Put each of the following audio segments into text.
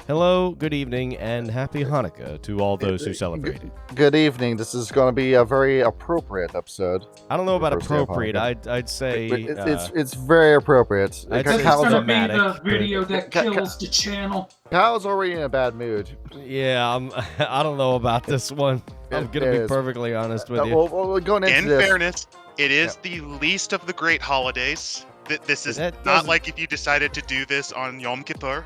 Hello, good evening, and happy Hanukkah to all those who celebrate it. Good evening. This is going to be a very appropriate episode. I don't know about appropriate. I'd say it's very appropriate. I'd This say is going to be dramatic, the video but- that kills the channel. Kyle's already in a bad mood. yeah, I don't know about this one. I'm It gonna be is. perfectly honest with you. We're going into In this. fairness, it is the least of the great holidays. This is That not doesn't- like if you decided to do this on Yom Kippur.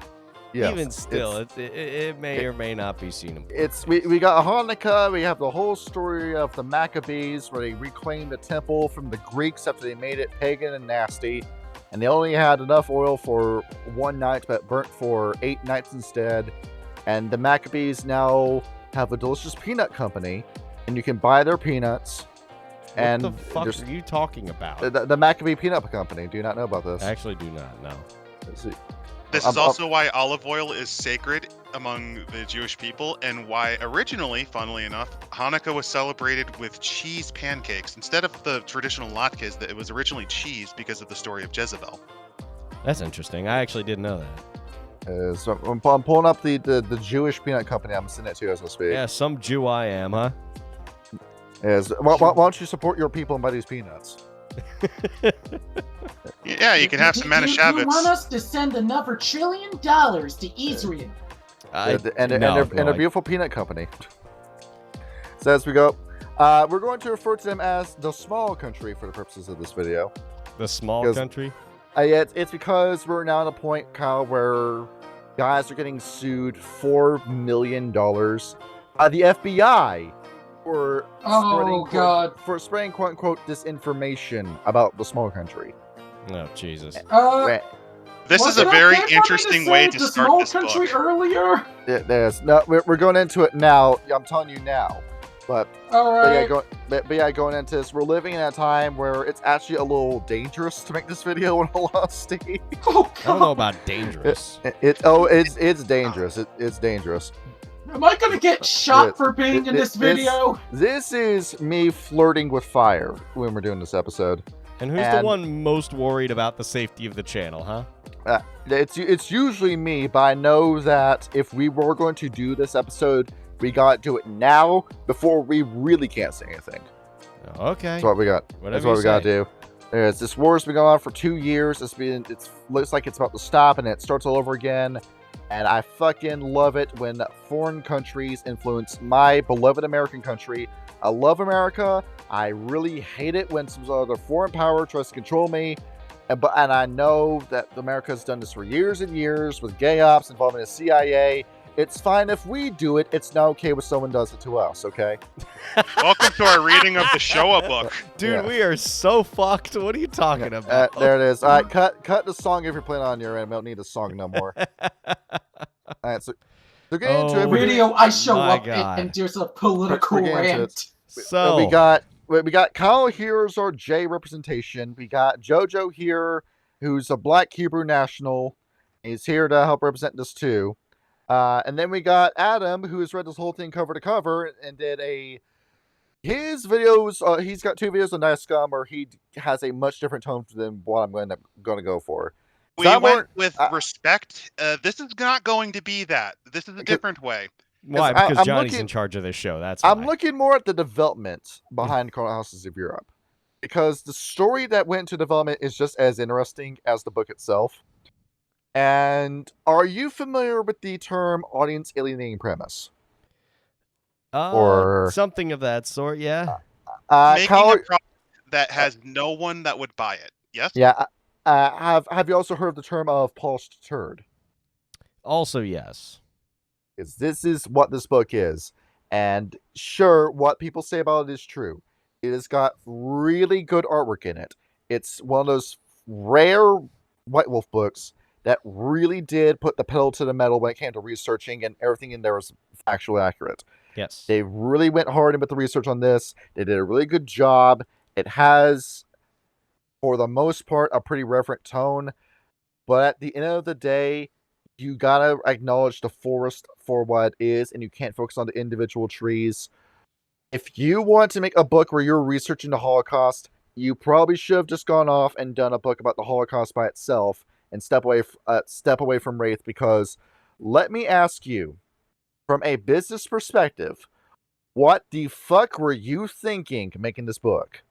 Yes, Even still, it may or may not be seen. we got Hanukkah. We have the whole story of the Maccabees, where they reclaimed the temple from the Greeks after they made it pagan and nasty, and they only had enough oil for one night, but burnt for 8 nights instead. And the Maccabees now have a delicious peanut company, and you can buy their peanuts. What the fuck are you talking about? The Maccabee Peanut Company. Do you not know about this? I actually do not know. Let's see. This is also why olive oil is sacred among the Jewish people, and why originally, funnily enough, Hanukkah was celebrated with cheese pancakes instead of the traditional latkes. That it was originally cheese because of the story of Jezebel. That's interesting. I actually didn't know that. So I'm pulling up the Jewish Peanut Company. I'm sending it to you as I speak. Yeah, some Jew I am, huh? Why don't you support your people and buy these peanuts? Yeah, you can have some You want Manischewitz. us to send another $1 trillion to Israel? And no, a I- beautiful peanut company. So as we go, we're going to refer to them as the small country for the purposes of this video. the small because- country. It's because we're now at a point, Kyle, where guys are getting sued $4 million by the FBI for Oh, God. for spreading quote unquote disinformation about the small country. Oh Jesus. This is wasn't a I very there interesting way to the start small this country book. earlier? There's no, we're going into it now. I'm telling you now, but All right. going into this, we're living in a time where it's actually a little dangerous to make this video. In all honesty, Oh, I don't know God. about dangerous. it's dangerous. It's dangerous. Am I going to get shot It- for being in it- this video? This is me flirting with fire when we're doing this episode. And who's the one most worried about the safety of the channel, huh? It's usually me, but I know that if we were going to do this episode, we got to do it now before we really can't say anything. Okay. That's what we got. Whatever That's what you we got say. to do. This war's been going on for 2 years. It looks like it's about to stop, and it starts all over again. And I fucking love it when foreign countries influence my beloved American country. I love America. I really hate it when some other foreign power tries to control me. And I know that America has done this for years and years with gay ops involving the CIA. It's fine if we do it. It's not okay if someone does it to us, okay? Welcome to our reading of the Shoah book. Dude, Yeah. we are so fucked. What are you talking about? There it is. All right, cut the song if you're playing on your end. We don't need the song no more. All right, so getting into it. Oh, Video, I show my up God. and there's a political We're getting into rant. So we got Kyle here as our J representation. We got JoJo here, who's a Black Hebrew national. He's here to help represent this too. And then we got Adam, who has read this whole thing cover to cover and did his videos. He's got 2 videos on Nice Scum where he has a much different tone than what I'm going to go for. We That went one- with respect. This is not going to be that. This is a different way. why? I- Because I'm Johnny's looking- in charge of this show. That's I'm why. looking more at the development behind Charnal Houses of Europe, because the story that went into development is just as interesting as the book itself. And are you familiar with the term audience alienating premise? or- something of that sort. Yeah. Making Kyle, a product that has no one that would buy it. Yes? yeah. Have you also heard of the term of polished turd? Also, yes. This is what this book is. And sure, what people say about it is true. It has got really good artwork in it. It's one of those rare White Wolf books that really did put the pedal to the metal when it came to researching, and everything in there was factually accurate. Yes. They really went hard in with the research on this. They did a really good job. It has, for the most part, a pretty reverent tone. But at the end of the day, you gotta acknowledge the forest for what it is, and you can't focus on the individual trees. If you want to make a book where you're researching the Holocaust, you probably should have just gone off and done a book about the Holocaust by itself and step away from Wraith, because let me ask you, from a business perspective, what the fuck were you thinking making this book?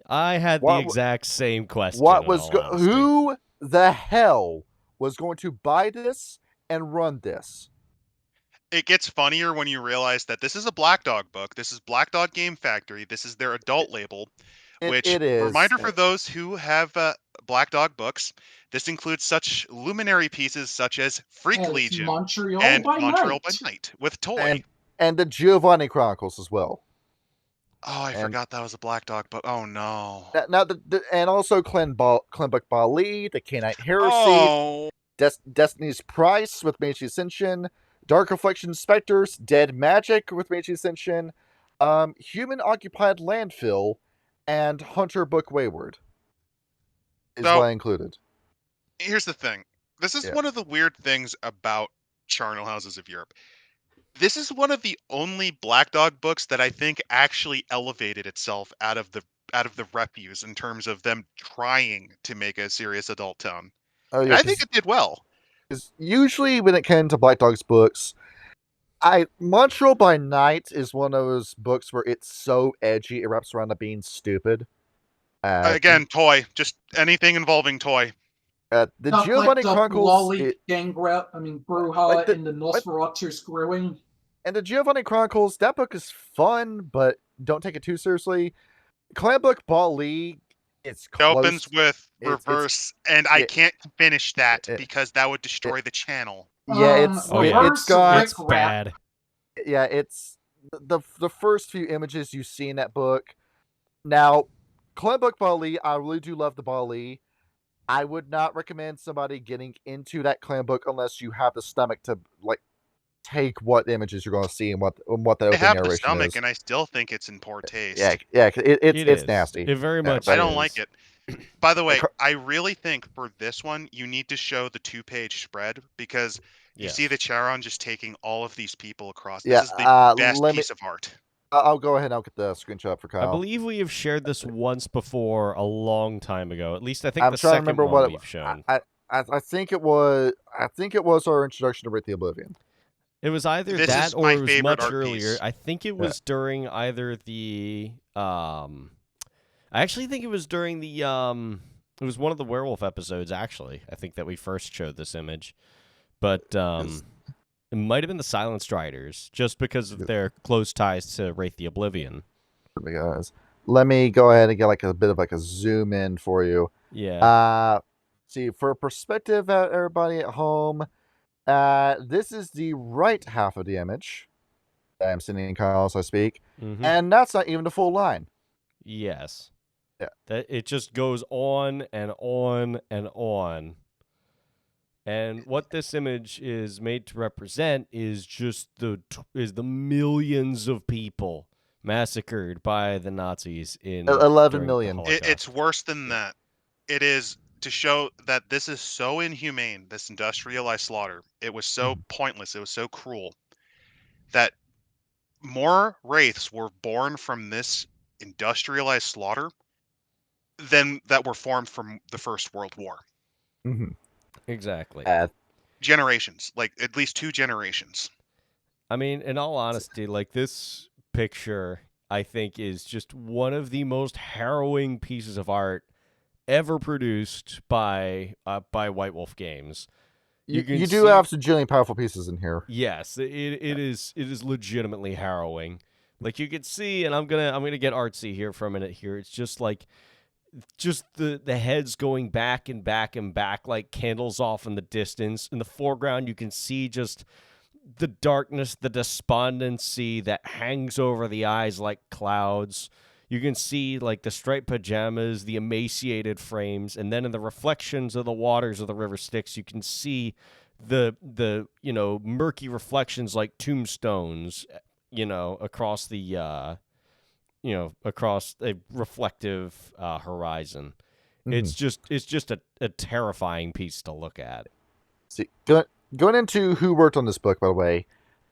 I had the What exact same question. What in was all honesty. who the hell was going to buy this and run this? It gets funnier when you realize that this is a Black Dog book. This is Black Dog Game Factory. This is their adult label. Which, It is. reminder for those who have Black Dog books, this includes such luminary pieces such as Freak It's Legion Montreal and by Montreal Night. by Night with Toy. And the Giovanni Chronicles as well. Oh, I forgot that was a Black Dog book. Oh no. Now and also Clenbuck Bali, the Canite Heresy, Oh. Destiny's Price with Meiji Ascension, Dark Reflection Specters, Dead Magic with Meiji Ascension, Human Occupied Landfill, and Hunter Book Wayward is So, what I included. Here's the thing. This is one of the weird things about Charnal Houses of Europe. This is one of the only Black Dog books that I think actually elevated itself out of the refuse in terms of them trying to make a serious adult tone. Oh And yeah, I think it did well. because usually when it came to Black Dog's books, Montreal by Night is one of those books where it's so edgy it wraps around to being stupid. Again, Toy. Just anything involving Toy. The Stuff Giovanni like the Chronicles, Lolly Gangrel, Bruja, and the like- Nosferatu screwing. and the Giovanni Chronicles, that book is fun, but don't take it too seriously. Clanbook Bali, it's It close. opens with It's- reverse, and I can't finish that it- because that would destroy the channel. Yeah, Reverse it's got Rick It's Rapp. bad. yeah, it's the first few images you see in that book. Now, Clanbook Bali, I really do love the Bali. I would not recommend somebody getting into that clan book unless you have the stomach to take what images you're going to see and what the I opening have the narration stomach, is. and I still think it's in poor taste. Yeah, it's is. nasty. It very much. I don't is. like it. By the way, Cr- I really think for this one, you need to show the 2-page spread because you see the Charon just taking all of these people across. Yeah, This is the best let me- piece of art. I'll go ahead and I'll get the screenshot up for I Kyle. believe we have shared this once before a long time ago. At least I think I'm the trying to second remember one what we've shown. I think it was our introduction to Wraith the Oblivion. It was either This that is or my it was favorite much art earlier. piece. I think it was during either the I actually think it was during the it was one of the werewolf episodes actually. I think that we first showed this image. But it might have been the Silent Striders just because of their close ties to Wraith the Oblivion. Guys, let me go ahead and get a bit of a zoom in for you. Yeah. See, for perspective, everybody at home, this is the right half of the image that I'm sending in Kyle as I speak, and that's not even the full line. Yes. Yeah. That it just goes on and on and on. And what this image is made to represent is just the millions of people massacred by the Nazis in 11 during million. the Holocaust. It's worse than that. It is to show that this is so inhumane, this industrialized slaughter. It was so pointless. It was so cruel that more wraiths were born from this industrialized slaughter than that were formed from the First World War. Mm-hmm. Exactly. Generations, like at least 2 generations. I mean, in all honesty, like this picture, I think is just one of the most harrowing pieces of art ever produced by White Wolf Games. You do have some genuinely powerful pieces in here. Yes, it is legitimately harrowing. Like you could see, and I'm gonna get artsy here for a minute. Here, it's just like the heads going back and back and back like candles off in the distance. In the foreground, you can see just the darkness, the despondency that hangs over the eyes like clouds. You can see like the striped pajamas, the emaciated frames, and then in the reflections of the waters of the river Styx, you can see the murky reflections like tombstones, across the across a reflective horizon. It's just a terrifying piece to look at. See, going into who worked on this book, by the way,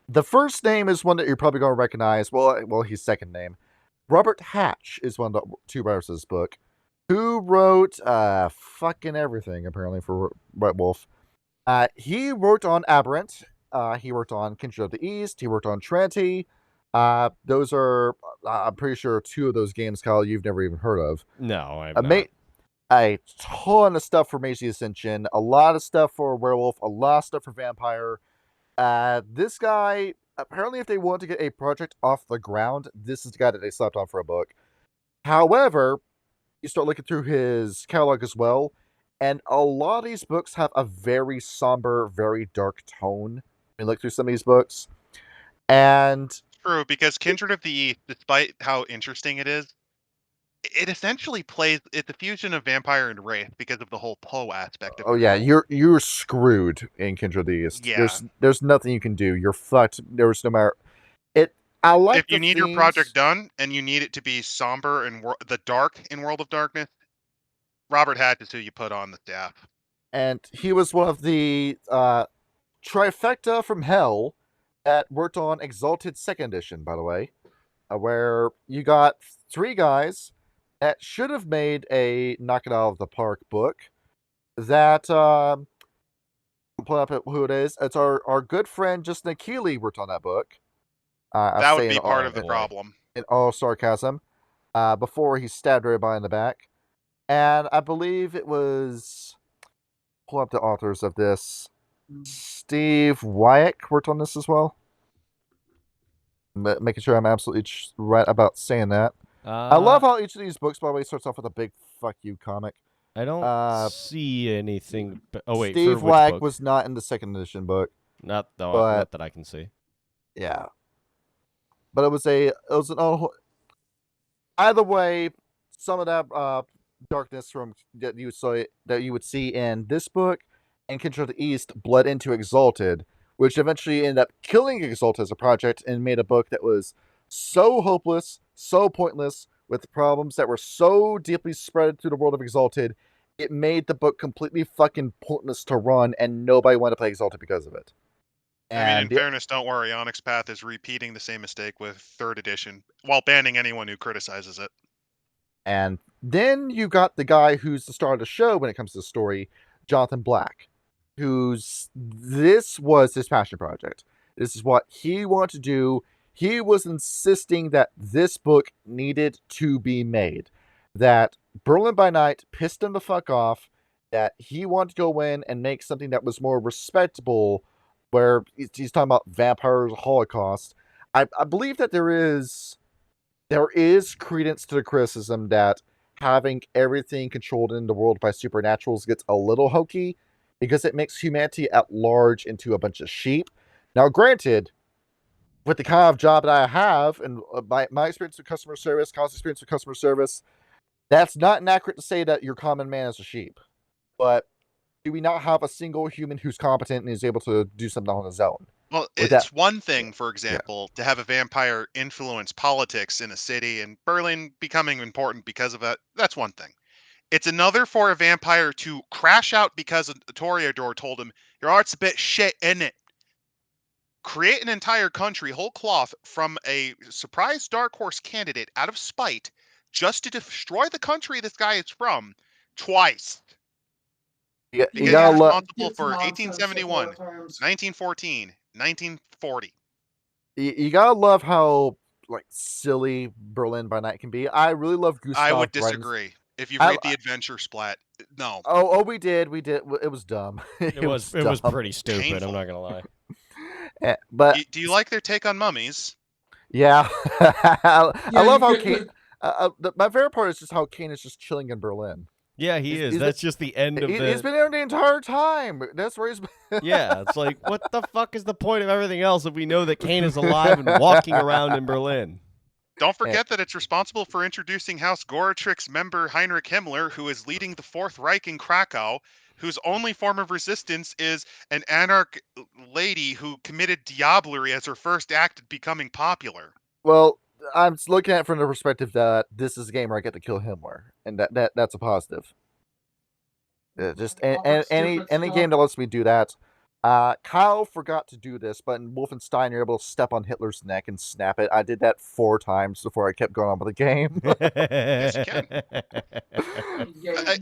the first name is one that you're probably going to recognize. Well, his second name, Robert Hatch, is one of the 2 writers of this book, who wrote fucking everything apparently for White Wolf. He worked on Aberrant. He worked on Kindred of the East. He worked on Trinity. Those are, I'm pretty sure, two of those games, Kyle, you've never even heard of. No, I've not. A ton of stuff for Mage the Ascension, a lot of stuff for Werewolf, a lot of stuff for Vampire. This guy, apparently, if they want to get a project off the ground, this is the guy that they slapped on for a book. However, you start looking through his catalog as well, and a lot of these books have a very somber, very dark tone. You look through some of these books, and True, because Kindred of the East, despite how interesting it is, it essentially plays. It's a fusion of Vampire and Wraith because of the whole Poe aspect of oh it. yeah, all. you're screwed in Kindred of the East. Yeah. There's nothing you can do. You're fucked. There's no matter it. I like If you need your project done and you need it to be somber and the dark in World of Darkness, Robert Hatch is who you put on the staff. And he was one of the trifecta from Hell that worked on Exalted 2nd Edition, by the way, where you got three guys that should have made a Knock It Out of the Park book that, I'll pull up who it is. It's our good friend Justin Keeley worked on that book. That would be part of the problem. In all sarcasm, before he stabbed everybody in the back. And I believe it was, pull up the authors of this. Steve Wyack worked on this as well. Making sure I'm absolutely right about saying that. I love how each of these books, by the way, starts off with a big "fuck you" comic. I don't see anything. Oh wait, Steve for which Wyack book? was not in the 2nd edition book. Not that I can see. Yeah, but it was an either way. Some of that darkness from that you would see in this book and Kindred of the East bled into Exalted, which eventually ended up killing Exalted as a project and made a book that was so hopeless, so pointless, with problems that were so deeply spread through the world of Exalted, it made the book completely fucking pointless to run, and nobody wanted to play Exalted because of it. In fairness, don't worry, Onyx Path is repeating the same mistake with 3rd edition, while banning anyone who criticizes it. And then you got the guy who's the star of the show when it comes to the story, Jonathan Black, this was his passion project. This is what he wanted to do. He was insisting that this book needed to be made. That Berlin by Night pissed him the fuck off. That he wanted to go in and make something that was more respectable, where he's talking about vampires, Holocaust. I believe that there is credence to the criticism that having everything controlled in the world by supernaturals gets a little hokey, because it makes humanity at large into a bunch of sheep. Now, granted, with the kind of job that I have and my experience with customer service, Kyle's experience with customer service, that's not inaccurate to say that your common man is a sheep. But do we not have a single human who's competent and is able to do something on his own? Well, it's one thing, for example, to have a vampire influence politics in a city and Berlin becoming important because of that. That's one thing. It's another for a vampire to crash out because a Toreador told him, your art's a bit shit, isn't it? Create an entire country, whole cloth, from a surprise Dark Horse candidate out of spite, just to destroy the country this guy is from, twice. You because gotta he's responsible for It's 1871, nonsense, 1914, 1940. You gotta love how silly Berlin by Night can be. I really love Gustav. I would disagree. If you read the adventure splat, no. Oh, we did. It was dumb. It was pretty stupid. Painful. I'm not gonna lie. But do you like their take on mummies? Yeah, I love how Kane. My favorite part is just how Kane is just chilling in Berlin. Yeah, he is. That's just the end of the... He's been there the entire time. That's where he's been. Yeah, it's like, what the fuck is the point of everything else if we know that Kane is alive and walking around in Berlin? Don't forget that it's responsible for introducing House Goratrix member Heinrich Himmler, who is leading the Fourth Reich in Krakow, whose only form of resistance is an anarch lady who committed diablerie as her first act at becoming popular. Well, I'm looking at it from the perspective that this is a game where I get to kill Himmler, and that's a positive. Just any game that lets me do that. Kyle forgot to do this, but in Wolfenstein, you're able to step on Hitler's neck and snap it. I did that 4 times before I kept going on with the game. Yes, you can.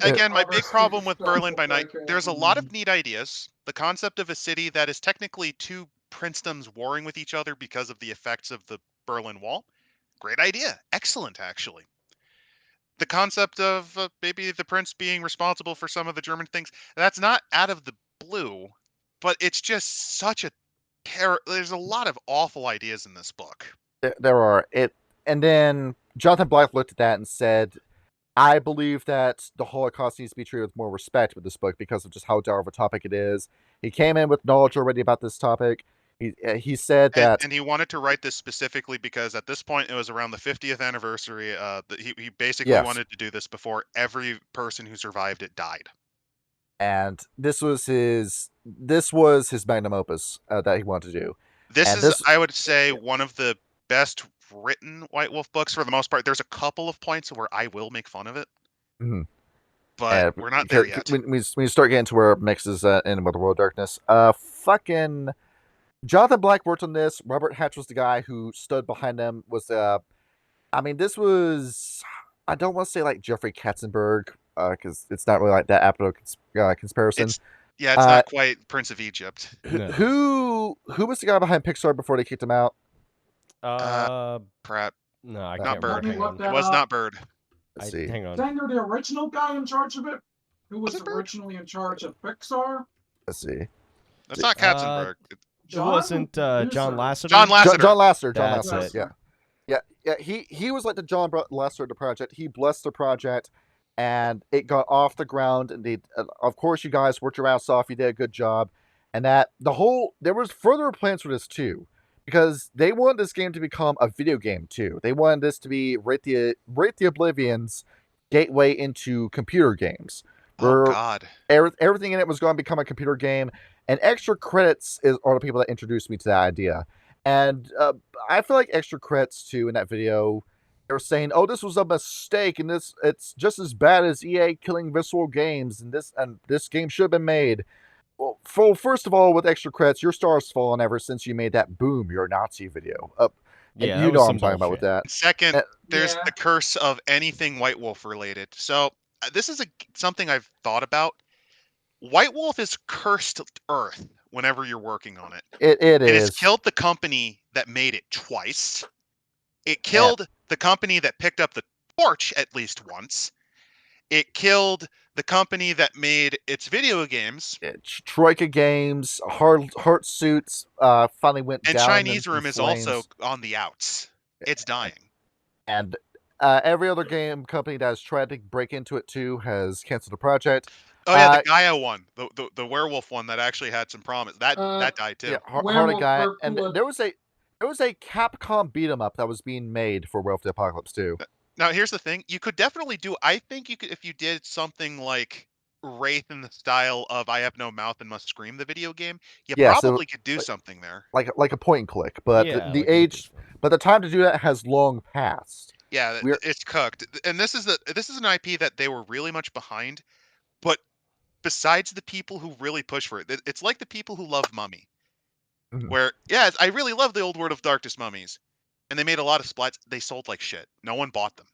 Again, my big problem with Berlin by Night, there's a lot of neat ideas. The concept of a city that is technically two princedoms warring with each other because of the effects of the Berlin Wall. Great idea. Excellent, actually. The concept of maybe the prince being responsible for some of the German things, that's not out of the blue, but it's just such a there's a lot of awful ideas in this book. There are it, and then Jonathan Black looked at that and said, "I believe that the Holocaust needs to be treated with more respect with this book because of just how dark of a topic it is." He came in with knowledge already about this topic. He said that, And he wanted to write this specifically because at this point it was around the 50th anniversary. He basically yes, wanted to do this before every person who survived it died. and this was his magnum opus that he wanted to do. This And is, this, I would say, one of the best written White Wolf books for the most part. There's a couple of points where I will make fun of it, mhm. but we're not there yet. When you start getting to where it mixes in with the World of Darkness, fucking Jonathan Black worked on this. Robert Hatch was the guy who stood behind him. I mean, this was, I don't want to say like Jeffrey Katzenberg, because it's not really like that apropos comparison. It's not quite Prince of Egypt. No. Who was the guy behind Pixar before they kicked him out? Pratt. No, I Not can't Bird. remember. Let me Hang look on. that It was up. not Bird. Let's see. Hang on. Then you're the original guy in charge of it, who was it Bird? originally in charge of Pixar. Let's see. That's not Katzenberg. It wasn't John Lasseter? John Lasseter. John Lasseter. John That's Lasseter. it. Yeah. He was like the John Lasseter of the project. He blessed the project, and it got off the ground. And they, of course, you guys worked your ass off. You did a good job, and that there was further plans for this too, because they wanted this game to become a video game too. They wanted this to be Wraith the Oblivion's gateway into computer games. Oh God. Everything in it was going to become a computer game, and Extra Credits are the people that introduced me to that idea. And I feel like Extra Credits too in that video, they were saying, "Oh, this was a mistake, and it's just as bad as EA killing Visceral Games, and this game should have been made." Well, first of all, with Extra Credits, your star's fallen ever since you made that "Boom, You're a Nazi" video. Yeah, you know what I'm talking about with that. Second, there's Yeah. the curse of anything White Wolf related. So this is something I've thought about. White Wolf is cursed Earth whenever you're working on it. It It has is. killed the company that made it twice. It killed the company that picked up the torch at least once. It killed the company that made its video games. Troika Games, Heart Suits finally went And down. Chinese in Room is flames. also on the outs. It's dying. And every other game company that has tried to break into it too has canceled the project. Oh yeah, the Gaia one, the werewolf one that actually had some promise. That died too. Yeah, Heart of Werewolf Gaia, Berkula. and there was a Capcom beat 'em up that was being made for Werewolf the Apocalypse too. Now here's the thing: you could definitely do. I think you could if you did something like Wraith in the style of "I Have No Mouth and Must Scream" the video game. You probably could do something there. Like a point and click, but Yeah, the like age, but the time to do that has long passed. Yeah, it's cooked. And this is an IP that they were really much behind, but besides the people who really push for it, it's like the people who love Mummy. Mhm. Where, I really love the old World of Darkness mummies. And they made a lot of splats. They sold like shit. No one bought them.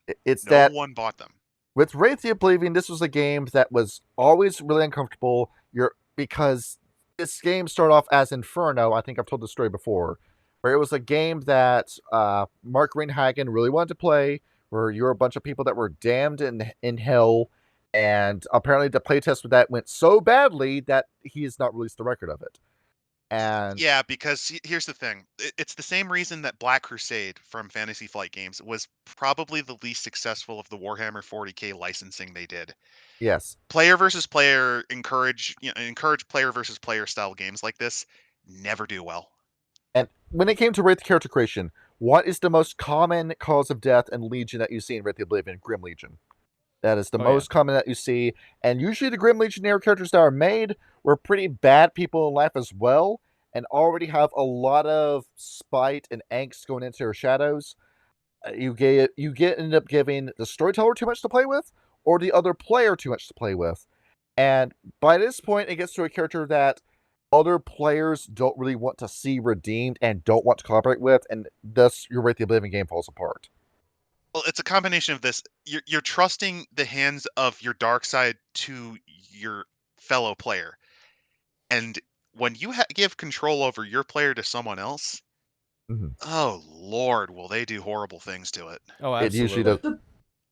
No one bought them. With Wraith the Oblivion, this was a game that was always really uncomfortable. Because this game started off as Inferno. I think I've told this story before, where it was a game that Mark Greenhagen really wanted to play, where you were a bunch of people that were damned in hell, and apparently the playtest with that went so badly that he has not released the record of it. And yeah, because here's the thing. It's the same reason that Black Crusade from Fantasy Flight Games was probably the least successful of the Warhammer 40K licensing they did. yes, Player versus player encourage player versus player style games like this never do well. and when it came to Wraith character creation, what is the most common cause of death and Legion that you see in Wraith the Oblivion? Grim Legion. That is the most common that you see. And usually the Grim Legionnaire characters that are made were pretty bad people in life as well, and already have a lot of spite and angst going into their shadows. You end up giving the storyteller too much to play with, or the other player too much to play with. And by this point, it gets to a character that other players don't really want to see redeemed and don't want to collaborate with, and thus your Wraith the Oblivion game falls apart. Well, it's a combination of this. You're trusting the hands of your dark side to your fellow player. And when you give control over your player to someone else, Mhm. oh Lord, will they do horrible things to it? Oh, It usually absolutely. does. The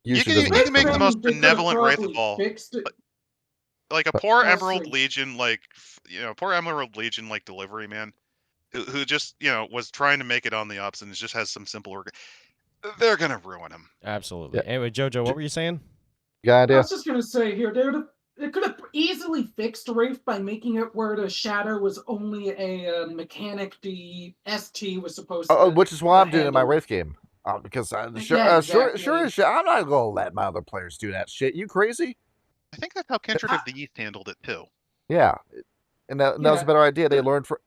Usually You doesn't. can make the thing most they could have benevolent Wraith of probably all. fixed it. Like a poor Emerald Sorry. Legion, poor Emerald Legion, like delivery man, who just, was trying to make it on the ups and just has some simple work. They're gonna ruin him. Yeah. Absolutely. Anyway, Jojo, what were you saying? You got an I idea? was just gonna say here, they could have easily fixed Wraith by making it where the shadow was only a mechanic the ST was supposed to Which is why I'm doing it in my handle. Wraith game. Because Yeah, sure exactly. as shit, I'm not gonna let my other players do that shit. You crazy? I think that's how Kindred of the East handled it too. Yeah, and that was a Yeah. better idea. They learned from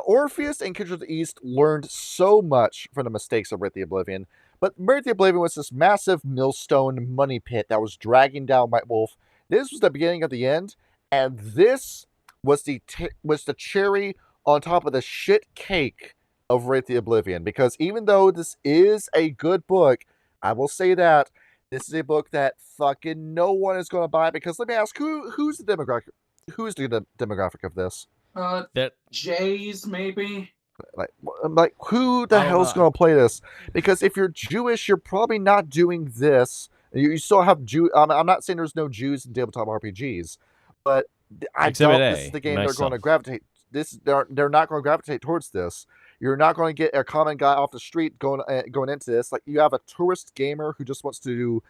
Orpheus and Kindred of the East learned so much from the mistakes of Wraith the Oblivion. But Wraith the Oblivion was this massive millstone money pit that was dragging down White Wolf. This was the beginning of the end, and this was the cherry on top of the shit cake of Wraith the Oblivion. Because even though this is a good book, I will say that this is a book that fucking no one is going to buy. Because let me ask, who's the demographic? Who's the demographic of this? That Jays maybe. Like who the I don't hell's know. going to play this? Because if you're Jewish, you're probably not doing this. You still have Jew. I'm not saying there's no Jews in tabletop RPGs, but I Exhibit doubt A, this is the game they're myself. going to gravitate. They're not going to gravitate towards this. You're not going to get a common guy off the street going into this. Like you have a tourist gamer who just wants to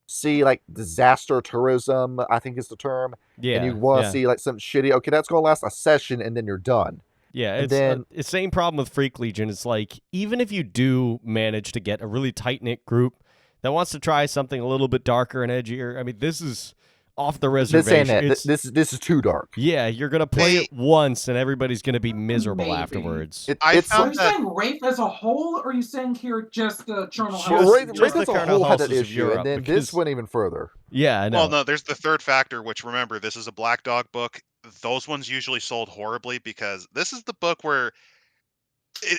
see like disaster tourism, I think is the term. Yeah. And you want to yeah. see like some shitty. Okay, that's going to last a session, and then you're done. Yeah, And it's then- the same problem with Freak Legion. It's like, even if you do manage to get a really tight-knit group that wants to try something a little bit darker and edgier, I mean, this is off the This reservation. ain't it. It's- This is too dark. yeah, you're going to play it once, and everybody's going to be miserable Maybe. afterwards. I It's Are you found that saying Wraith as a whole, or are you saying here just Charnal Just- Houses? Wraith just as the a Charnal whole had that Houses of issue, Europe, and then because- this went even further. Yeah, I know. Well, no, there's the third factor, which remember, this is a Black Dog book. Those ones usually sold horribly because this is the book where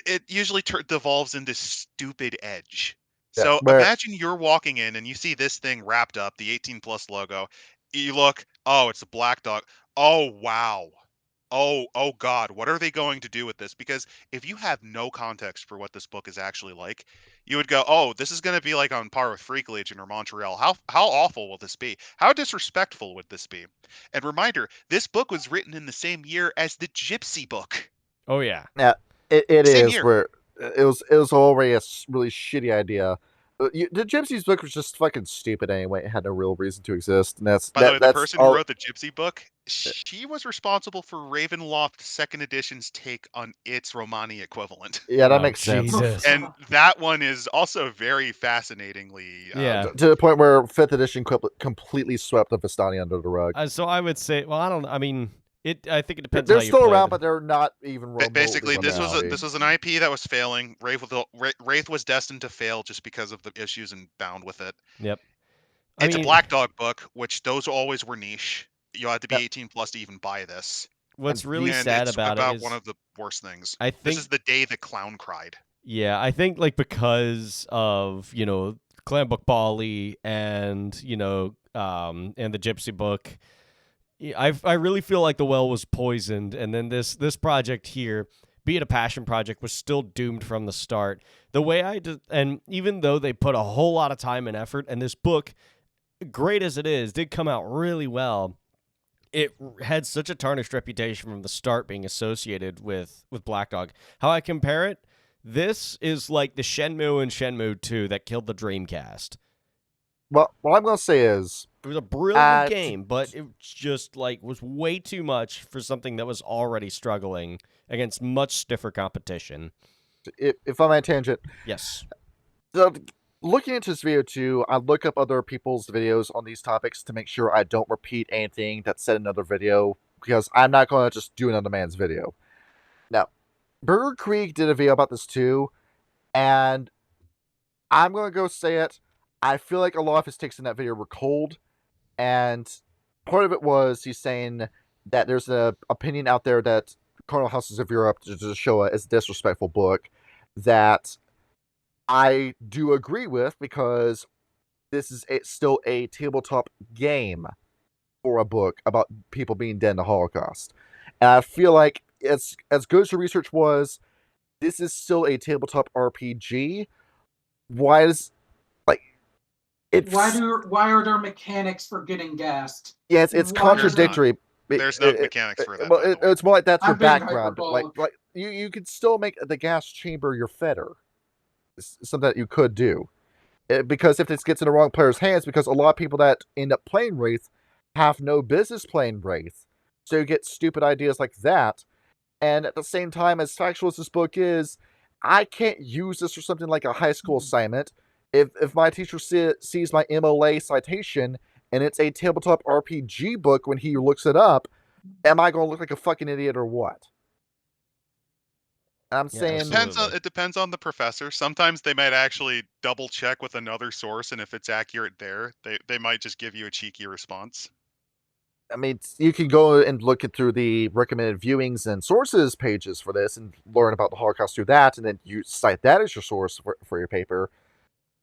it usually devolves into stupid edge. Yeah, So where- imagine you're walking in and you see this thing wrapped up, the 18 plus logo. You look, oh, it's a Black Dog. Oh, wow. Oh God, what are they going to do with this? Because if you have no context for what this book is actually like, you would go, oh, this is going to be like on par with Freak Legion or Montreal. How awful will this be? How disrespectful would this be? And reminder, this book was written in the same year as the Gypsy book. Oh, yeah. It Same is year. where it was already a really shitty idea. The Gypsy's book was just fucking stupid anyway. It had no real reason to exist, and that's By the way, the that's person all. who wrote the Gypsy book, she was responsible for Ravenloft second edition's take on its Romani equivalent. Yeah, that Oh, makes sense. Jesus. And that one is also very fascinatingly Yeah. To the point where 5th edition completely swept the Vistani under the rug. So I would say, well, I mean, I think it depends They're how you still play around, them. but they're not even remotely. basically this was Romani. an IP that was failing. Wraith was destined to fail just because of the issues and bound with it. Yep. It's a Black Dog book, which those always were niche. You had to be Yep. 18 plus to even buy this. What's really And sad it's about it is one of the worst things. I This think is the day the clown cried. yeah, I think like because of Clan Book Bali and and the Gypsy book, I really feel like the well was poisoned, and then this project here, be it a passion project, was still doomed from the start. The way and even though they put a whole lot of time and effort, and this book, great as it is, did come out really well. It had such a tarnished reputation from the start, being associated with Black Dog. How I compare it, this is like the Shenmue and Shenmue 2 that killed the Dreamcast. Well, what I'm gonna say is, It was a brilliant game, but it just was way too much for something that was already struggling against much stiffer competition. if I'm on a tangent, Yes. so looking into this video too, I look up other people's videos on these topics to make sure I don't repeat anything that's said in another video, because I'm not going to just do another man's video. Now, Burger Creek did a video about this too, and I'm going to go say it. I feel like a lot of his takes in that video were cold, and part of it was he's saying that there's an opinion out there that Charnal Houses of Europe, the Shoah, is a disrespectful book that I do agree with, because this is still a tabletop game for a book about people being dead in the Holocaust. And I feel like as good as the research was, this is still a tabletop RPG. Why does like it's Why are there mechanics for getting gassed? it's Why does it- contradictory. There's no mechanics for that, Well, by the way. it's more like that's your I'm being background. hyperbolic. Like you could still make the gas chamber your fetter. It's something that you could do. Because if this gets in the wrong player's hands, because a lot of people that end up playing Wraith have no business playing Wraith. So you get stupid ideas like that. And at the same time, as factual as this book is, I can't use this for something like a high school assignment. If my teacher sees my MLA citation and it's a tabletop RPG book when he looks it up, am I going to look like a fucking idiot or what? I'm saying It depends on the professor. Sometimes they might actually double check with another source, and if it's accurate there, they might just give you a cheeky response. I mean, you can go and look it through the recommended viewings and sources pages for this and learn about the Holocaust through that, and then you cite that as your source for your paper.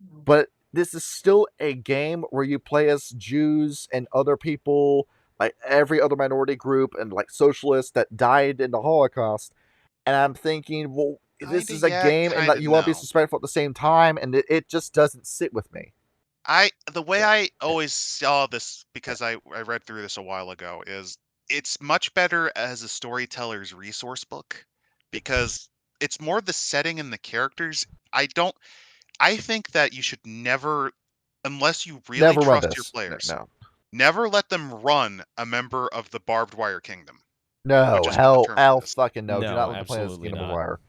But this is still a game where you play as Jews and other people, like every other minority group and like socialists that died in the Holocaust. And I'm thinking, well, this is a game and that you want to be disrespectful at the same time, and it just doesn't sit with me. The way I always saw this, because I read through this a while ago, is it's much better as a storyteller's resource book because it's more the setting and the characters. I think that you should never, unless you really Never run trust your this. players, No. never let them run a member of the Barbed Wire Kingdom. No, which is what the term hell is. fucking no. Do No, not let the planet absolutely Kingdom of not. Wire.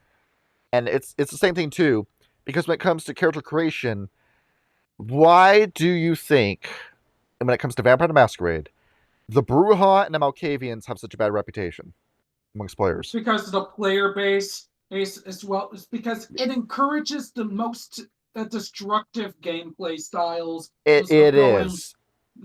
And it's the same thing too, because when it comes to character creation, why do you think, and when it comes to Vampire the Masquerade, the Brujah and the Malkavians have such a bad reputation amongst players? Because the player base is as well. It's because it encourages the most destructive gameplay styles. It is.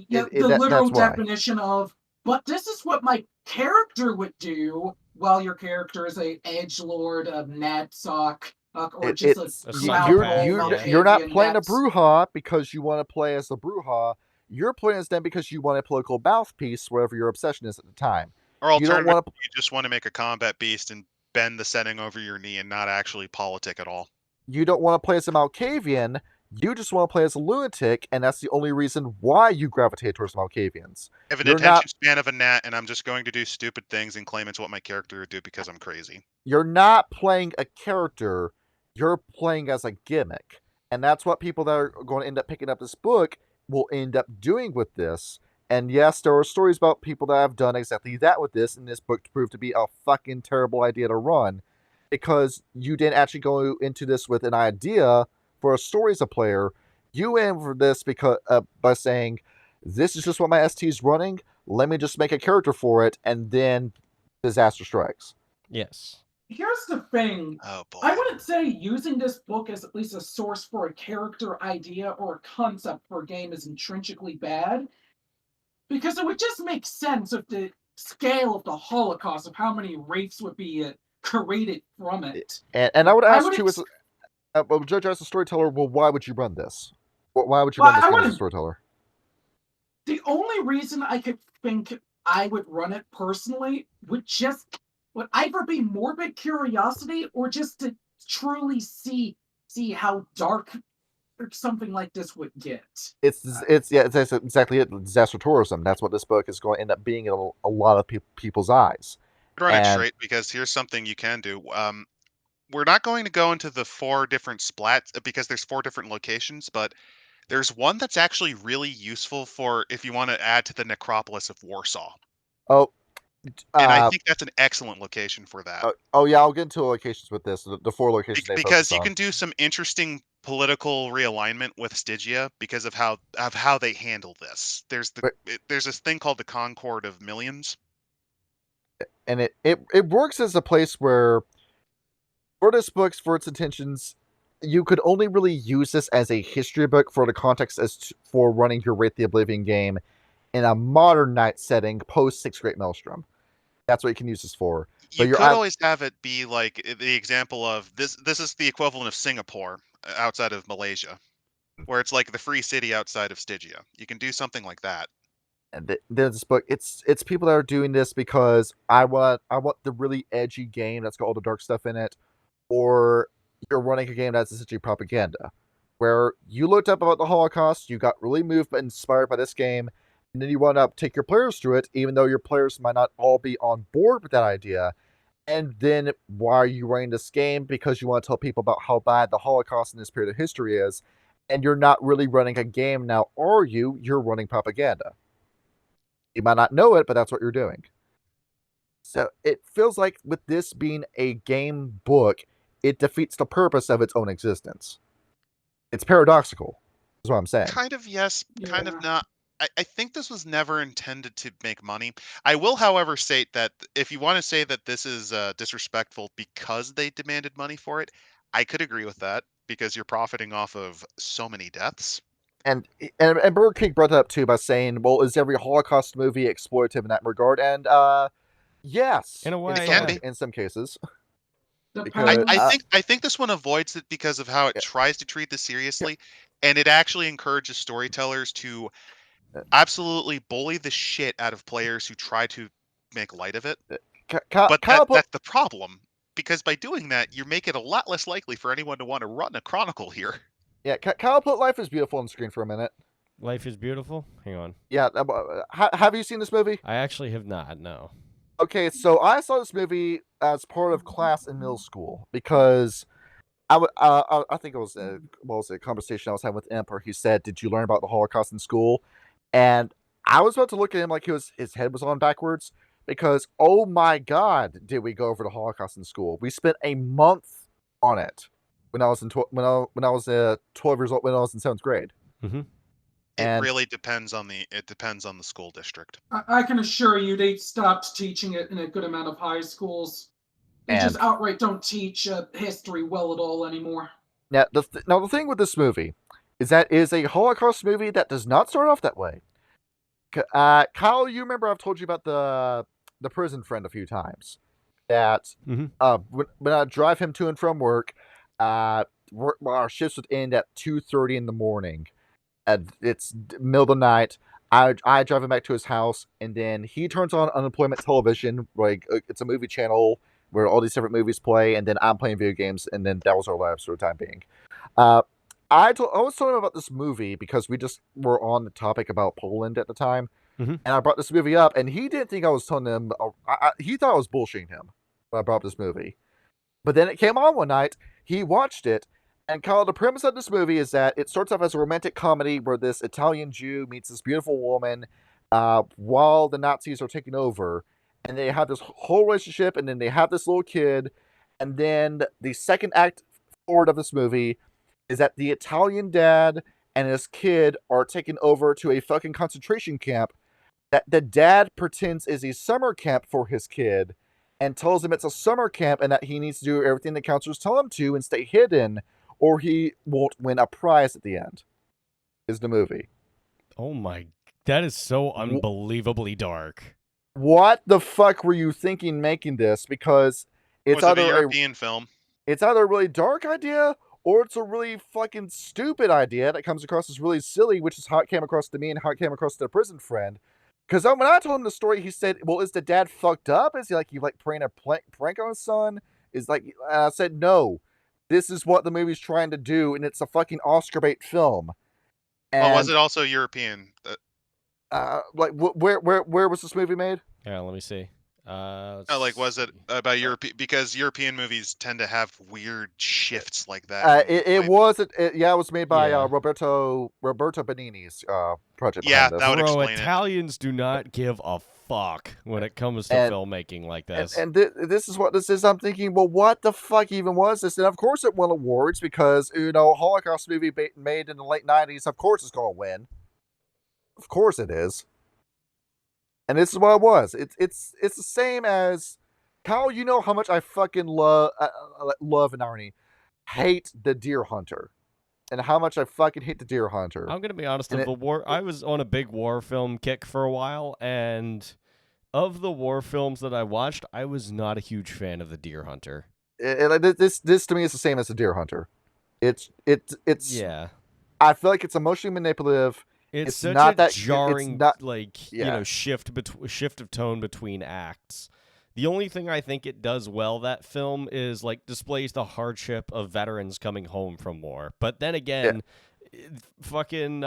Yeah, the literal definition of, but this is what my character would do, while your character is a edgelord, a nadsock, or just you're not playing a Brujah because you want to play as the Brujah. You're playing as them because you want a political mouthpiece, whatever your obsession is at the time. Or alternatively, you just want to make a combat beast and bend the setting over your knee and not actually politic at all. You don't want to play as a Malkavian. You just want to play as a lunatic, and that's the only reason why you gravitate towards Malkavians. I have an attention span of a gnat, and I'm just going to do stupid things and claim it's what my character would do because I'm crazy. You're not playing a character. You're playing as a gimmick. And that's what people that are going to end up picking up this book will end up doing with this. And yes, there are stories about people that have done exactly that with this, and this book proved to be a fucking terrible idea to run. Because you didn't actually go into this with an idea for a story as a player. You went for this because by saying, this is just what my ST is running, let me just make a character for it, and then disaster strikes. Yes. Here's the thing. Oh, boy. I wouldn't say using this book as at least a source for a character idea or a concept for a game is intrinsically bad, because it would just make sense of the scale of the Holocaust, of how many Wraiths would be created from it. And I would ask you, as Judge, as a storyteller, well, why would you run this? Why would you run this game as a storyteller? The only reason I could think I would run it personally would either be morbid curiosity or just to truly see how dark something like this would get. It's exactly it. Disaster tourism. That's what this book is going to end up being in a lot of people's eyes. Run it straight, because here's something you can do. We're not going to go into the 4 different splats because there's 4 different locations, but there's one that's actually really useful for if you want to add to the necropolis of Warsaw. Oh. And I think that's an excellent location for that. Yeah, I'll get into locations with this. The 4 locations. Because you can do some interesting political realignment with Stygia because of how they handle this. There's this thing called the Concord of Millions. And it works as a place where, for this book, for its intentions, you could only really use this as a history book for the context for running your Wraith the Oblivion game in a modern night setting post 6th Great Maelstrom. That's what you can use this for. You could always have it be like the example of this is the equivalent of Singapore outside of Malaysia, where it's like the free city outside of Stygia. You can do something like that. And there's this book. It's people that are doing this because I want the really edgy game that's got all the dark stuff in it, or you're running a game that's essentially propaganda, where you looked up about the Holocaust, you got really moved and inspired by this game, and then you want to take your players through it, even though your players might not all be on board with that idea. And then why are you running this game? Because you want to tell people about how bad the Holocaust in this period of history is, and you're not really running a game now, are you? You're running propaganda. You might not know it, but that's what you're doing. So it feels like with this being a game book, it defeats the purpose of its own existence. It's paradoxical, is what I'm saying. Kind of yes, kind Yeah. of not. I think this was never intended to make money. I will, however, state that if you want to say that this is disrespectful because they demanded money for it, I could agree with that because you're profiting off of so many deaths. And Burger King brought that up too by saying, well, is every Holocaust movie exploitative in that regard? And yes, In a way, can be. in some cases. Depends. I think this one avoids it because of how it tries to treat this seriously, and it actually encourages storytellers to absolutely bully the shit out of players who try to make light of it. But that's the problem, because by doing that, you make it a lot less likely for anyone to want to run a chronicle here. Yeah, Kyle put Life is Beautiful on the screen for a minute. Life is Beautiful? Hang on. Yeah, have you seen this movie? I actually have not, no. Okay, so I saw this movie as part of class in middle school because I think it was a conversation I was having with Imp where he said, "Did you learn about the Holocaust in school?" And I was about to look at him like his head was on backwards because oh my god, did we go over the Holocaust in school? We spent a month on it when I was in 12 years old, when I was in 7th grade. Mm-hmm. It really depends on the school district. I can assure you they stopped teaching it in a good amount of high schools. They just outright don't teach history well at all anymore. Now, the thing with this movie is that it is a Holocaust movie that does not start off that way. Kyle, you remember I've told you about the prison friend a few times. That when I drive him to and from work, our shifts would end at 2:30 in the morning. It's middle of the night. I drive him back to his house, and then he turns on unemployment television. Like it's a movie channel where all these different movies play, and then I'm playing video games, and then that was our lives for the time being. I was telling him about this movie because we just were on the topic about Poland at the time, and I brought this movie up, and he didn't think I was telling him. He thought I was bullshitting him when I brought up this movie. But then it came on one night. He watched it. And Kyle, the premise of this movie is that it starts off as a romantic comedy where this Italian Jew meets this beautiful woman while the Nazis are taking over. And they have this whole relationship, and then they have this little kid. And then the second act forward of this movie is that the Italian dad and his kid are taken over to a fucking concentration camp that the dad pretends is a summer camp for his kid and tells him it's a summer camp and that he needs to do everything the counselors tell him to and stay hidden, or he won't win a prize at the end, is the movie. Oh my, that is so unbelievably dark. What the fuck were you thinking making this? Because it's either a European film. It's either a really dark idea, or it's a really fucking stupid idea that comes across as really silly, which is how it came across to me and how it came across to the prison friend. Because when I told him the story, he said, well, is the dad fucked up? Is he like playing a prank on his son? And I said, no. This is what the movie's trying to do, and it's a fucking Oscar bait film. And, was it also European? Where was this movie made? Yeah, let me see. Was it about Europe? Because European movies tend to have weird shifts like that. It was made by Roberto Benigni's project. Yeah, that would explain it. Italians do not give a fuck when it comes to filmmaking like this. And this is what this is. I'm thinking, well, what the fuck even was this? And of course it won awards because, Holocaust movie made in the late 90s, of course it's going to win. Of course it is. And this is what it was. It's the same as, Kyle, you know how much I fucking love and irony, hate the Deer Hunter. And how much I fucking hate the Deer Hunter. I'm gonna be honest. I was on a big war film kick for a while, and of the war films that I watched, I was not a huge fan of the Deer Hunter. This to me is the same as the Deer Hunter. It's yeah. I feel like it's emotionally manipulative. It's such not a that jarring, it's not shift of tone between acts. The only thing I think it does well, that film, is like displays the hardship of veterans coming home from war. But then again, fucking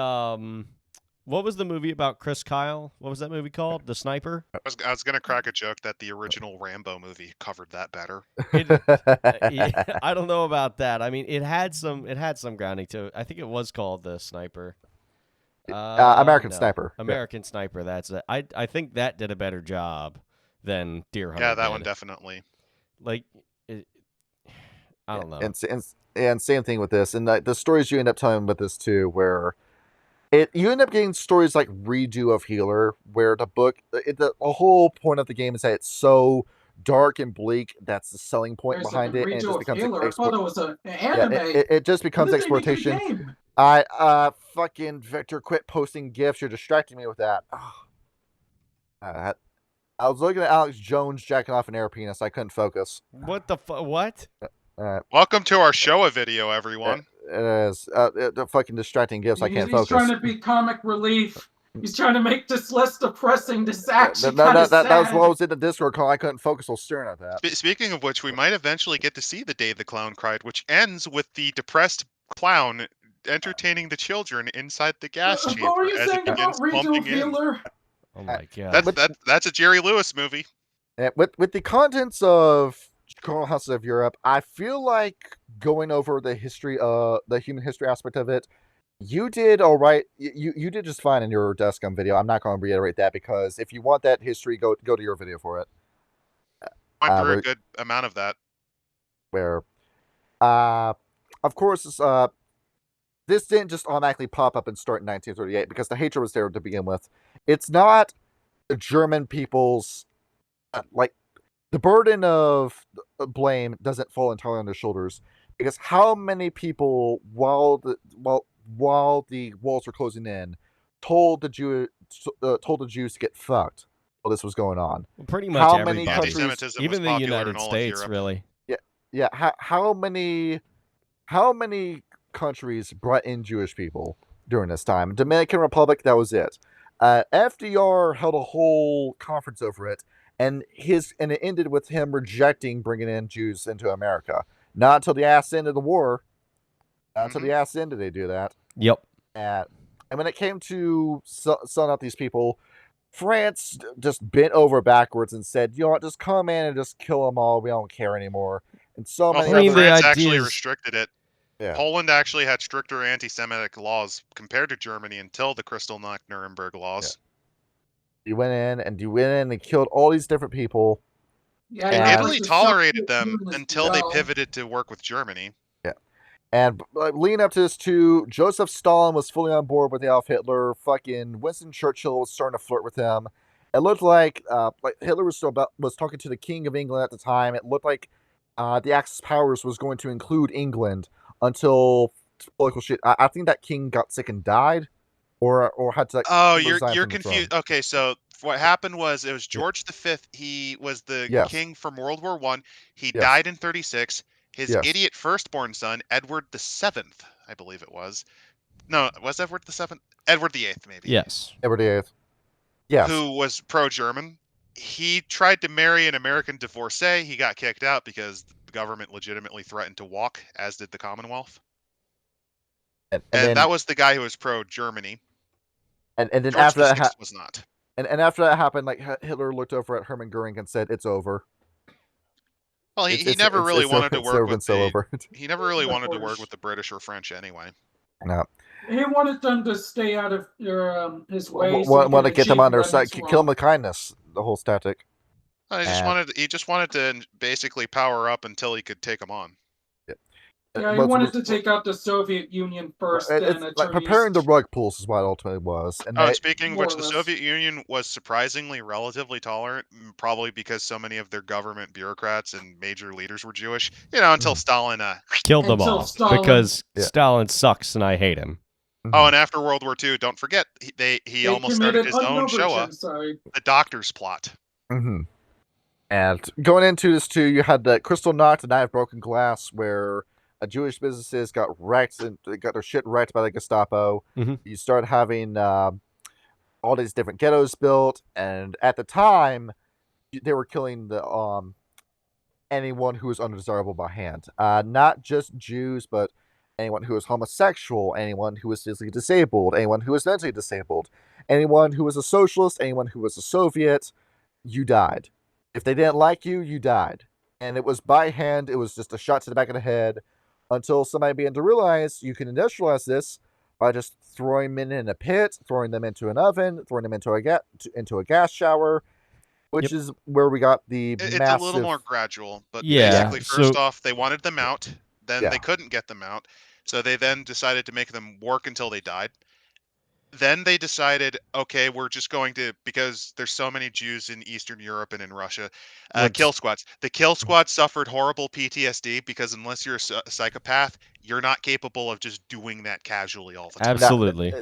what was the movie about Chris Kyle? What was that movie called? The Sniper? I was gonna crack a joke that the original Rambo movie covered that better. Yeah, I don't know about that. I mean, it had some grounding to it. I think it was called The Sniper. American No. Sniper. American Sniper. That's it. I think that did a better job than Deer Hunter. Yeah, that did. one definitely. Like, I don't know. And same thing with this, and the stories you end up telling with this too, where you end up getting stories like Redo of Healer, where the book, the whole point of the game is that it's so dark and bleak. That's the selling point behind it, and it just becomes I thought it was an anime. it just becomes exploitation. Fucking Victor, quit posting gifs. You're distracting me with that. I was looking at Alex Jones jacking off an air penis. I couldn't focus. What the what? Welcome to our Shoah video, everyone. It is the fucking distracting gifs. I can't focus. He's trying to be comic relief. He's trying to make this less depressing. This actually that was what I was in the Discord call. I couldn't focus while staring at that. Speaking of which, we might eventually get to see the day the clown cried, which ends with the depressed clown entertaining the children inside the gas chamber what were you as saying it begins about Redo pumping of in. Healer? Oh my god. That's a Jerry Lewis movie. With the contents of Charnal Houses of Europe, I feel like going over the history, the human history aspect of it, you did all right. You did just fine in your Descom video. I'm not going to reiterate that, because if you want that history, go to your video for it. Went through a good amount of that. Where, of course, this didn't just automatically pop up and start in 1938, because the hatred was there to begin with. It's not the German people's, like, the burden of blame doesn't fall entirely on their shoulders, because how many people, while the walls were closing in, told the Jews to get fucked while this was going on? Well, pretty much how everybody. many countries, Anti-Semitism even was the popular in United all of States, Europe. really. Yeah. How many countries brought in Jewish people during this time? Dominican Republic, that was it. FDR held a whole conference over it, and it ended with him rejecting bringing in Jews into America. Not until the ass end of the war. Not until the ass end did they do that. Yep. And when it came to selling out these people, France just bent over backwards and said, "You know what? Just come in and just kill them all. We don't care anymore." And so many I mean, other... France the actually ideas- restricted it. Yeah. Poland actually had stricter anti-Semitic laws compared to Germany until the Kristallnacht-Nuremberg laws. You went in and killed all these different people. Yeah, And Italy like the tolerated Soviet them Union as until they well. pivoted to work with Germany. Yeah. And leading up to this too, Joseph Stalin was fully on board with Adolf Hitler. Fucking Winston Churchill was starting to flirt with him. It looked like Hitler was talking to the King of England at the time. It looked like the Axis powers was going to include England until political shit. I think that king got sick and died, or had to. Oh, resign you're from the confused. throne. Okay, so what happened was it was George V. He was the Yes. king from World War I. He Yes. died in 36. His Yes. idiot firstborn son, Edward VII, I believe it was. No, was Edward VII? Edward VIII, maybe. Yes. Edward VIII. Yes. Who was pro-German. He tried to marry an American divorcee. He got kicked out because the government legitimately threatened to walk, as did the Commonwealth. And And then, that was the guy who was pro-Germany. and then George after that VI was not. and after that happened, like Hitler looked over at Hermann Goering and said, "It's over." Well, he never really wanted to work with he never really The wanted to work British. with the British or French anyway. No. He wanted them to stay out of his way. Want to get them on their side, kill them with kindness. The whole static. He just wanted to basically power up until he could take them on. Yeah, he wanted to take out the Soviet Union first. It's like preparing the rug pulls is what it ultimately was. And Speaking of which, the more or less. Soviet Union was surprisingly relatively tolerant, probably because so many of their government bureaucrats and major leaders were Jewish. Until Stalin. Killed them Until all Stalin- because Yeah. Stalin sucks and I hate him. Oh, and after World War II, don't forget he They almost started committed his own another Shoah, genocide. the Doctor's Plot. Mm-hmm. And going into this too, you had the Crystal Knot, the Night of Broken Glass, where Jewish businesses got wrecked and got their shit wrecked by the Gestapo. Mhm. You start having all these different ghettos built, and at the time, they were killing the anyone who was undesirable by hand. Not just Jews, but anyone who was homosexual, anyone who was physically disabled, anyone who was mentally disabled, anyone who was a socialist, anyone who was a Soviet. You died. If they didn't like you, you died. And it was by hand. It was just a shot to the back of the head until somebody began to realize you can industrialize this by just throwing men in a pit, throwing them into an oven, throwing them into a gas shower, which is where we got the It's massive... a little more gradual, but Yeah, basically, first so- off, they wanted them out. Then Yeah. they couldn't get them out, so they then decided to make them work until they died. Then they decided, okay, we're just going to, because there's so many Jews in Eastern Europe and in Russia, kill squads. The kill squad suffered horrible PTSD because unless you're a psychopath, you're not capable of just doing that casually all the time. Absolutely.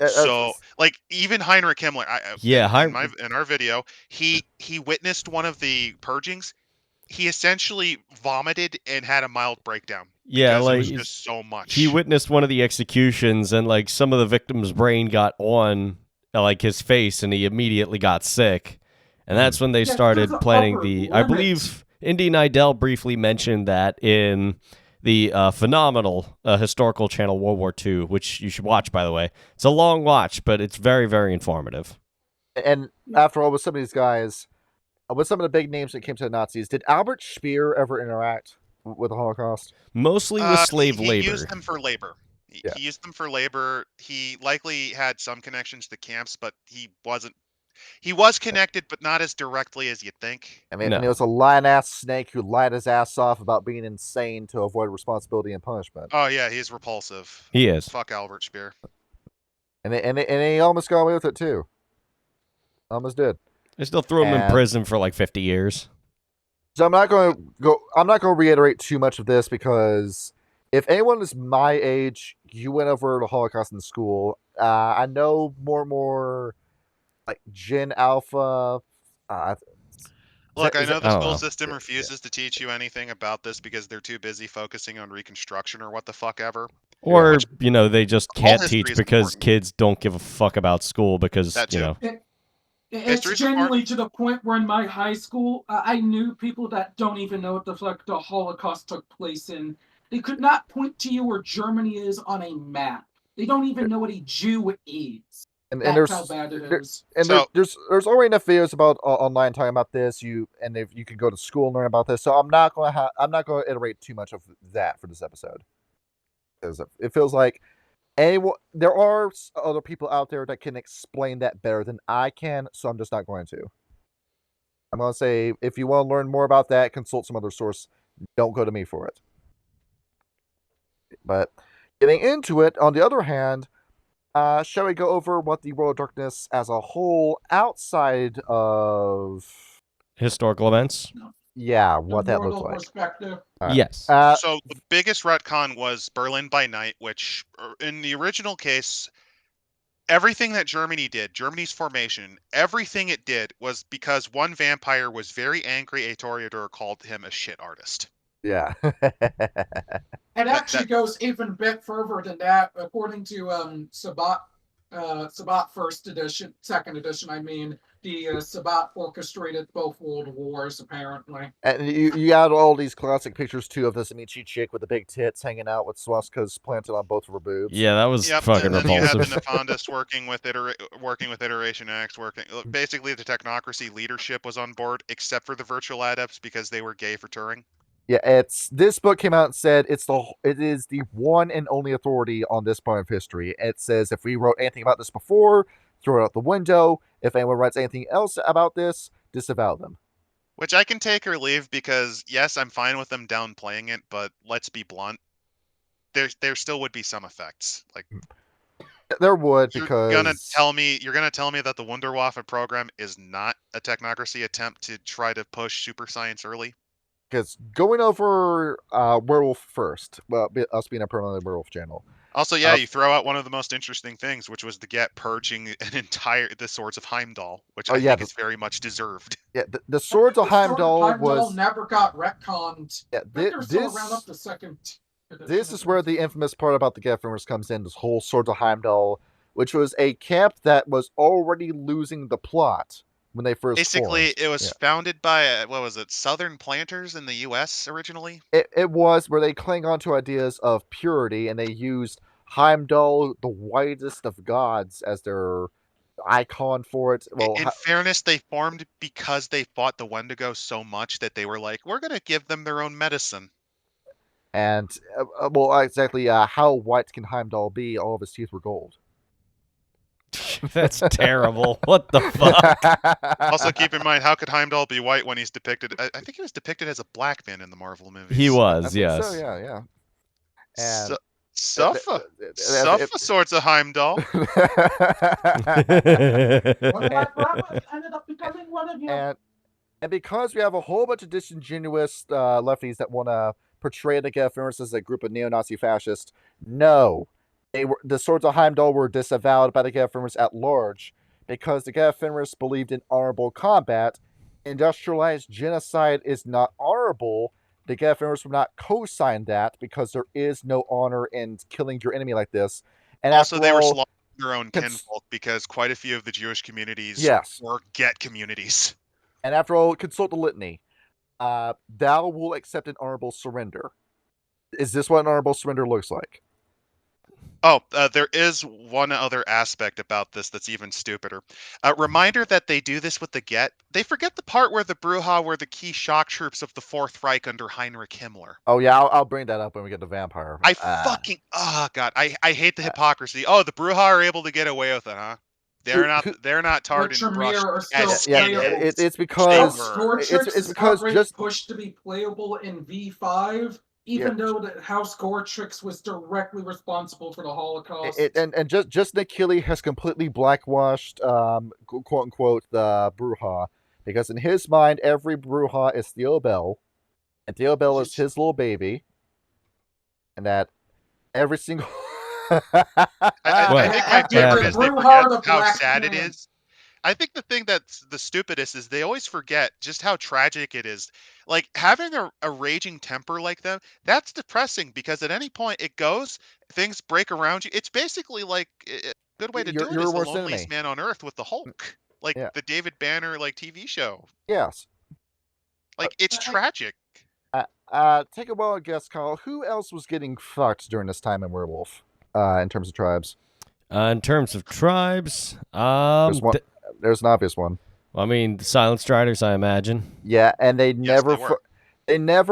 So, like, even Heinrich Himmler, Yeah, in our video, he witnessed one of the purgings. He essentially vomited and had a mild breakdown. Yeah, because like, it was just so much. he witnessed one of the executions, and like some of the victim's brain got on like his face, and he immediately got sick. And that's when they started there's an planning upper the. I limit. believe Indy Nidell briefly mentioned that in the phenomenal historical channel World War II, which you should watch, by the way. It's a long watch, but it's very, very informative. And after all, with some of these guys, with some of the big names that came to the Nazis, did Albert Speer ever interact with the Holocaust? Mostly with slave labor. He used them for labor. He used them for labor. He likely had some connections to camps, but he wasn't. He was connected, but not as directly as you'd think. I mean, and he was a lion-ass snake who lied his ass off about being insane to avoid responsibility and punishment. Oh yeah, he's repulsive. He is. Fuck Albert Speer. And he almost got away with it too. Almost did. They still threw him in prison for like 50 years. So I'm not going to reiterate too much of this because if anyone is my age, you went over the Holocaust in school. I know more like Gen Alpha. Look, I know the school system refuses to teach you anything about this because they're too busy focusing on Reconstruction or what the fuck ever. Or, they just can't teach because kids don't give a fuck about school because, It's genuinely to the point where in my high school, I knew people that don't even know what the fuck the Holocaust took place in. They could not point to you where Germany is on a map. They don't even know what a Jew is. That's how bad it is. And there's already enough videos about online talking about this. You can go to school and learn about this. So I'm not going to iterate too much of that for this episode because it feels like there are other people out there that can explain that better than I can. So I'm just not going to. I'm going to say if you want to learn more about that, consult some other source. Don't go to me for it. But getting into it, on the other hand. Shall we go over what the World of Darkness as a whole, outside of historical events? Yeah, what that looks like. Perspective. Right. Yes. So the biggest retcon was Berlin by Night, which in the original case, everything that Germany did, Germany's formation, everything it did was because one vampire was very angry. A Toreador called him a shit artist. Yeah. It actually goes even a bit further than that. According to Sabat first edition, second edition, I mean, the Sabat orchestrated both world wars, apparently. And you got all these classic pictures, too, of this Amici chick with the big tits hanging out with swastikas planted on both of her boobs. Yeah, that was fucking and repulsive. You have the Nefandist working with Iteration X, basically the Technocracy leadership was on board, except for the Virtual Adepts because they were gay for Turing. Yeah, this book came out and said it is the one and only authority on this part of history. It says if we wrote anything about this before, throw it out the window. If anyone writes anything else about this, disavow them. Which I can take or leave because yes, I'm fine with them downplaying it, but let's be blunt, there still would be some effects. Like there would because you're gonna tell me that the Wunderwaffe program is not a Technocracy attempt to try to push super science early. Because going over Werewolf first, well, us being a permanent Werewolf channel. Also, yeah, you throw out one of the most interesting things, which was to get purging the Swords of Heimdall, which I think is very much deserved. Yeah, the Swords of Heimdall was never got retconned. Yeah, They're still around up to second This is where the infamous part about the Gefringers comes in, this whole Swords of Heimdall, which was a camp that was already losing the plot when they first Basically, formed. it was Yeah. founded by, what was it, Southern planters in the U.S. originally? It was where they cling on to ideas of purity, and they used Heimdall, the whitest of gods, as their icon for it. Well, In fairness, they formed because they fought the Wendigo so much that they were like, we're going to give them their own medicine. and well, exactly. How white can Heimdall be? All of his teeth were gold. That's terrible. What the fuck? Also, keep in mind, how could Heimdall be white when he's depicted? I think he was depicted as a black man in the Marvel movies. He I was, think yes. so, yeah. And Suffer sorts of Heimdall. One of my brothers ended up becoming one of you. and because we have a whole bunch of disingenuous lefties that want to portray the Gefringers as a group of neo-Nazi fascists, no, the Swords of Heimdall were disavowed by the Gefringers at large because the Gefringers believed in honorable combat. Industrialized genocide is not honorable. The Gefringers would not co-sign that because there is no honor in killing your enemy like this. And Also, after they were all, slaughtering their own kinfolk because quite a few of the Jewish communities yes, were get communities. and after all, consult the litany. Thou will accept an honorable surrender. Is this what an honorable surrender looks like? Oh, there is one other aspect about this that's even stupider. Reminder that they do this with the Get. They forget the part where the Bruja were the key shock troops of the Fourth Reich under Heinrich Himmler. Oh yeah, I'll bring that up when we get to vampire. Oh god, I hate the hypocrisy. Oh, the Bruja are able to get away with it, huh? They're not tarred and Tremere brushed are still as playable. skinheads. It's because Scortrix because outright just pushed to be playable in V5, even though House Scortrix was directly responsible for the Holocaust. and just Nikili has completely blackwashed quote unquote the Bruja, because in his mind every Bruja is Theobel, and Theobel is his little baby, and that every single I think my favorite is they forget how sad it is. I think the thing that's the stupidest is they always forget just how tragic it is. Like, having a raging temper like them, that's depressing because at any point it goes, things break around you. It's basically like a good way to do it You're is a The worst Loneliest enemy. Man on Earth with the Hulk. Like the David Banner TV show. Yes. Like, it's tragic. Take a wild guess, Kyle. Who else was getting fucked during this time in Werewolf, in terms of tribes? In terms of tribes, there's an obvious one. I mean, the Silent Striders, I imagine. Yeah, and they never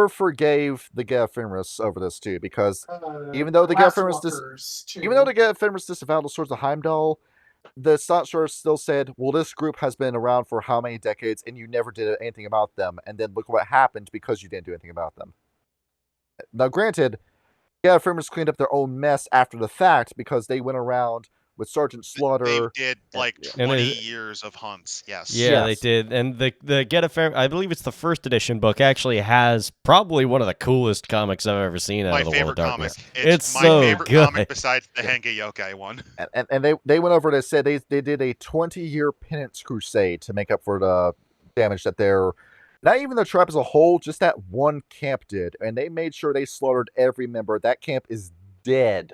forgave the Gefringers over this too, because even though the Gefringers disavowed the Swords of Heimdall, the Silent Striders still said, well, this group has been around for how many decades and you never did anything about them, and then look what happened because you didn't do anything about them. Now granted, Gefringers cleaned up their own mess after the fact because they went around with Sergeant Slaughter. They did like 20 years of hunts. Yes. Yeah, they did. And the Get a I believe it's the first edition book, actually has probably one of the coolest comics I've ever seen out of the World of Darkness. It's my so favorite good. comic besides the Henge Yokai one. And they went over and said they did a 20-year penance crusade to make up for the damage that their, not even the tribe as a whole, just that one camp did. And they made sure they slaughtered every member. That camp is dead.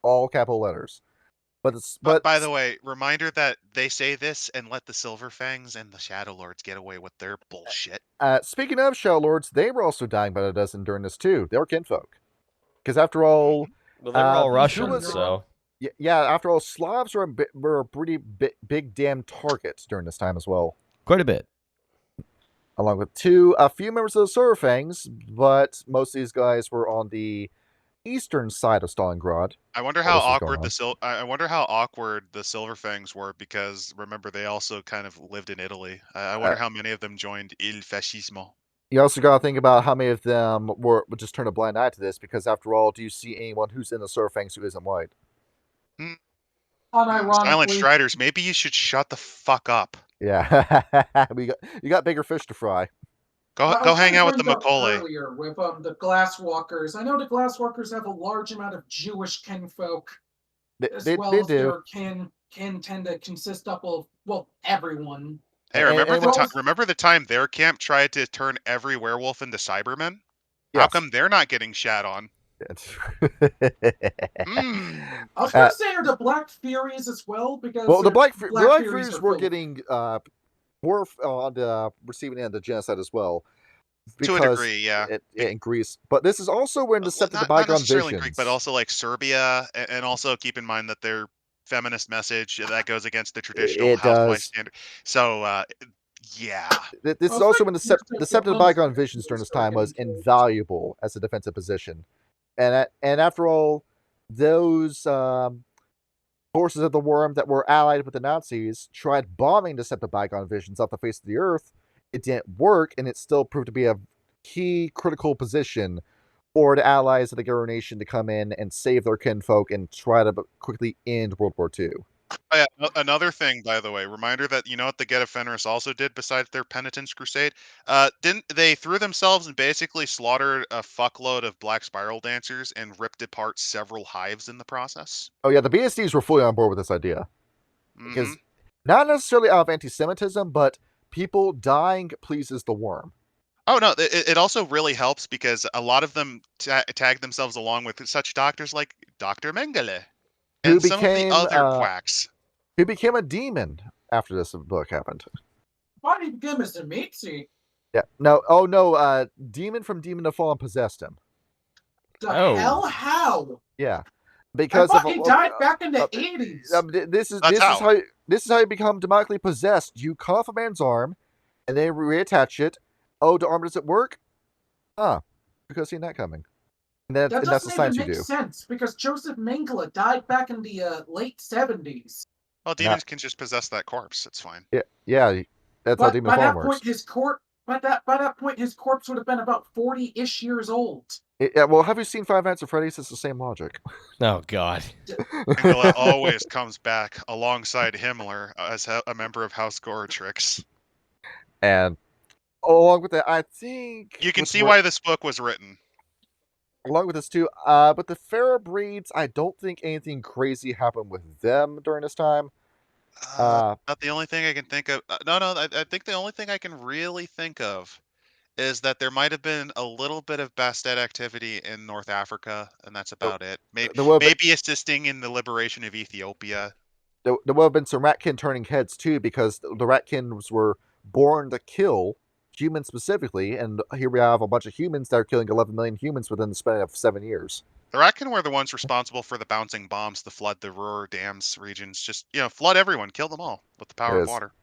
All capital letters. But by the way, reminder that they say this and let the Silver Fangs and the Shadow Lords get away with their bullshit. Speaking of Shadow Lords, they were also dying by the dozen during this too. They were kinfolk. Because after all... Well, they were all Russian, so... Yeah, after all, Slavs were a pretty big damn target during this time as well. Quite a bit. Along with a few members of the Silver Fangs, but most of these guys were on the eastern side of Stalingrad. I wonder how awkward the Silver Fangs were, because remember they also kind of lived in Italy. I wonder how many of them joined Il Fascismo. You also got to think about how many of them would just turn a blind eye to this, because after all, do you see anyone who's in the Silver Fangs who isn't white? Silent Striders, maybe you should shut the fuck up. Yeah, you got bigger fish to fry. Go hang out with the Macaulay. Earlier with the Glasswalkers. I know the Glasswalkers have a large amount of Jewish kinfolk, They do. Their kin tend to consist of everyone. Hey, remember the time their camp tried to turn every werewolf into Cybermen? Yes. How come they're not getting shat on? Mm. I was gonna say are the Black Furies as well because Well, the Black Furies Furies are were filth. getting more on the receiving end of genocide as well, To a because degree, yeah. in Greece. But this is also when Well, Deceptive to not Bygone necessarily in Greek, but Visions. also like Serbia, and also keep in mind that their feminist message that goes against the traditional It housewife does. standard. So, yeah. This I is was also like, when there's Deceptive to the Bygone Visions during this time was invaluable as a defensive position, and after all, those forces of the worm that were allied with the Nazis tried bombing Deceptive Bygone Visions off the face of the earth. It didn't work, and it still proved to be a key critical position for the allies of the Garo Nation to come in and save their kinfolk and try to quickly end World War II. Oh, yeah. Another thing, by the way, reminder that you know what the Get of Fenris also did besides their penitence crusade? Didn't they threw themselves and basically slaughtered a fuckload of Black Spiral dancers and ripped apart several hives in the process? Oh yeah, the BSDs were fully on board with this idea. Mm-hmm. Because not necessarily out of anti-Semitism, but people dying pleases the worm. Oh no, it also really helps because a lot of them tag themselves along with such doctors like Dr. Mengele Who and some of the became other quacks. who became a demon after this book happened. Why did he become a Zemitzi? Yeah. No. Oh no. Demon from Demon of Fallen possessed him. The Oh. hell? How? Yeah. I Because thought he died back in the 80s. this is how you become demonically possessed. You cut off a man's arm, and then reattach it. Oh, the arm doesn't work. Because seen that coming. And That that's the doesn't even science you make do. sense because Joseph Mengele died back in the late 70s. Well, demons can just possess that corpse. It's fine. Yeah. That's how But Demon by of Fallen that works. point, his corpse would have been about 40-ish years old. Well, have you seen Five Nights at Freddy's? It's the same logic. Oh God. Mengele always comes back alongside Himmler as a member of House Goratrix. And along with that, I think You can see why this book was written. Along with this too, but the Pharaoh breeds, I don't think anything crazy happened with them during this time. Not the only thing I can think of. No, I think the only thing I can really think of is that there might have been a little bit of Bastet activity in North Africa, and that's about it. Maybe assisting in the liberation of Ethiopia. There would have been some Ratkin turning heads too, because the Ratkins were born to kill humans specifically, and here we have a bunch of humans that are killing 11 million humans within the span of 7 years. The Ratkin were the ones responsible for the bouncing bombs to flood the Ruhr dams regions. Just, flood everyone, kill them all with the power of water.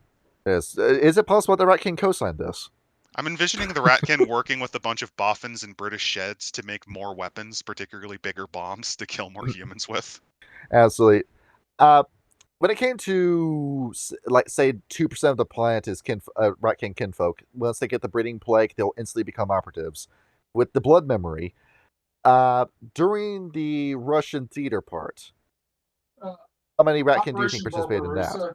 Is it possible that the Ratkin co-signed this? I'm envisioning the Ratkin working with a bunch of boffins in British sheds to make more weapons, particularly bigger bombs to kill more humans with. Absolutely. When it came to, like, say, 2% of the planet is Ratkin kinfolk, once they get the breeding plague, they'll instantly become operatives. With the blood memory, during the Russian theater part, how many Ratkin do you think participated in that?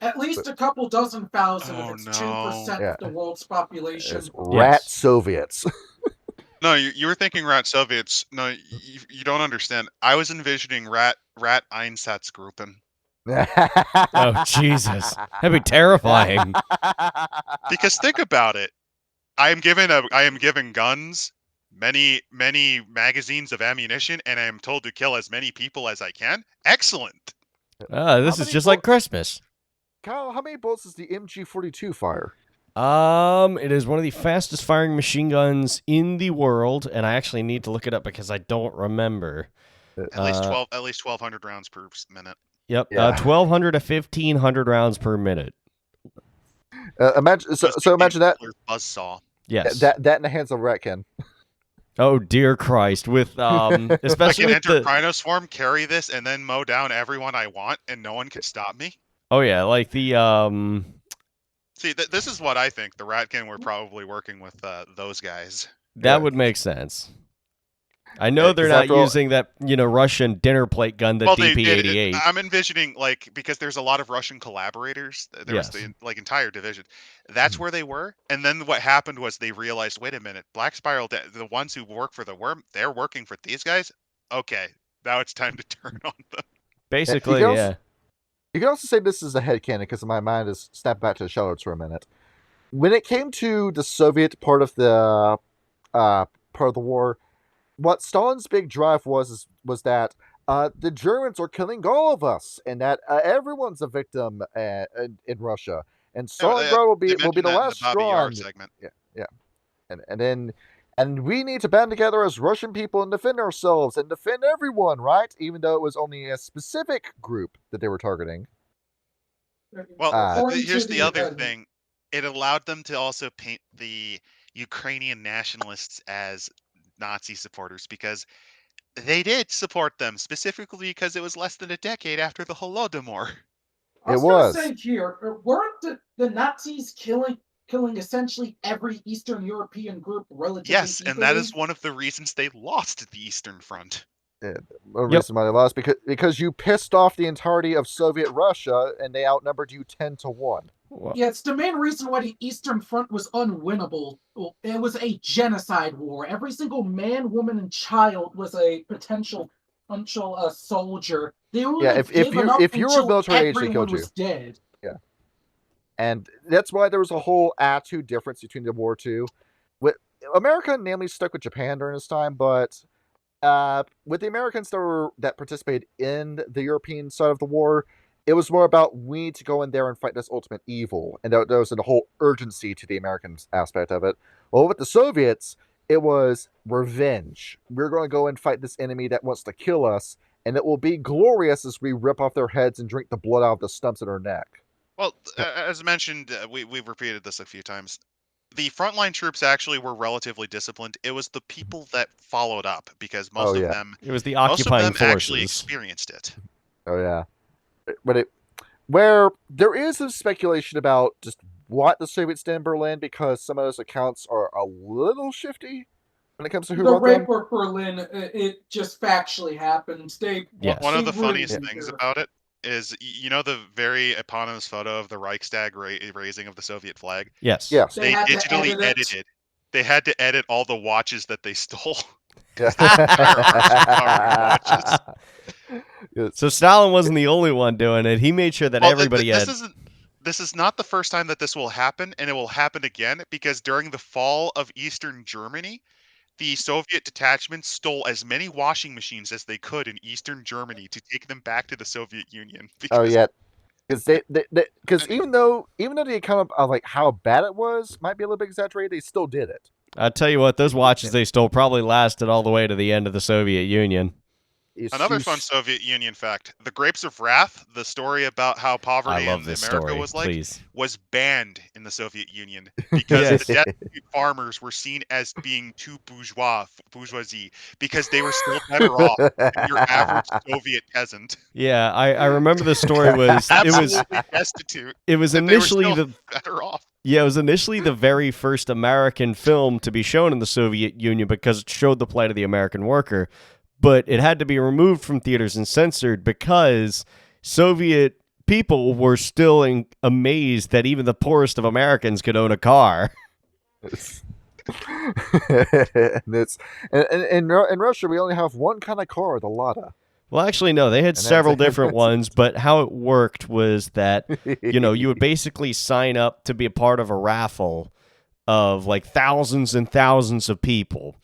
At least a couple dozen thousand Oh, if it's 2% of the world's population. It's rat Soviets. No, you were thinking rat Soviets. No, you don't understand. I was envisioning rat Einsatzgruppen. Oh Jesus, that'd be terrifying. Because think about it, I am given guns, many magazines of ammunition, and I am told to kill as many people as I can. Excellent. This is just like Christmas. Kyle, how many bullets does the MG42 fire? It is one of the fastest firing machine guns in the world, and I actually need to look it up because I don't remember. At least 1,200 rounds per minute. Yep, 1,200 to 1,500 rounds per minute. Imagine that buzzsaw. that Yes, in the hands of a Ratkin. Oh dear Christ! With especially I with can enter Cryonoswarm, carry this, and then mow down everyone I want, and no one can stop me. Oh yeah, like the See, this is what I think. The Ratkin were probably working with those guys. That would make sense. I know they're not using that, Russian dinner plate gun, the DP-88. I'm envisioning, because there's a lot of Russian collaborators. There was the entire division. That's where they were. And then what happened was they realized, wait a minute, Black Spiral, the ones who work for the worm, they're working for these guys? Okay, now it's time to turn on them. Basically, yeah. You can also say this is a headcanon because my mind is snapped back to the Shoutouts for a minute. When it came to the Soviet part of the part of the war. What Stalin's big drive was that the Germans are killing all of us, and that everyone's a victim in Russia, and Stalingrad will They be mentioned the that in the last Bobby straw. Yard segment. Yeah, and we need to band together as Russian people and defend ourselves and defend everyone, right? Even though it was only a specific group that they were targeting. Well, According here's to the other thing. It allowed them to also paint the Ukrainian nationalists as Nazi supporters because they did support them, specifically because it was less than a decade after the Holodomor. I It was gonna was. say here, weren't the Nazis killing essentially every Eastern European group relatively Yes, and that equally? is one of the reasons they lost the Eastern Front. A reason why they lost because you pissed off the entirety of Soviet Russia and they outnumbered you 10-1. Well, Yeah, it's the main reason why the Eastern Front was unwinnable. Well, it was a genocide war. Every single man, woman, and child was a potential soldier. They only if given you up if you were of until military age, they everyone killed you. was dead. Yeah, and that's why there was a whole attitude difference between the war too. With America, namely stuck with Japan during this time, but with the Americans that participated in the European side of the war, it was more about we need to go in there and fight this ultimate evil, and there was a whole urgency to the American aspect of it. Well, with the Soviets, it was revenge. We're going to go and fight this enemy that wants to kill us, and it will be glorious as we rip off their heads and drink the blood out of the stumps in their neck. Well, as mentioned, we've repeated this a few times. The frontline troops actually were relatively disciplined. It was the people that followed up because most of them it was the occupying forces. actually experienced it. Oh yeah, where there is some speculation about just what the Soviets did in Berlin because some of those accounts are a little shifty when it comes to who The wrote them. rape of Berlin, it just factually happened. One of the funniest really things care. about it is, you know, the very eponymous photo of the Reichstag raising of the Soviet flag? Yes. Yes. They had to digitally edit it. edited. They had to edit all the watches that they stole. Yeah. So Stalin wasn't the only one doing it. He made sure that everybody had. This is not the first time that this will happen, and it will happen again because during the fall of Eastern Germany, the Soviet detachment stole as many washing machines as they could in Eastern Germany to take them back to the Soviet Union. Oh yeah, because even though the account of like how bad it was might be a little bit exaggerated, they still did it. I'll tell you what, those watches they stole probably lasted all the way to the end of the Soviet Union. Another fun Soviet Union fact: the Grapes of Wrath, the story about how poverty in America was like, was banned in the Soviet Union because the destitute farmers were seen as being too bourgeoisie, because they were still better off than your average Soviet peasant. Yeah, I remember the story was absolutely destitute. It was initially better off. Yeah, it was initially the very first American film to be shown in the Soviet Union because it showed the plight of the American worker. But it had to be removed from theaters and censored because Soviet people were still amazed that even the poorest of Americans could own a car. In Russia, we only have one kind of car, the Lada. Well, actually, no, they had several different ones, but how it worked was that, you would basically sign up to be a part of a raffle of like thousands and thousands of people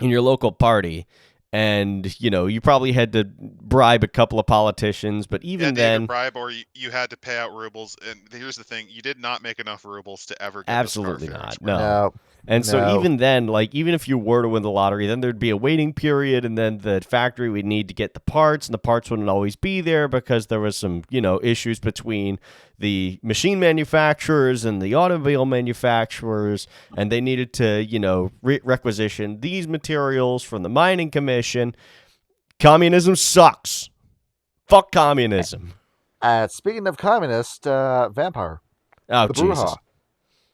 in your local party. And, you probably had to bribe a couple of politicians, but even then... You bribe, or you had to pay out rubles. And here's the thing, you did not make enough rubles to ever get absolutely not, no. And so even then, like, even if you were to win the lottery, then there'd be a waiting period, and then the factory would need to get the parts, and the parts wouldn't always be there because there was some, issues between the machine manufacturers and the automobile manufacturers, and they needed to, requisition these materials from the mining commission. Communism sucks. Fuck communism. Speaking of communist, vampire. Oh, the Jesus. Bruja.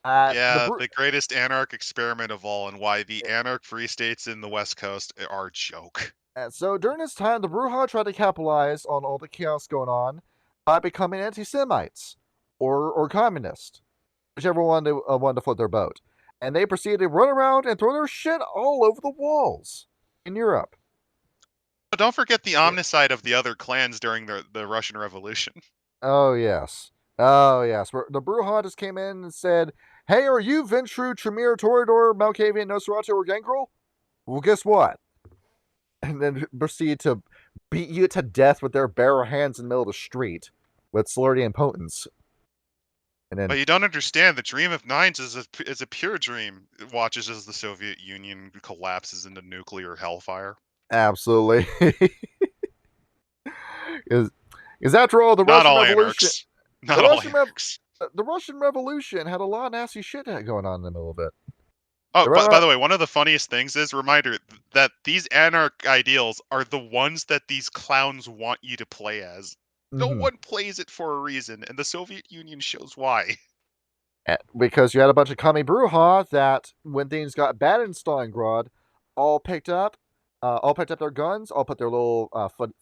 The greatest anarch experiment of all, and why the anarch free states in the West Coast are a joke. So during this time, the Bruja tried to capitalize on all the chaos going on by becoming anti-Semites or communist, whichever one they wanted to float their boat. And they proceeded to run around and throw their shit all over the walls in Europe. But don't forget the omnicide of the other clans during the Russian Revolution. Oh, yes. The Bruja just came in and said, "Hey, are you Ventru, Tremere, Toreador, Malkavian, Nosferatu, or Gangrel?" Well, guess what? And then proceed to beat you to death with their bare hands in the middle of the street with celerity and potence. And then But you don't understand. The Dream of Nines is a pure dream. It watches as the Soviet Union collapses into nuclear hellfire. absolutely. Is after all, the Not Russian all Revolution. anarchs. Not all anarchs. The Russian Revolution had a lot of nasty shit going on in the middle of it. Oh, Right by the way, one of the funniest things is reminder that these anarch ideals are the ones that these clowns want you to play as. No one plays it for a reason, and the Soviet Union shows why. Because you had a bunch of commie Bruja that, when things got bad in Stalingrad, all picked up their guns, all put their little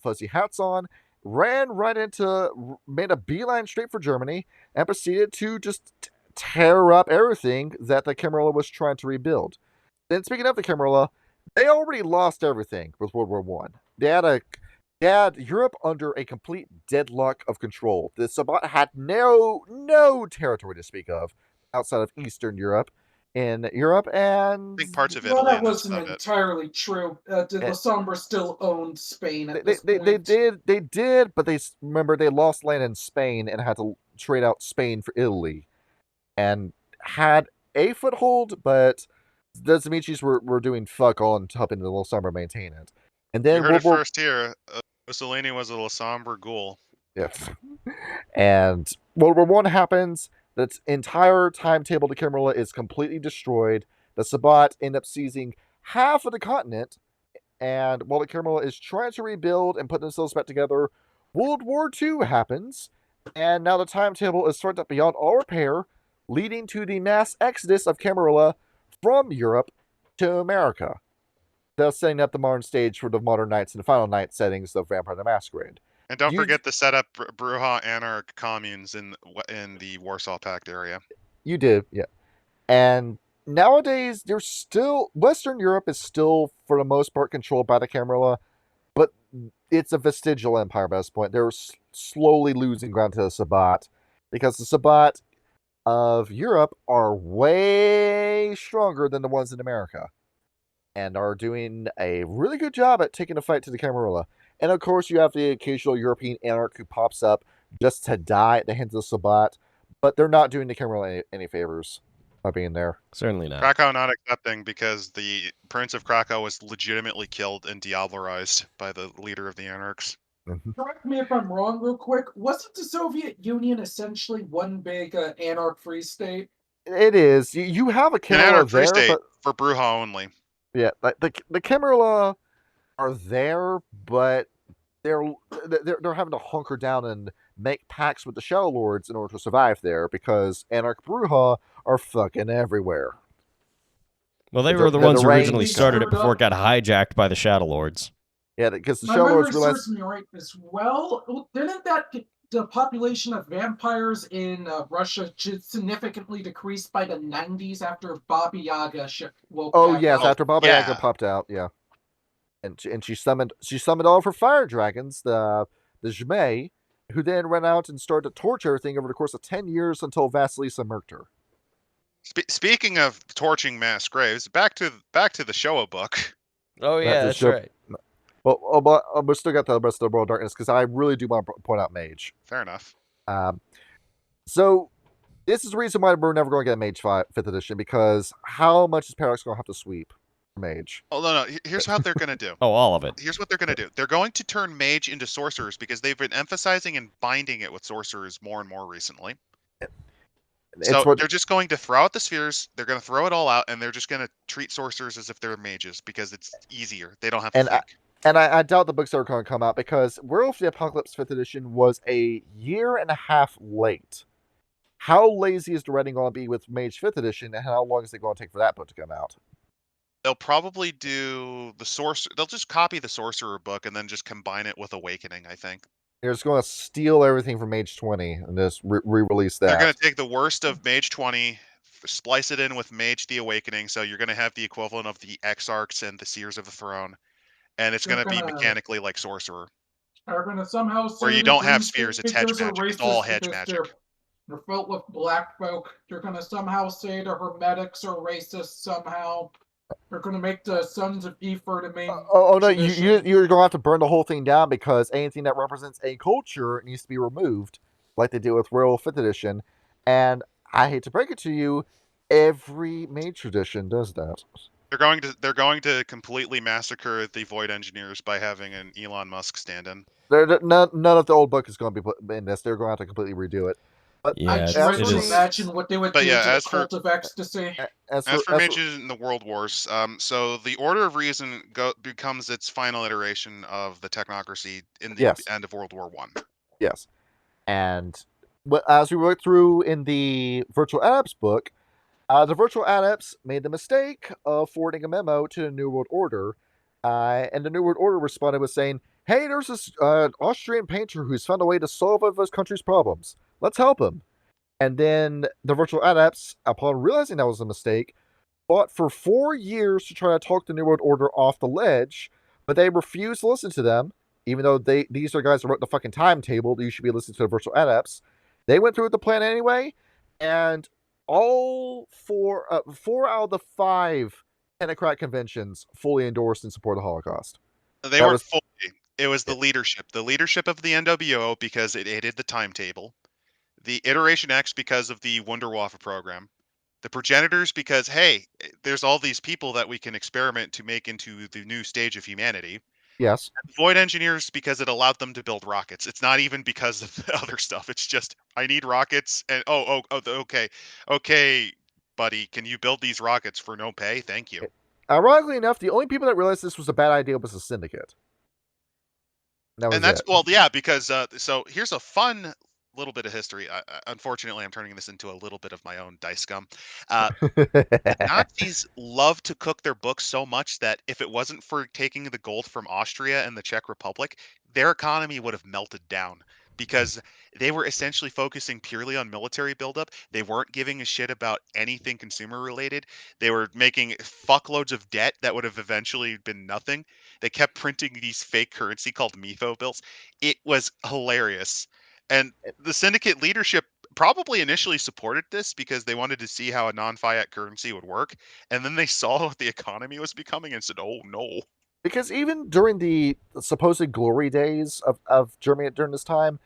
fuzzy hats on, ran right into, made a beeline straight for Germany, and proceeded to just tear up everything that the Camarilla was trying to rebuild. Then, speaking of the Camarilla, they already lost everything with World War One. They had Europe under a complete deadlock of control. The Sabbat had no territory to speak of outside of Eastern Europe. In Europe, and I think parts of Well, Italy, that and that's wasn't about it. entirely true. The Sombra still owned Spain at this they point. did, but remember they lost land in Spain and had to trade out Spain for Italy, and had a foothold, but the Zamichis were doing fuck all and helping the little Sombra maintain it. And then You heard it first here. Mussolini was a La Sombre ghoul. Yeah. And World War One happens. That entire timetable to Camarilla is completely destroyed. The Sabbat end up seizing half of the continent. And while the Camarilla is trying to rebuild and put themselves back together, World War II happens. And now the timetable is fucked up beyond all repair, leading to the mass exodus of Camarilla from Europe to America, thus setting up the modern stage for the modern nights and the final night settings of Vampire the Masquerade. And don't forget to set up Bruja anarch communes in the Warsaw Pact area. You did, yeah. And nowadays, there's still Western Europe is still, for the most part, controlled by the Camarilla, but it's a vestigial empire by this point. They're slowly losing ground to the Sabbat, because the Sabbat of Europe are way stronger than the ones in America, and are doing a really good job at taking a fight to the Camarilla. And of course, you have the occasional European anarch who pops up just to die at the hands of the Sabbat, but they're not doing the Camarilla any favors by being there. Certainly not. Krakow not accepting, because the Prince of Krakow was legitimately killed and diablerized by the leader of the anarchs. Correct me if I'm wrong, real quick. Wasn't the Soviet Union essentially one big anarch-free state? It is. You have a An Camarilla anarch-free there, state but for Bruja only. yeah, the Camarilla are there, but they're having to hunker down and make pacts with the Shadow Lords in order to survive there, because Anarch Bruja are fucking everywhere. Well, they were the ones who originally range. started it before it got hijacked by the Shadow Lords. Yeah, because the My Shadow memory Lords realized. serves me right as well. Didn't that the population of vampires in Russia significantly decreased by the 90s after Baba Yaga woke Oh back yes, up? after Baba yeah. Yaga popped out, yeah, and she summoned all of her fire dragons, the Zhmei, who then went out and started to torture everything over the course of 10 years until Vasilisa murked her. Speaking of torching mass graves, back to the Shoah book. Oh yeah, that's right. But we still got the rest of the World of Darkness, because I really do want to point out Mage. Fair enough. So this is the reason why we're never going to get Mage 5th edition, because how much is Paradox going to have to sweep for Mage? Oh no, here's how they're gonna do. Oh, all of it. Here's what they're gonna do. They're going to turn Mage into sorcerers, because they've been emphasizing and binding it with sorcerers more and more recently. So they're just going to throw out the spheres, they're going to throw it all out, and they're just going to treat sorcerers as if they're mages, because it's easier. They don't have to think. And I doubt the books are going to come out, because Werewolf the Apocalypse 5th edition was a year and a half late. How lazy is the writing going to be with Mage 5th edition, and how long is it going to take for that book to come out? They'll probably do they'll just copy the Sorcerer book and then just combine it with Awakening, I think. They're just going to steal everything from Mage 20 and just re-release that. They're going to take the worst of Mage 20, splice it in with Mage the Awakening, so you're going to have the equivalent of the Exarchs and the Seers of the Throne, and it's going to be mechanically like Sorcerer. Are going to somehow say where you don't have spheres, it's hedge magic. It's all hedge magic. They're filled with black folk. You're going to somehow say the Hermetics are racist somehow. They're going to make the Sons of Ether the main No, tradition. you're going to have to burn the whole thing down because anything that represents a culture needs to be removed, like they do with Royal 5th Edition. And I hate to break it to you, every mage tradition does that. They're going to completely massacre the Void Engineers by having an Elon Musk stand-in. None of the old book is going to be put in this. They're going to have to completely redo it. But Yeah, I it's- dread it to is- imagine what they would But do yeah, to the as for- Cult of Ecstasy. as As for for mages in the World Wars, so the Order of Reason becomes its final iteration of the technocracy in the Yes. end of World War One. Yes. And as we worked through in the Virtual Adepts book, the Virtual Adepts made the mistake of forwarding a memo to the New World Order, and the New World Order responded with saying, "Hey, there's this Austrian painter who's found a way to solve one of his country's problems. Let's help him." And then the Virtual Adepts, upon realizing that was a mistake, fought for 4 years to try to talk the New World Order off the ledge, but they refused to listen to them, even though these are guys that wrote the fucking timetable that you should be listening to the Virtual Adepts. They went through with the plan anyway, and all four out of the 5 technocrat conventions fully endorsed and support the Holocaust. They That weren't was- fully. It was the leadership. The leadership of the NWO because it aided the timetable. The Iteration X because of the Wunderwaffe program. The progenitors because, hey, there's all these people that we can experiment to make into the new stage of humanity. Yes. And Void Engineers because it allowed them to build rockets. It's not even because of the other stuff. It's just, I need rockets, and okay, buddy, can you build these rockets for no pay? Thank you. Ironically enough, the only people that realized this was a bad idea was the Syndicate. That was And that's it. well, yeah, because so here's a fun little bit of history. Unfortunately, I'm turning this into a little bit of my own dice gum. The Nazis love to cook their books so much that if it wasn't for taking the gold from Austria and the Czech Republic, their economy would have melted down because they were essentially focusing purely on military buildup. They weren't giving a shit about anything consumer related. They were making fuckloads of debt that would have eventually been nothing. They kept printing these fake currency called MIFO bills. It was hilarious. And the syndicate leadership probably initially supported this because they wanted to see how a non-fiat currency would work, and then they saw what the economy was becoming and said, "Oh no." Because even during the supposed glory days of Germany during this time,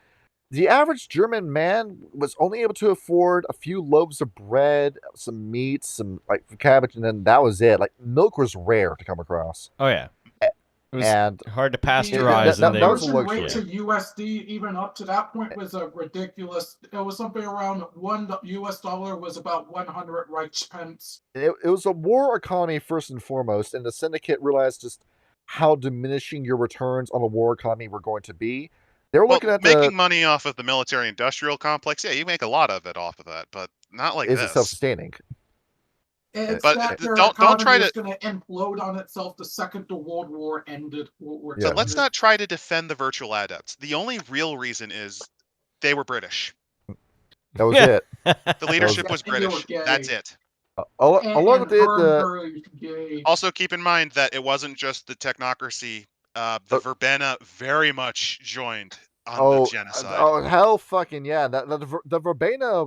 the average German man was only able to afford a few loaves of bread, some meat, some like cabbage, and then that was it. Like milk was rare to come across. Oh yeah. It was And hard to The pasteurize, that and they was a conversion rate luxury. to USD, even up to that point, was a ridiculous. It was something around $1 was about 100 Reichspence. it was a war economy first and foremost, and the syndicate realized just how diminishing your returns on a war economy were going to be. They were Well, looking at making money off of the military-industrial complex, yeah, you make a lot of it off of that, but not like is it this. self-sustaining? It's But that their don't economy try was to. going to implode on itself the second the World War ended. World War Yeah. But let's ended. not try to defend the virtual adepts. The only real reason is they were British. That was it. The leadership was And they were British. gay. That's it. Along with it, Herm gay. Also, keep in mind that it wasn't just the technocracy. The Verbena very much joined on the genocide. Hell fucking yeah. The Verbena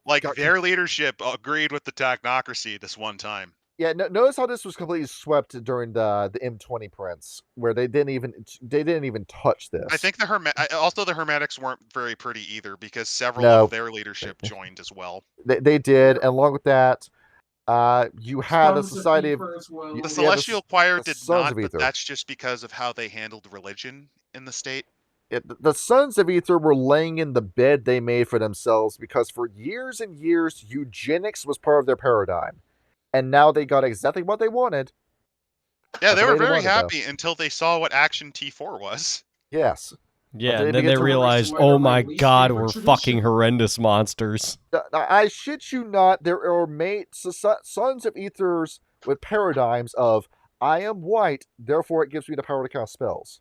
Like got- their leadership agreed with the technocracy this one time. yeah, notice how this was completely swept during the M20 prints, where they didn't even touch this. I think the Hermetics weren't very pretty either because several No. of their leadership joined as well. They did, and along with that, you had a Sons of society of Ether as well. Yeah, The the Celestial Choir the did Sons not, of but Ether. that's just because of how they handled religion in the state. the Sons of Ether were laying in the bed they made for themselves because for years and years, eugenics was part of their paradigm. And now they got exactly what they wanted. Yeah, That's they the were way they very wanted, though. happy until they saw what Action T4 was. Yes. Yeah, they and then begin they to realized, release oh my release god, favorite we're tradition. fucking horrendous monsters. I shit you not, there are Sons of Ethers with paradigms of, I am white, therefore it gives me the power to cast spells.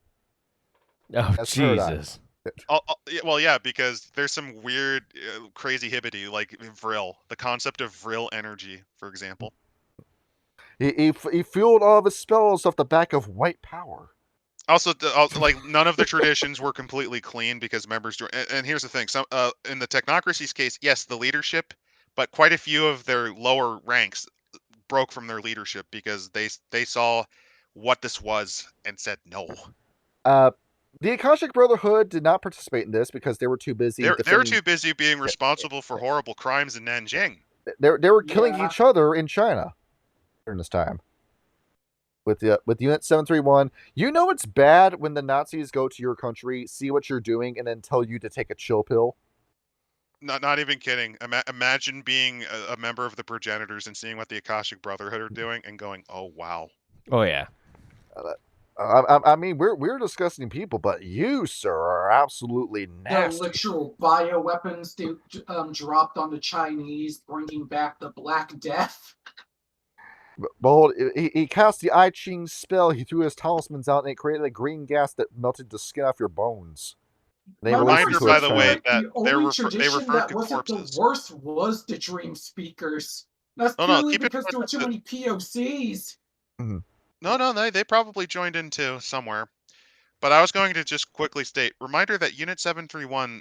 Oh, That's paradigm. Jesus. Well, yeah, because there's some weird, crazy hibbity like Vril. The concept of Vril energy, for example. He fueled all of his spells off the back of white power. Also, like none of the traditions were completely clean because members. And here's the thing: some in the technocracy's case, yes, the leadership, but quite a few of their lower ranks broke from their leadership because they saw what this was and said no. The Akashic Brotherhood did not participate in this because they were too busy. They were too busy being responsible for horrible crimes in Nanjing. They were killing Yeah. each other in China during this time. With Unit 731, you know it's bad when the Nazis go to your country, see what you're doing, and then tell you to take a chill pill. Not even kidding. Imagine being a member of the progenitors and seeing what the Akashic Brotherhood are doing and going, "Oh wow." Oh yeah. I mean, we're disgusting people, but you, sir, are absolutely The nasty. literal bioweapons they dropped on the Chinese, bringing back the Black Death. Behold, he cast the I Ching spell. He threw his talismans out, and it created a green gas that melted the skin off your bones. They released Reminder, them to by a the child. way, that the only tradition referred that to wasn't corpses. the worst was the Dream Speakers. That's No, purely keep in because there were too many POCs. No, they probably joined in too somewhere. But I was going to just quickly state, reminder that Unit 731,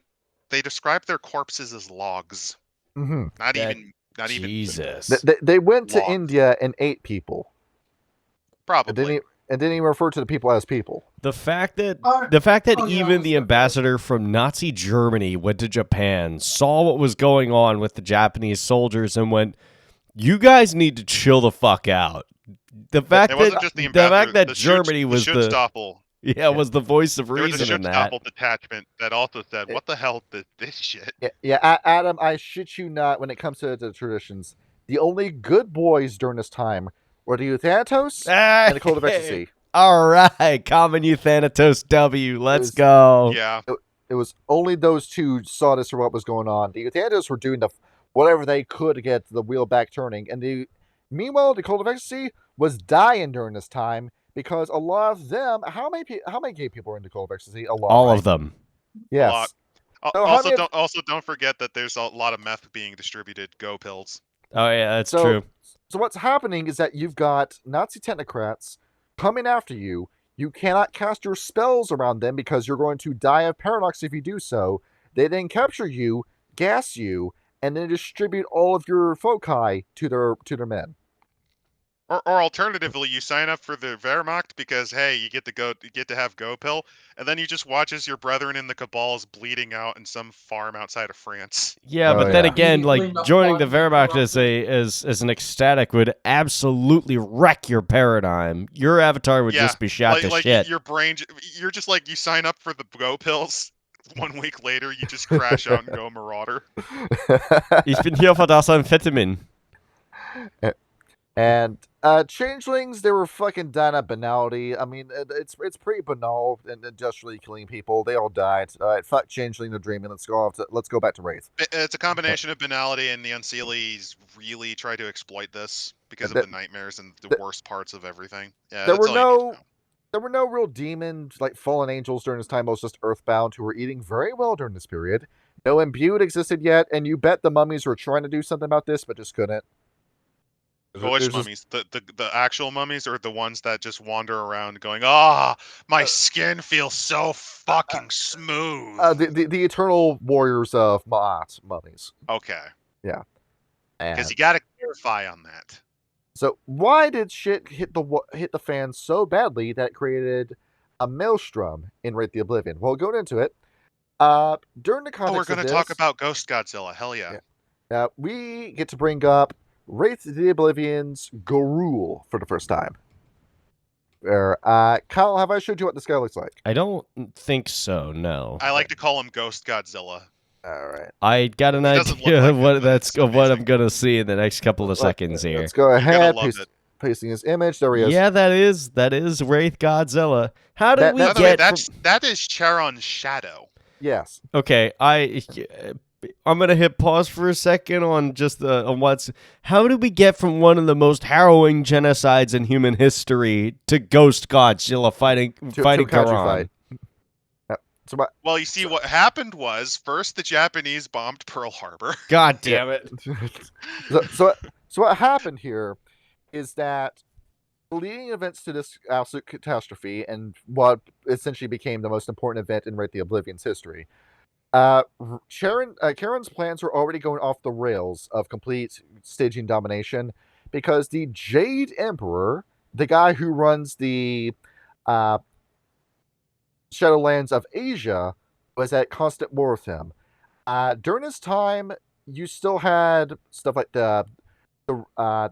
they described their corpses as logs. Mm-hmm. Not That- even Jesus. They went to Logs. India and ate people. probably. And didn't even refer to the people as people. The fact that Oh, yeah, even it the was ambassador from Nazi Germany went to Japan, saw what was going on with the Japanese soldiers, and went, "You guys need to chill the fuck out." The fact It wasn't that just the the fact ambassador, that the Germany was the Schutzstaffel. was the voice of There was a reason in that. Schutzstaffel detachment that also said, "What the hell is this shit?" Yeah, Adam, I shit you not, when it comes to the traditions, the only good boys during this time were the Euthanatos and the Cult of Ecstasy. All right, Common Euthanatos W. Let's go. Yeah. It was only those two saw this for what was going on. The Euthanatos were doing whatever they could to get the wheel back turning, and meanwhile, the Cult of Ecstasy was dying during this time because a lot of them. How many gay people are in the Cult of Ecstasy? A lot. All right? of them. Yes. lot. So how many Also, don't forget that there's a lot of meth being distributed. Go pills. Oh yeah, that's So- true. So what's happening is that you've got Nazi technocrats coming after you. You cannot cast your spells around them because you're going to die of paradox if you do so. They then capture you, gas you, and then distribute all of your foci to their men. Or alternatively, you sign up for the Wehrmacht because hey, you get to have go pill, and then you just watch as your brethren in the cabal is bleeding out in some farm outside of France. Yeah, Oh, but then yeah. again, like Immediately joining the not fun, Wehrmacht as an ecstatic would absolutely wreck your paradigm. Your avatar would Yeah, just be shot to shit. Your brain, you're just like you sign up for the go pills. 1 week later, you just crash out and go Marauder. Ich bin hier für das Amphetamine. And changelings, they were fucking dying of banality. I mean, it's pretty banal and industrially killing people. They all died. All right, fuck changeling, they're dreaming. Let's go back to Wraith. It's a combination of banality, and the Unseelies really try to exploit this because of the nightmares and the worst parts of everything. Yeah, There that's were all you need to no know. there were no real demons like fallen angels during this time. It was just earthbound who were eating very well during this period. No imbued existed yet, and you bet the mummies were trying to do something about this, but just couldn't. But which mummies? The actual mummies, or the ones that just wander around going, "Ah, my skin feels so fucking smooth." The eternal warriors of Ma'at mummies. Okay, And because you got to clarify on that. so why did shit hit the fan so badly that it created a maelstrom in Wraith the Oblivion? Well, going into it, during the Oh, context we're of going to this, talk about Ghost Godzilla. Hell yeah. we get to bring up Wraith the Oblivion's Gorul for the first time. Kyle, have I showed you what this guy looks like? I don't think so. No. I like to call him Ghost Godzilla. All right. I got an He doesn't look idea like of it, what but that's it's of what I'm amazing. gonna see in the next couple of seconds here. Let's go You're ahead. gonna love it. Pasting his image. There he is. Yeah, that is Wraith Godzilla. How did That- we By the way, get? that is Charon's shadow. Yes. Okay, I'm gonna hit pause for a second on just on what's. How did we get from one of the most harrowing genocides in human history to Ghost Godzilla fighting To Charon? kaiju fight. So what? Well, you see, what happened was first the Japanese bombed Pearl Harbor. God damn it! so what happened here is that the leading events to this absolute catastrophe and what essentially became the most important event in Wraith the Oblivion's history. Charon's plans were already going off the rails of complete staging domination because the Jade Emperor, the guy who runs the Shadowlands of Asia, was at constant war with him. During his time, you still had stuff like the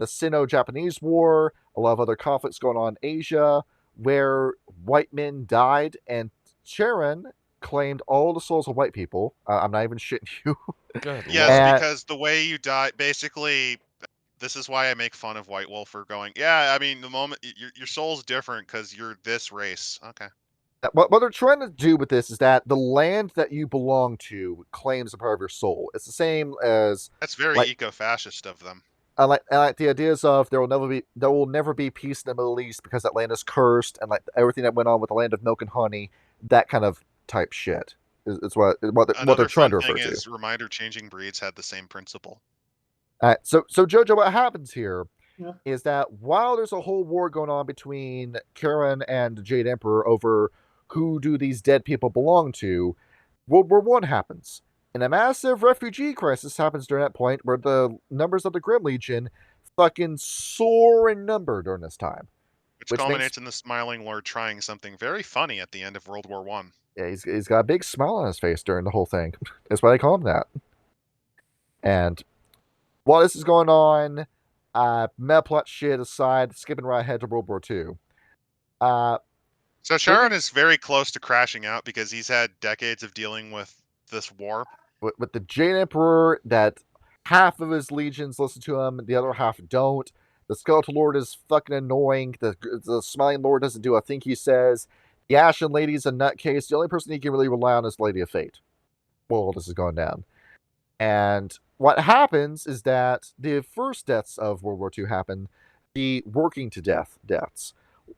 Sino-Japanese War, a lot of other conflicts going on in Asia, where white men died, and Charon claimed all the souls of white people. I'm not even shitting you. Good Yes, lord. because the way you die, basically, this is why I make fun of White Wolf for going, yeah, I mean, the moment your soul's different because you're this race. Okay. What they're trying to do with this is that the land that you belong to claims a part of your soul. It's the same as That's very like eco-fascist of them. I like the ideas of there will never be peace in the Middle East because that land is cursed, and like everything that went on with the land of milk and honey, that kind of type shit is what they're Another trying fun to thing refer to. is Reminder Changing Breeds had the same principle. So Jojo, what happens here Yeah. is that while there's a whole war going on between Karen and the Jade Emperor over who do these dead people belong to, World War I happens. And a massive refugee crisis happens during that point where the numbers of the Grim Legion fucking soar in number during this time. Which culminates in the Smiling Lord trying something very funny at the end of World War One. Yeah, he's got a big smile on his face during the whole thing. That's why they call him that. And while this is going on, meta plot shit aside, skipping right ahead to World War II. So Charon is very close to crashing out because he's had decades of dealing with this war. With the Jade Emperor, that half of his legions listen to him, the other half don't. The Skeletal Lord is fucking annoying. The Smiling Lord doesn't do a thing he says. The Ashen Lady's a nutcase. The only person he can really rely on is Lady of Fate. Well, this is going down. And what happens is that the first deaths of World War II happen, the working to death deaths.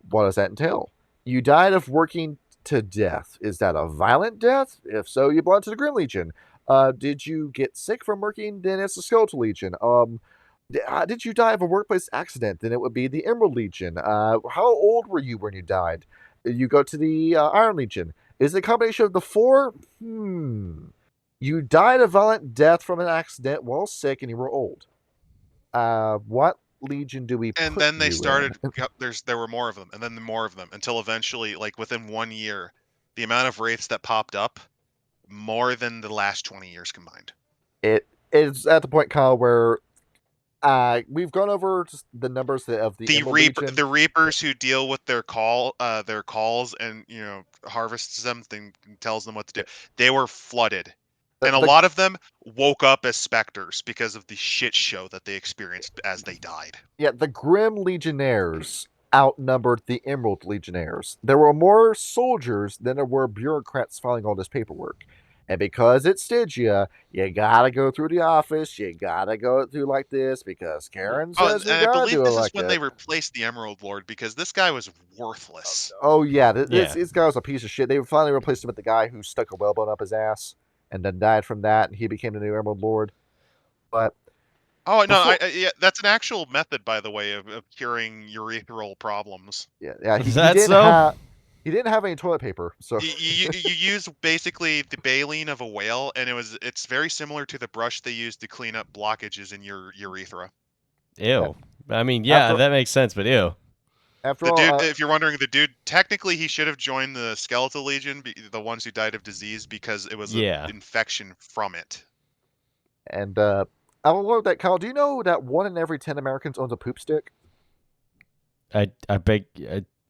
What does that entail? You died of working to death. Is that a violent death? If so, you belong to the Grim Legion. Did you get sick from working? Then it's the Skeletal Legion. Did you die of a workplace accident? Then it would be the Emerald Legion. How old were you when you died? You go to the Iron Legion. Is it a combination of the four? You died a violent death from an accident while sick and you were old. What legion do we put And then they you started, in? there were more of them, and then more of them, until eventually, like within 1 year, the amount of wraiths that popped up, more than the last 20 years combined. It is at the point, Kyle, where we've gone over just the numbers of the Emerald Legion. The Reapers who deal with their calls and harvests them, tells them what to do. They were flooded. And a lot of them woke up as specters because of the shit show that they experienced as they died. Yeah, the Grim Legionnaires outnumbered the Emerald Legionnaires. There were more soldiers than there were bureaucrats filing all this paperwork. And because it's Stygia, you gotta go through the office, you gotta go through like this, because Karen says you and I gotta believe do it this like is when that. they replaced the Emerald Lord, because this guy was worthless. Oh yeah, this guy was a piece of shit. They finally replaced him with the guy who stuck a whalebone up his ass and then died from that, and he became the new Emerald Lord. But oh no, yeah, that's an actual method, by the way, of curing urethral problems. Yeah, he didn't have any toilet paper, so you use basically the baleen of a whale, and it's very similar to the brush they use to clean up blockages in your urethra. Ew. I mean, yeah, that makes sense, but ew. After the all, dude, if you're wondering, the dude, technically he should have joined the Skeletal Legion, the ones who died of disease, because it was an infection from it. And I will load that, Kyle. Do you know that 1 in every 10 Americans owns a poop stick? I beg.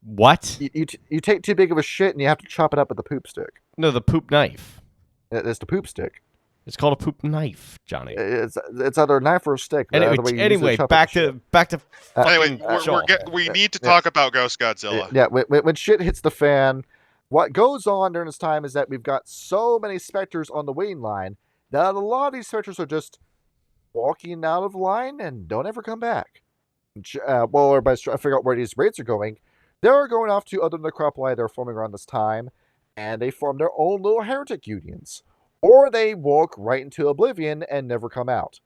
What? You take too big of a shit and you have to chop it up with the poop stick. No, the poop knife. It's the poop stick. It's called a poop knife, Johnny. It's either a knife or a stick. Anyway, back to anyway, we need to talk about Ghost Godzilla. Yeah, when shit hits the fan, what goes on during this time is that we've got so many specters on the waiting line that a lot of these specters are just walking out of line and don't ever come back. While everybody's trying to figure out where these raids are going, they're going off to other necropoli they're forming around this time, and they form their own little heretic unions. Or they walk right into Oblivion and never come out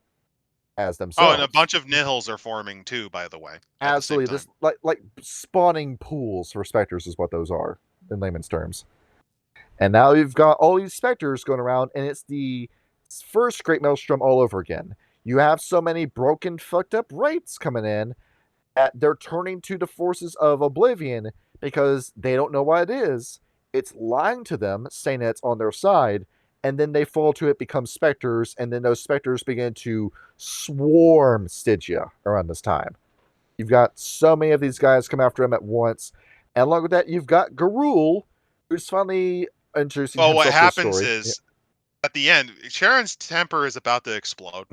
as themselves. Oh, and a bunch of nihils are forming too, by the way. Absolutely. This like spawning pools for specters is what those are, in layman's terms. And now you've got all these specters going around, and it's the first Great Maelstrom all over again. You have so many broken, fucked up Wraiths coming in that they're turning to the forces of Oblivion because they don't know what it is. It's lying to them, saying that it's on their side, and then they fall to it, become specters, and then those specters begin to swarm Stygia around this time. You've got so many of these guys come after him at once, and along with that, you've got Garul, who's finally introducing Well, himself what to the happens story. is, at the end, Sharon's temper is about to explode.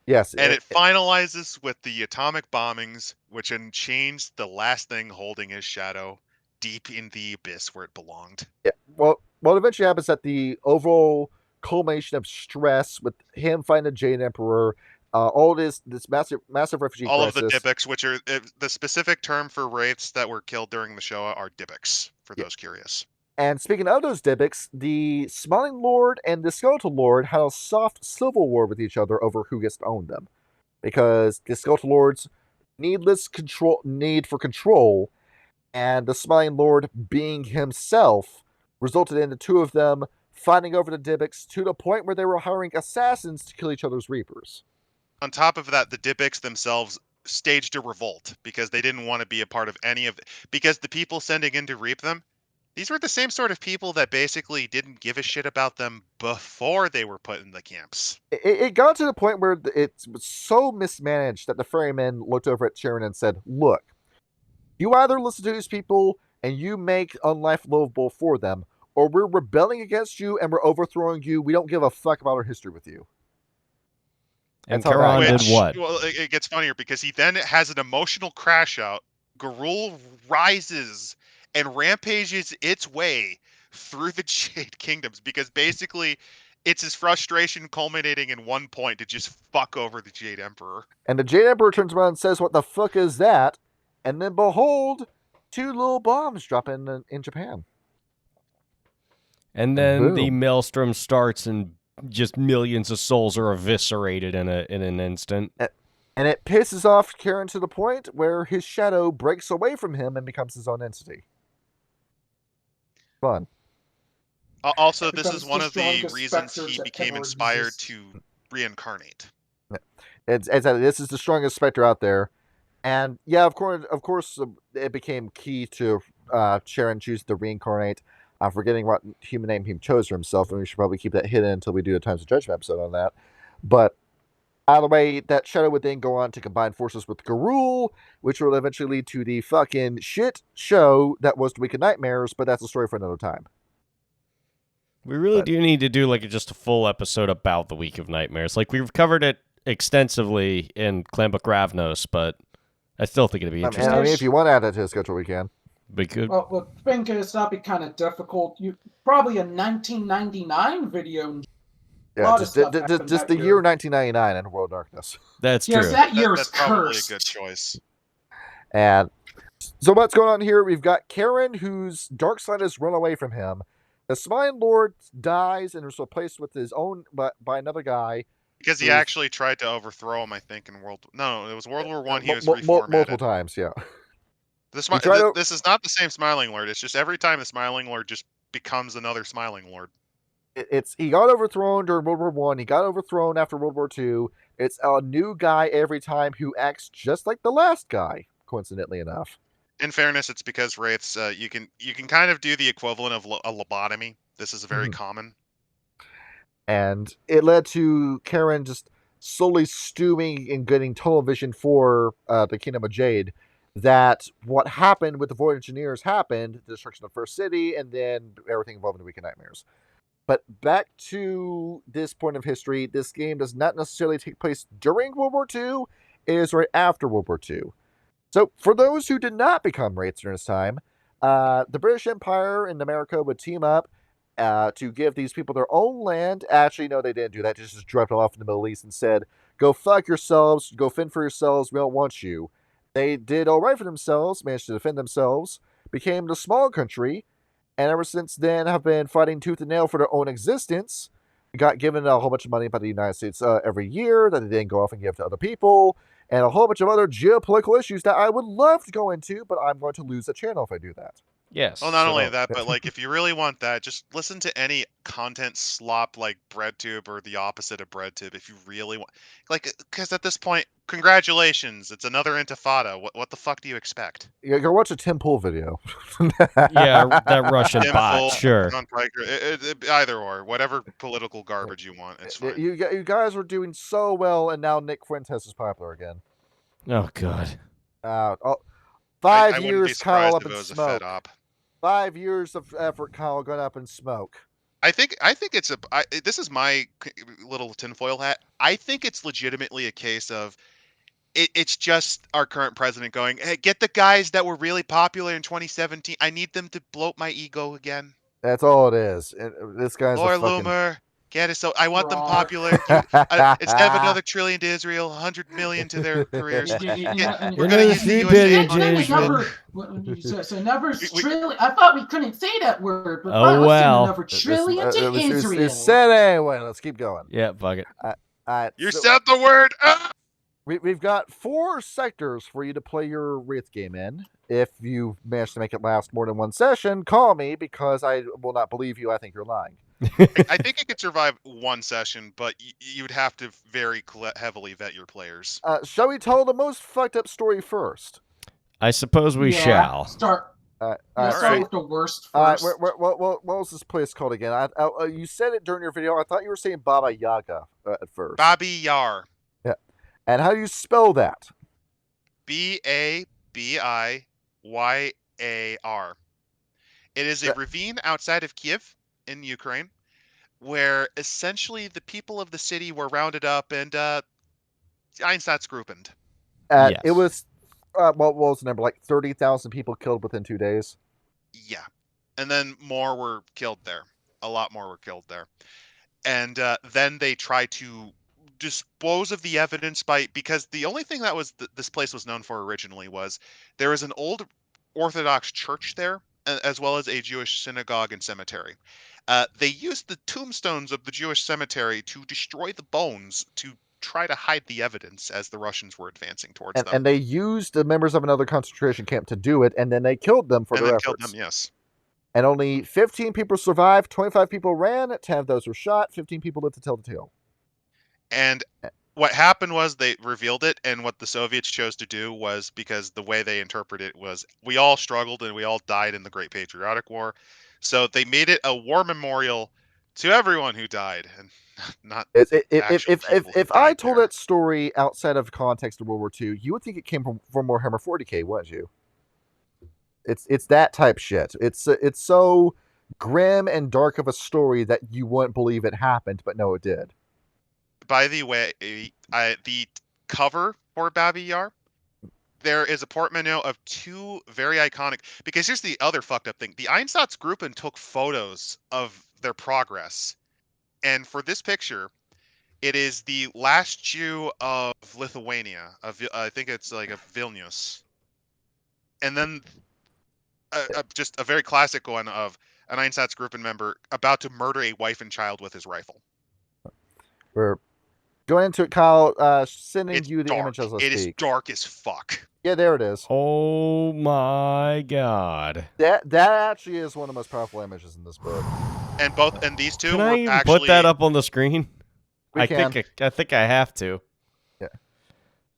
Yes, And it finalizes with the atomic bombings, which unchains the last thing holding his shadow deep in the abyss where it belonged. Yeah. Well, what eventually happens at the overall culmination of stress with him finding the Jade Emperor, all this massive refugee All crisis. of the Dybbuk, which are the specific term for wraiths that were killed during the Shoah, are Dybbuk, for those curious. And speaking of those Dybbuk, the Smiling Lord and the Skeletal Lord had a soft civil war with each other over who gets to own them, because the Skeletal Lord's need for control, and the Smiling Lord being himself, resulted in the two of them fighting over the Dybbuk to the point where they were hiring assassins to kill each other's reapers. On top of that, the Dybbuk themselves staged a revolt because they didn't want to be a part of any of because the people sending in to reap them, these were the same sort of people that basically didn't give a shit about them before they were put in the camps. It got to the point where it was so mismanaged that the ferryman looked over at Sharon and said, look, you either listen to these people and you make unlife livable for them, or we're rebelling against you and we're overthrowing you. We don't give a fuck about our history with you. And That's how bad Charon it did got. what? Well, it gets funnier because he then has an emotional crash out. Garul rises and rampages its way through the Jade Kingdoms because basically it's his frustration culminating in one point to just fuck over the Jade Emperor. And the Jade Emperor turns around and says, what the fuck is that? And then behold, 2 little bombs drop in Japan. And then the boom. maelstrom starts and just millions of souls are eviscerated in an instant. And it pisses off Karen to the point where his shadow breaks away from him and becomes his own entity. Fun. Also, this is one of the reasons he became inspired to reincarnate. This is the strongest specter out there. And yeah, of course, it became key to Sharon choosing to reincarnate. I'm forgetting what human name he chose for himself, and we should probably keep that hidden until we do a Times of Judgment episode on that. But either way, that shadow would then go on to combine forces with Garul, which will eventually lead to the fucking shit show that was The Week of Nightmares, but that's a story for another time. We really do need to do just a full episode about The Week of Nightmares. We've covered it extensively in Clan Book Ravnos, but I still think it'd be interesting. I mean, if you want to add that to the schedule, we can. We could. Well, the thing is, that'd be kind of difficult. Probably a 1999 video. Yeah, just the year 1999 in World of Darkness. That's true. Yes, that year's That's probably cursed. a good choice. And so what's going on here? We've got Karen, whose dark side has run away from him. The Smiling Lord dies and is replaced with his own by another guy. Because he actually tried to overthrow him, I think, in World War One. He was reformatted multiple times, yeah. This is not the same Smiling Lord. It's just every time the Smiling Lord just becomes another Smiling Lord. He got overthrown during World War One. He got overthrown after World War Two. It's a new guy every time who acts just like the last guy, coincidentally enough. In fairness, it's because Wraiths, you can kind of do the equivalent of a lobotomy. This is very common. And it led to Karen just slowly stewing and getting tunnel vision for the Kingdom of Jade. That what happened with the Void Engineers happened, the destruction of the First City, and then everything involving the Week of Nightmares. But back to this point of history, this game does not necessarily take place during World War II. It is right after World War II. So for those who did not become Wraiths during this time, the British Empire and America would team up to give these people their own land. Actually, no, they didn't do that. Just dropped it off in the Middle East and said, go fuck yourselves, go fend for yourselves, we don't want you. They did all right for themselves, managed to defend themselves, became the small country, and ever since then have been fighting tooth and nail for their own existence. Got given a whole bunch of money by the United States every year that they didn't go off and give to other people, and a whole bunch of other geopolitical issues that I would love to go into, but I'm going to lose the channel if I do that. Yes. Well, not only so- that, but like if you really want that, just listen to any content slop like BreadTube or the opposite of BreadTube. If you really want, like, because at this point, congratulations, it's another intifada. What the fuck do you expect? Yeah, go watch a Tim Pool video. Yeah, that Russian Simple, bot. Sure. either or, whatever political garbage you want, it's fine. You guys were doing so well, and now Nick Fuentes is popular again. Oh god. Oh, I 5 wouldn't be years, surprised Kyle, up if in it was a smoke. Fed op. 5 years of effort, Kyle, going up in smoke. I think it's this is my little tinfoil hat. I think it's legitimately a case of it's just our current president going, hey, get the guys that were really popular in 2017. I need them to bloat my ego again. That's all it is. This guy's Laura a fucking... Loomer, get it. So I want them Fraud. popular. Instead of another trillion to Israel, 100 million to their careers. We're gonna use the $3 USA billion, money. So never We- trillion. I thought we couldn't say that word, but Oh, I was saying well. another trillion to Israel. It's said anyway. Let's keep going. Yeah, fuck it. All right, You so said the word. Ah! we've got 4 sectors for you to play your Wraith game in. If you manage to make it last more than 1 session, call me, because I will not believe you. I think you're lying. I think it could survive 1 session, but you'd have to very heavily vet your players. Shall we tell the most fucked up story first? I suppose we shall. Start. All Let's right, start so- with the worst all right, first. what was this place called again? You said it during your video. I thought you were saying Baba Yaga at first. Babi Yar. And how do you spell that? Babiyar. It is a That- ravine outside of Kiev in Ukraine, where essentially the people of the city were rounded up and Einsatzgruppen. Yes. It was, what was the number? Like 30,000 people killed within 2 days? Yeah. And then more were killed there. A lot more were killed there. And then they tried to dispose of the evidence because the only thing that was this place was known for originally was there was an old Orthodox church there, as well as a Jewish synagogue and cemetery. They used the tombstones of the Jewish cemetery to destroy the bones to try to hide the evidence as the Russians were advancing towards them. And they used the members of another concentration camp to do it, and then they killed them for and their then efforts. killed them, yes. And only 15 people survived, 25 people ran, 10 of those were shot, 15 people lived to tell the tale. And what happened was they revealed it, and what the Soviets chose to do was, because the way they interpret it was, we all struggled and we all died in the Great Patriotic War. So they made it a war memorial to everyone who died, and not actual people who If I died told there. that story outside of context of World War II, you would think it came from Warhammer 40k, wouldn't you? It's that type shit. It's so grim and dark of a story that you wouldn't believe it happened, but no, it did. By the way, the cover for Babi Yar, there is a portmanteau of 2 very iconic. Because here's the other fucked up thing: the Einsatzgruppen took photos of their progress, and for this picture, it is the last Jew of Lithuania. I think it's like a Vilnius, and then just a very classic one of an Einsatzgruppen member about to murder a wife and child with his rifle. We're going into it, Kyle. Sending It's you the dark. image as I It is speak. dark as fuck. Yeah, there it is. Oh my god. That actually is one of the most powerful images in this book. And these 2 Can were I even actually put that up on the screen? We can. I think I have to. Yeah.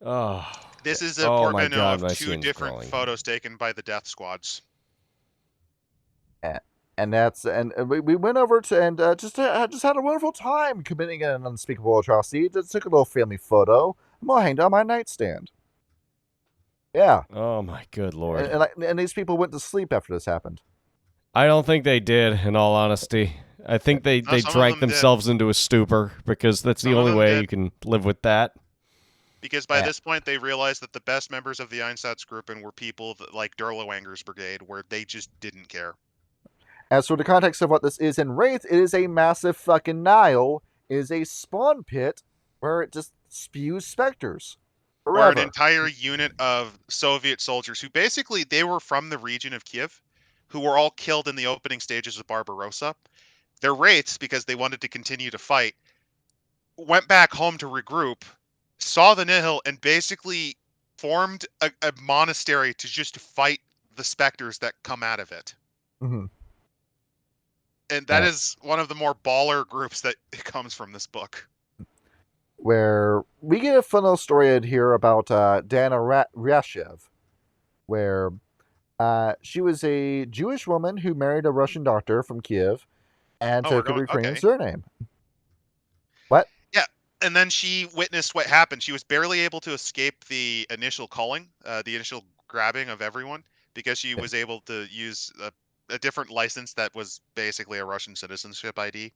Oh. This is a Oh my portmanteau God, of my 2 skin's different crawling. photos taken by the death squads. And we went over to and just had a wonderful time committing an unspeakable atrocity. Just took a little family photo. I'm gonna hang down my nightstand. Yeah, Oh my good lord. and these people went to sleep after this happened. I don't think they did, in all honesty. I think they No, some of drank them did. themselves into a stupor, because that's the Some of only them way did. you can live with that. Because by Yeah. this point, they realized that the best members of the Einsatzgruppen were people like Derlewanger's brigade, where they just didn't care. As for the context of what this is in Wraith, it is a massive fucking Nile. It is a spawn pit where it just spews specters. Or Forever. an entire unit of Soviet soldiers who basically, they were from the region of Kiev, who were all killed in the opening stages of Barbarossa. Their Wraiths, because they wanted to continue to fight, went back home to regroup, saw the Nihil, and basically formed a monastery to just fight the specters that come out of it. Mm-hmm. And that is one of the more baller groups that comes from this book. Where we get a fun little story in here about Dana Ryashev, where she was a Jewish woman who married a Russian doctor from Kiev and Oh, we're took a going. Ukrainian Okay. surname. What? Yeah, and then she witnessed what happened. She was barely able to escape the initial culling, the initial grabbing of everyone, because she was able to use a different license that was basically a Russian citizenship ID.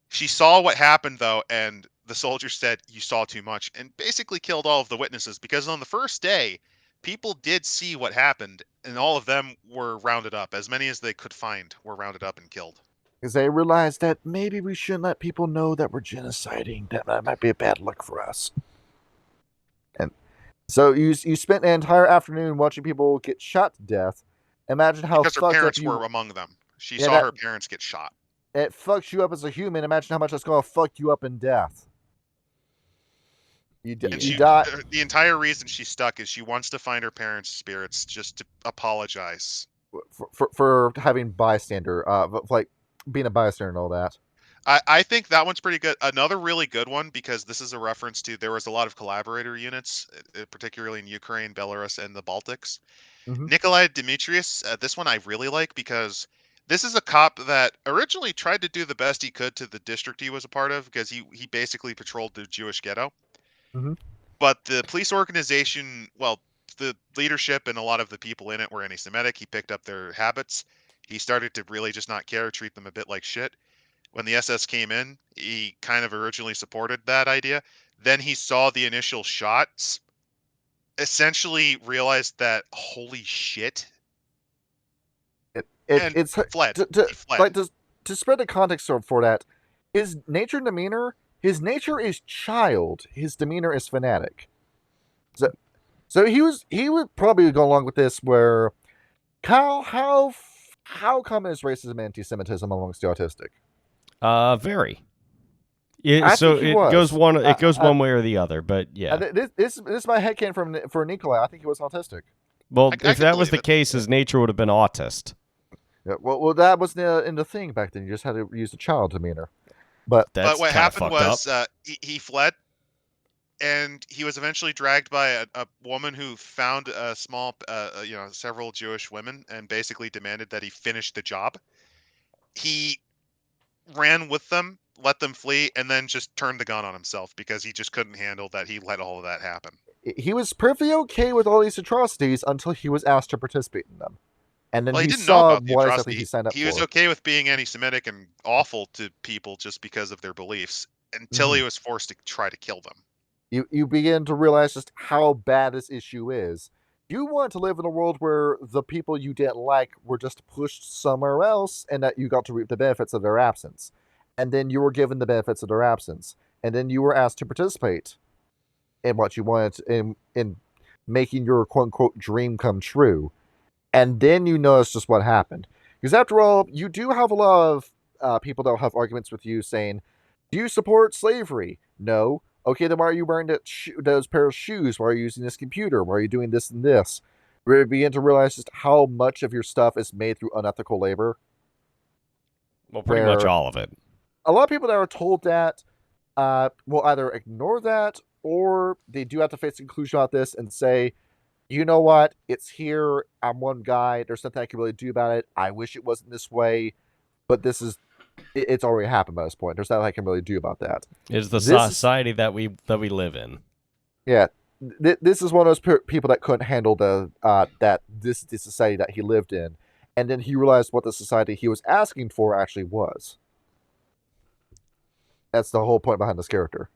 She saw what happened though, and the soldier said, "You saw too much," and basically killed all of the witnesses. Because on the first day, people did see what happened, and all of them were rounded up. As many as they could find were rounded up and killed. Because they realized that maybe we shouldn't let people know that we're genociding. That might be a bad look for us. And so you spent an entire afternoon watching people get shot to death. Imagine how Because her fucked up parents you. were among them. She Yeah, saw her parents get shot. it fucks you up as a human. Imagine how much that's going to fuck you up in death. You And die. the entire reason she's stuck is she wants to find her parents' spirits just to apologize. For having bystander, like being a bystander and all that. I think that one's pretty good. Another really good one, because this is a reference to there was a lot of collaborator units, particularly in Ukraine, Belarus, and the Baltics. Mm-hmm. Nikolai Dimitrius, this one I really like because this is a cop that originally tried to do the best he could to the district he was a part of, because he basically patrolled the Jewish ghetto. Mm-hmm. But the police organization, well, the leadership and a lot of the people in it were anti-Semitic. He picked up their habits. He started to really just not care, treat them a bit like shit. When the SS came in, he kind of originally supported that idea. Then he saw the initial shots, essentially realized that, holy shit, and It's fled. He fled. like to spread the context for that. His nature and demeanor. His nature is child. His demeanor is fanatic. So he would probably go along with this. Where how common is racism and anti-Semitism amongst the autistic? Very. I So think he it was. goes one. It goes one way or the other, but yeah. This is my headcanon for Nikolai. I think he was autistic. Well, I if that was believe the it. case, his nature would have been autist. Yeah, well, that was in the thing back then. You just had to use the child demeanor. But That's what kind of happened fucked was up. he fled, and he was eventually dragged by a woman who found a small, several Jewish women, and basically demanded that he finish the job. He ran with them, let them flee, and then just turned the gun on himself because he just couldn't handle that he let all of that happen. he was perfectly okay with all these atrocities until he was asked to participate in them. And then Well, he he didn't know saw about the what exactly he atrocity. signed up He was for. okay with being anti-Semitic and awful to people just because of their beliefs until Mm-hmm. he was forced to try to kill them. You begin to realize just how bad this issue is. You want to live in a world where the people you didn't like were just pushed somewhere else and that you got to reap the benefits of their absence. And then you were given the benefits of their absence. And then you were asked to participate in what you wanted in making your quote unquote dream come true. And then you notice just what happened. Because after all, you do have a lot of people that will have arguments with you saying, do you support slavery? No. Okay, then why are you wearing those pair of shoes? Why are you using this computer? Why are you doing this and this? We begin to realize just how much of your stuff is made through unethical labor. Well, pretty much all of it. A lot of people that are told that will either ignore that or they do have to face the conclusion of this and say, you know what? It's here. I'm one guy. There's nothing I can really do about it. I wish it wasn't this way, but it's already happened by this point. There's nothing I can really do about that. It's the society that we live in. Yeah, this is one of those people that couldn't handle the society that he lived in, and then he realized what the society he was asking for actually was. That's the whole point behind this character.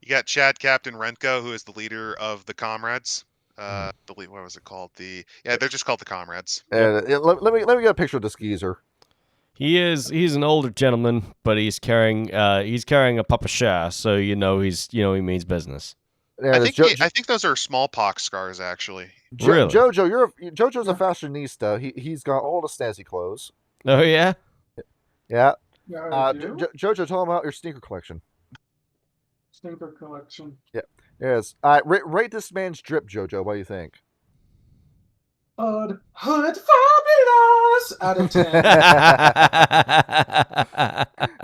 You got Chad Captain Renko, who is the leader of the Comrades. What was it called? They're just called the Comrades. Let me get a picture of this geezer. He's an older gentleman, but he's carrying a papa, so he means business. Yeah, I think those are smallpox scars, actually. Really? Jojo's a fashionista. He's got all the snazzy clothes. Oh yeah. Yeah. Yeah, Jojo, tell him about your sneaker collection. Sneaker collection. Yeah. Yes. Rate this man's drip, Jojo. What do you think? Hood fabulous out of 10.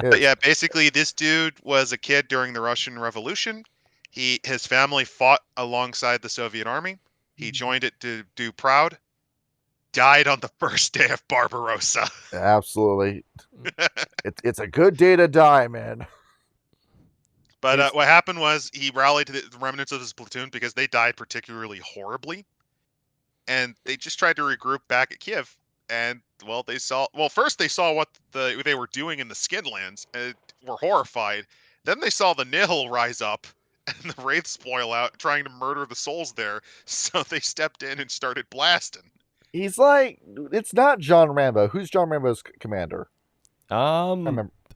But yeah, basically, this dude was a kid during the Russian Revolution. His family fought alongside the Soviet army. He joined it to do proud. Died on the first day of Barbarossa. Absolutely. It's a good day to die, man. But what happened was he rallied to the remnants of his platoon because they died particularly horribly. And they just tried to regroup back at Kiev. And, well, first they saw what they were doing in the Skinlands and were horrified. Then they saw the Nihil rise up and the Wraith spoil out, trying to murder the souls there. So they stepped in and started blasting. He's like, it's not John Rambo. Who's John Rambo's commander? I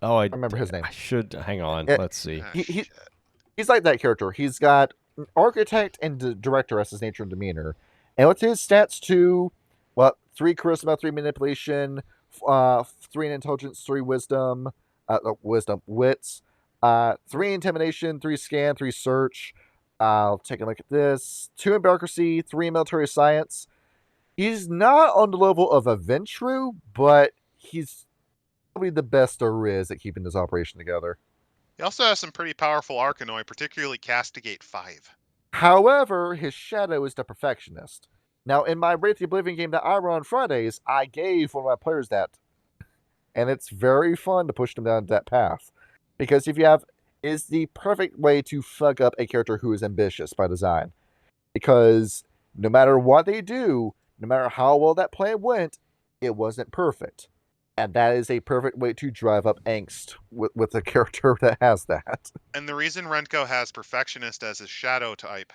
remember his name. I should hang on. Yeah. Let's see. He's like that character. He's got an architect and director as his nature and demeanor. And what's his stats to, 3 charisma, 3 manipulation, 3 in intelligence, 3 wisdom, wits, 3 intimidation, 3 scan, 3 search. I'll take a look at this. 2 in bureaucracy, 3 in military science. He's not on the level of a Ventru, but he's probably the best there is at keeping this operation together. He also has some pretty powerful Arcanoi, particularly Castigate 5. However, his shadow is the perfectionist. Now, in my Wraith the Oblivion game that I run on Fridays, I gave one of my players that. And it's very fun to push them down that path. Because if you have, is the perfect way to fuck up a character who is ambitious by design. Because no matter what they do, no matter how well that plan went, it wasn't perfect. And that is a perfect way to drive up angst with a character that has that. And the reason Renko has Perfectionist as his shadow type,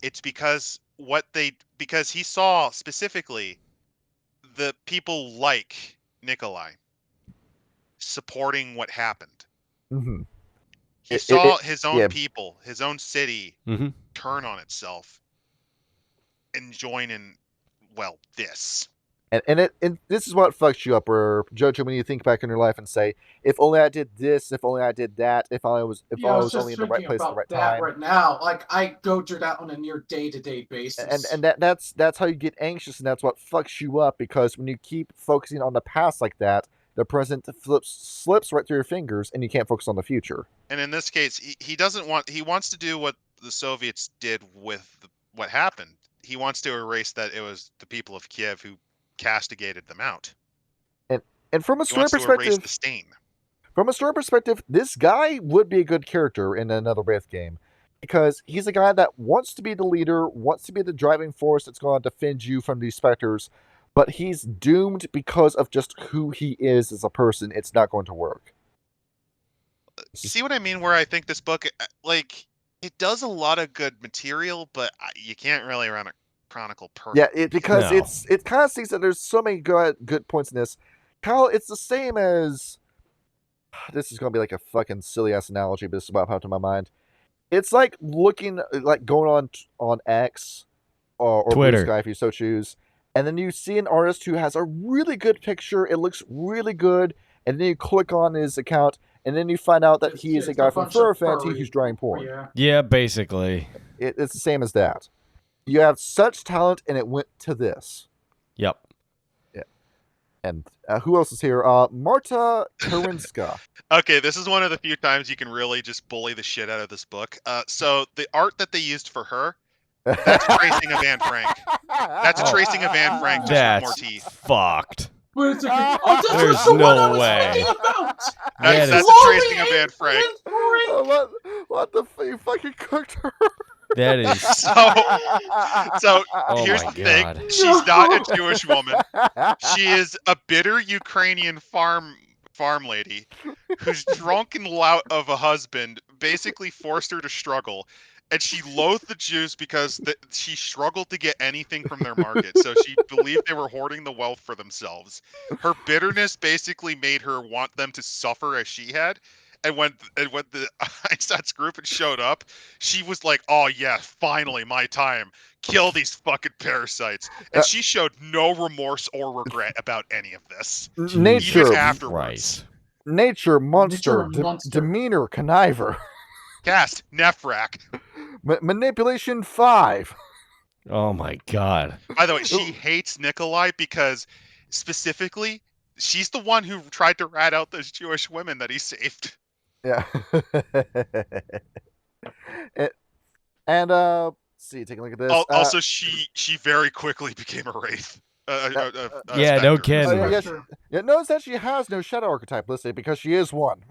it's because he saw specifically the people like Nikolai supporting what happened. Mm-hmm. He saw his own people, his own city turn on itself and join in, this. And this is what fucks you up, or Jojo, when you think back in your life and say, if only I did this, if only I did that, if I was only in the right place at the right time. Right now, like I go through that on a near day-to-day basis. And that's how you get anxious, and that's what fucks you up, because when you keep focusing on the past like that, the present slips right through your fingers, and you can't focus on the future. And in this case, he wants to do what the Soviets did with what happened. He wants to erase that it was the people of Kiev who castigated them out. And from a story perspective, erase the stain. From a story perspective, this guy would be a good character in another Wraith game, because he's a guy that wants to be the leader, wants to be the driving force that's going to defend you from these specters, but he's doomed because of just who he is as a person. It's not going to work. See what I mean? Where I think this book, it does a lot of good material, but you can't really run a chronicle perfect. Yeah, because it kind of sees that there's so many good points in this. Kyle, it's the same as, this is going to be like a fucking silly ass analogy, but this is what popped in my mind. It's like going on X or Twitter, Blue Sky if you so choose, and then you see an artist who has a really good picture. It looks really good, and then you click on his account, and then you find out that he is a guy from Fur Fantasy who's drawing porn. Yeah, basically. It's the same as that. You have such talent, and it went to this. Yep. Yeah. And who else is here? Marta Karinska. Okay, this is one of the few times you can really just bully the shit out of this book. So the art that they used for her, that's a tracing of Anne Frank. That's a tracing of Anne Frank, just with more teeth. Fucked. Wait a second. Oh, There's the one I no was way. thinking about. That's a tracing of Anne Frank. What the you fucking cooked her? That is so oh here's my the thing. God. She's not a Jewish woman. She is a bitter Ukrainian farm lady whose drunken lout of a husband basically forced her to struggle. And she loathed the Jews because she struggled to get anything from their market. So she believed they were hoarding the wealth for themselves. Her bitterness basically made her want them to suffer as she had. And when the Einsatzgruppen showed up, she was like, "Oh yeah, finally my time. Kill these fucking parasites." And she showed no remorse or regret about any of this. Nature, even afterwards. Nature monster, demeanor conniver. Cast Nefrak. Manipulation 5. Oh my god. By the way, she hates Nikolai because specifically, she's the one who tried to rat out those Jewish women that he saved. Yeah. And see, take a look at this. Also, she very quickly became a wraith. Yeah, no Spectre. kidding. Notice that she has no shadow archetype listed because she is one.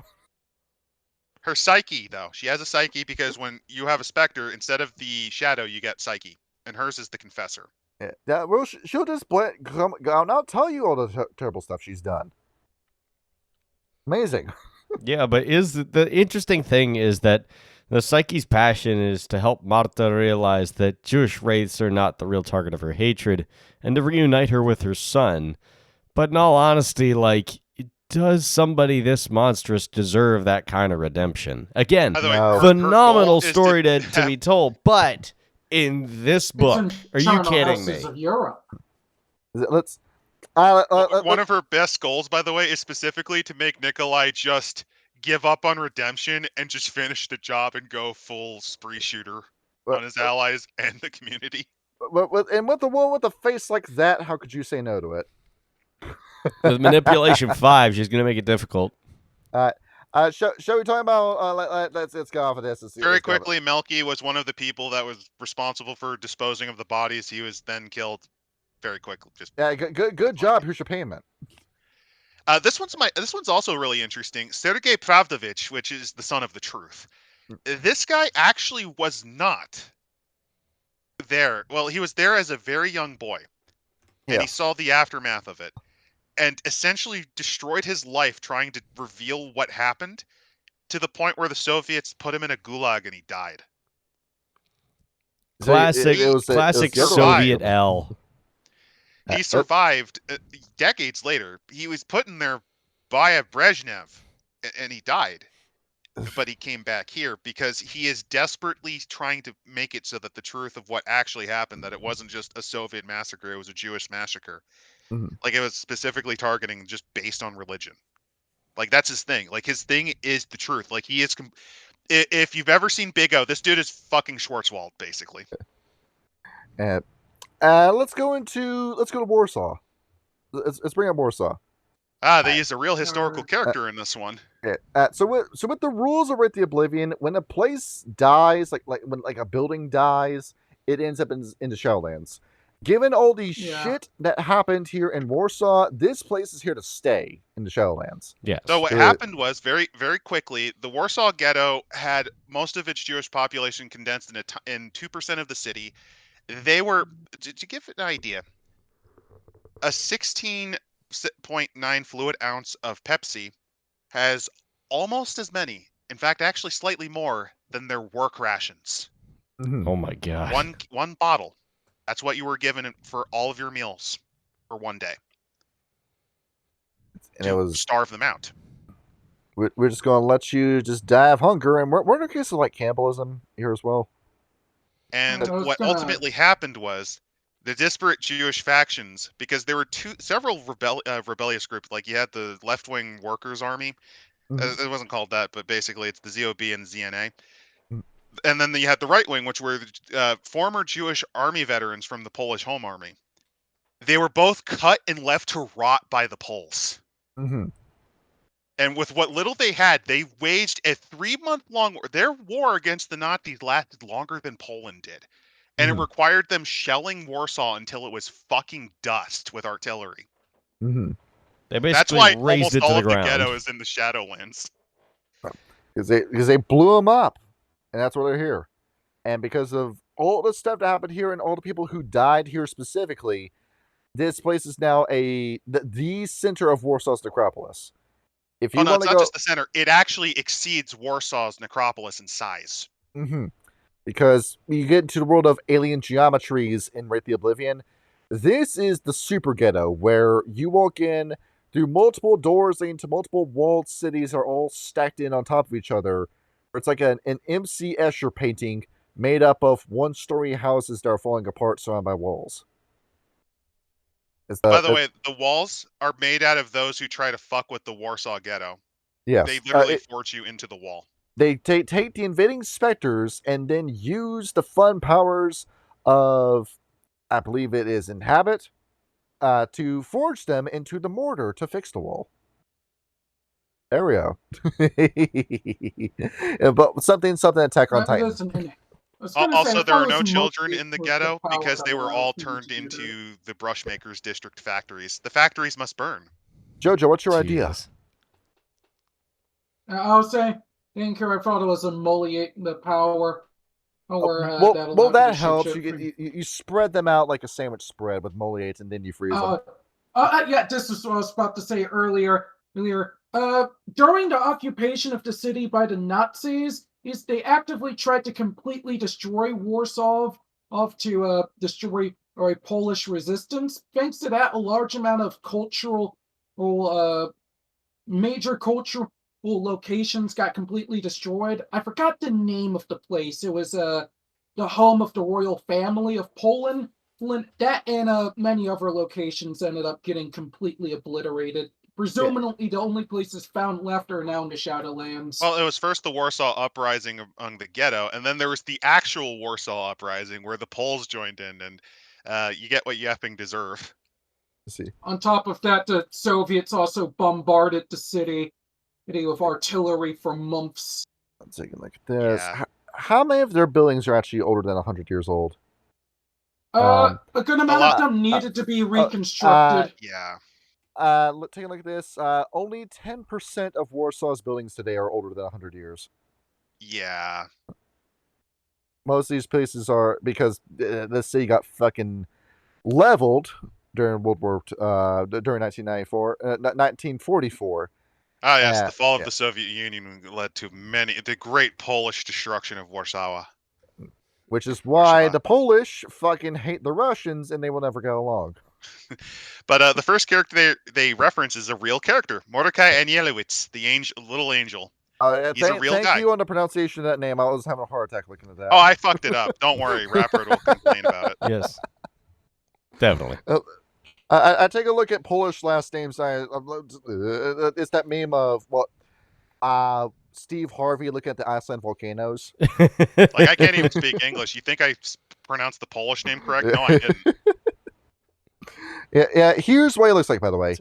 Her psyche, though, she has a psyche because when you have a specter, instead of the shadow, you get psyche, and hers is the confessor. Yeah, well, she'll just come out and I'll tell you all the terrible stuff she's done. Amazing. Yeah, but the interesting thing is that the Psyche's passion is to help Marta realize that Jewish wraiths are not the real target of her hatred, and to reunite her with her son. But in all honesty, like, does somebody this monstrous deserve that kind of redemption? Again, By the way, No. phenomenal her goal is story to be told, but in this book, are you Charnal kidding me? Houses of Europe. Let's. One of her best goals, by the way, is specifically to make Nikolai just give up on redemption and just finish the job and go full spree shooter on his allies and the community. And with the one with a face like that, how could you say no to it? With manipulation 5, she's going to make it difficult. Shall we talk about? Let's go off of this. Very quickly, Melky was one of the people that was responsible for disposing of the bodies. He was then killed very quickly. Good job. Here's your payment. This one's also really interesting. Sergei Pravdovich, which is the son of the truth. This guy actually was not there. Well, he was there as a very young boy, and he saw the aftermath of it, and essentially destroyed his life trying to reveal what happened, to the point where the Soviets put him in a gulag and he died. Classic Soviet L. He survived decades later. He was put in there by a Brezhnev, and he died. But he came back here because he is desperately trying to make it so that the truth of what actually happened, that it wasn't just a Soviet massacre, it was a Jewish massacre. Mm-hmm. Like, it was specifically targeting just based on religion. Like, that's his thing. Like, his thing is the truth. Like, he is... If you've ever seen Big O, this dude is fucking Schwarzwald, basically. Let's go to Warsaw. Let's bring up Warsaw. They use a real historical character in this one. So with the rules of Wraith the Oblivion, when a place dies, when a building dies, it ends up in the Shadowlands. Given all the shit that happened here in Warsaw, this place is here to stay in the Shadowlands. Yes. So what happened was, very, very quickly, the Warsaw Ghetto had most of its Jewish population condensed in 2% of the city. They were, to give it an idea, a 16.9 fluid ounce of Pepsi has almost as many, in fact, actually slightly more, than their work rations. Mm-hmm. Oh my god. One bottle. That's what you were given for all of your meals for one day. And it was starve them out. We're just going to let you just die of hunger, and we're in a case of like cannibalism here as well. And what ultimately happened was the disparate Jewish factions, because there were several rebellious groups. Like, you had the left-wing Workers' Army. Mm-hmm. It wasn't called that, but basically it's the ZOB and the ZNA. And then you had the right wing, which were former Jewish army veterans from the Polish Home Army. They were both cut and left to rot by the Poles. Mm-hmm. And with what little they had, they waged a 3-month-long war. Their war against the Nazis lasted longer than Poland did. And it required them shelling Warsaw until it was fucking dust with artillery. Mm-hmm. They basically That's why raised almost it to all the of ground. the ghetto is in the Shadowlands. Because they blew them up, and that's why they're here. And because of all the stuff that happened here and all the people who died here specifically, this place is now the center of Warsaw's necropolis. If you It's not just the center. It actually exceeds Warsaw's necropolis in size. Mm-hmm. Because you get into the world of alien geometries in Wraith the Oblivion, this is the super ghetto where you walk in through multiple doors into multiple walled cities are all stacked in on top of each other. It's like an MC Escher painting made up of one-story houses that are falling apart surrounded by walls. By the way, the walls are made out of those who try to fuck with the Warsaw Ghetto. Yes. They literally force you into the wall. They take the invading specters and then use the fun powers of I believe it is inhabit, to forge them into the mortar to fix the wall. There we go. But something Attack on Titan. Listen, I was gonna say, Also, I there thought are it was no children mostly in the for ghetto power because that they were all allows them turned to do into the brushmakers district factories. The factories must burn. Jojo, what's your idea? Jesus. I was saying, didn't care. I thought it was emoliating the power. Or Well, that well, allowed you to that helps. shape You spread them out like a sandwich spread with moliates, and then you freeze them. Yeah, this is what I was about to say earlier. During the occupation of the city by the Nazis, they actively tried to completely destroy Warsaw to destroy a Polish resistance. Thanks to that, a large amount of major cultural locations got completely destroyed. I forgot the name of the place. It was the home of the royal family of Poland. That and many other locations ended up getting completely obliterated. Presumably, the only places found left are now in the Shadowlands. Well, it was first the Warsaw Uprising among the ghetto, and then there was the actual Warsaw Uprising where the Poles joined in, and you get what you effing deserve. Let's see. On top of that, the Soviets also bombarded the city with artillery for months. Let's take a look at this. Yeah. How many of their buildings are actually older than 100 years old? A good amount of them needed to be reconstructed. Yeah. Take a look at this. Only 10% of Warsaw's buildings today are older than 100 years. Yeah. Most of these places are because the city got fucking leveled during during 1944. Oh yes, the fall of the Soviet Union led to the great Polish destruction of Warsaw. Which is why the Polish fucking hate the Russians and they will never get along. But the first character they reference is a real character, Mordecai Anielewicz, the little angel. He's a real guy. Thank you on the pronunciation of that name. I was having a heart attack looking at that. Oh, I fucked it up. Don't worry, Rapper will complain about it. Yes, definitely. I take a look at Polish last names. It's that meme of Steve Harvey looking at the Iceland volcanoes. Like, I can't even speak English. You think I pronounced the Polish name correct? No, I didn't. Yeah. Here's what he looks like, by the way.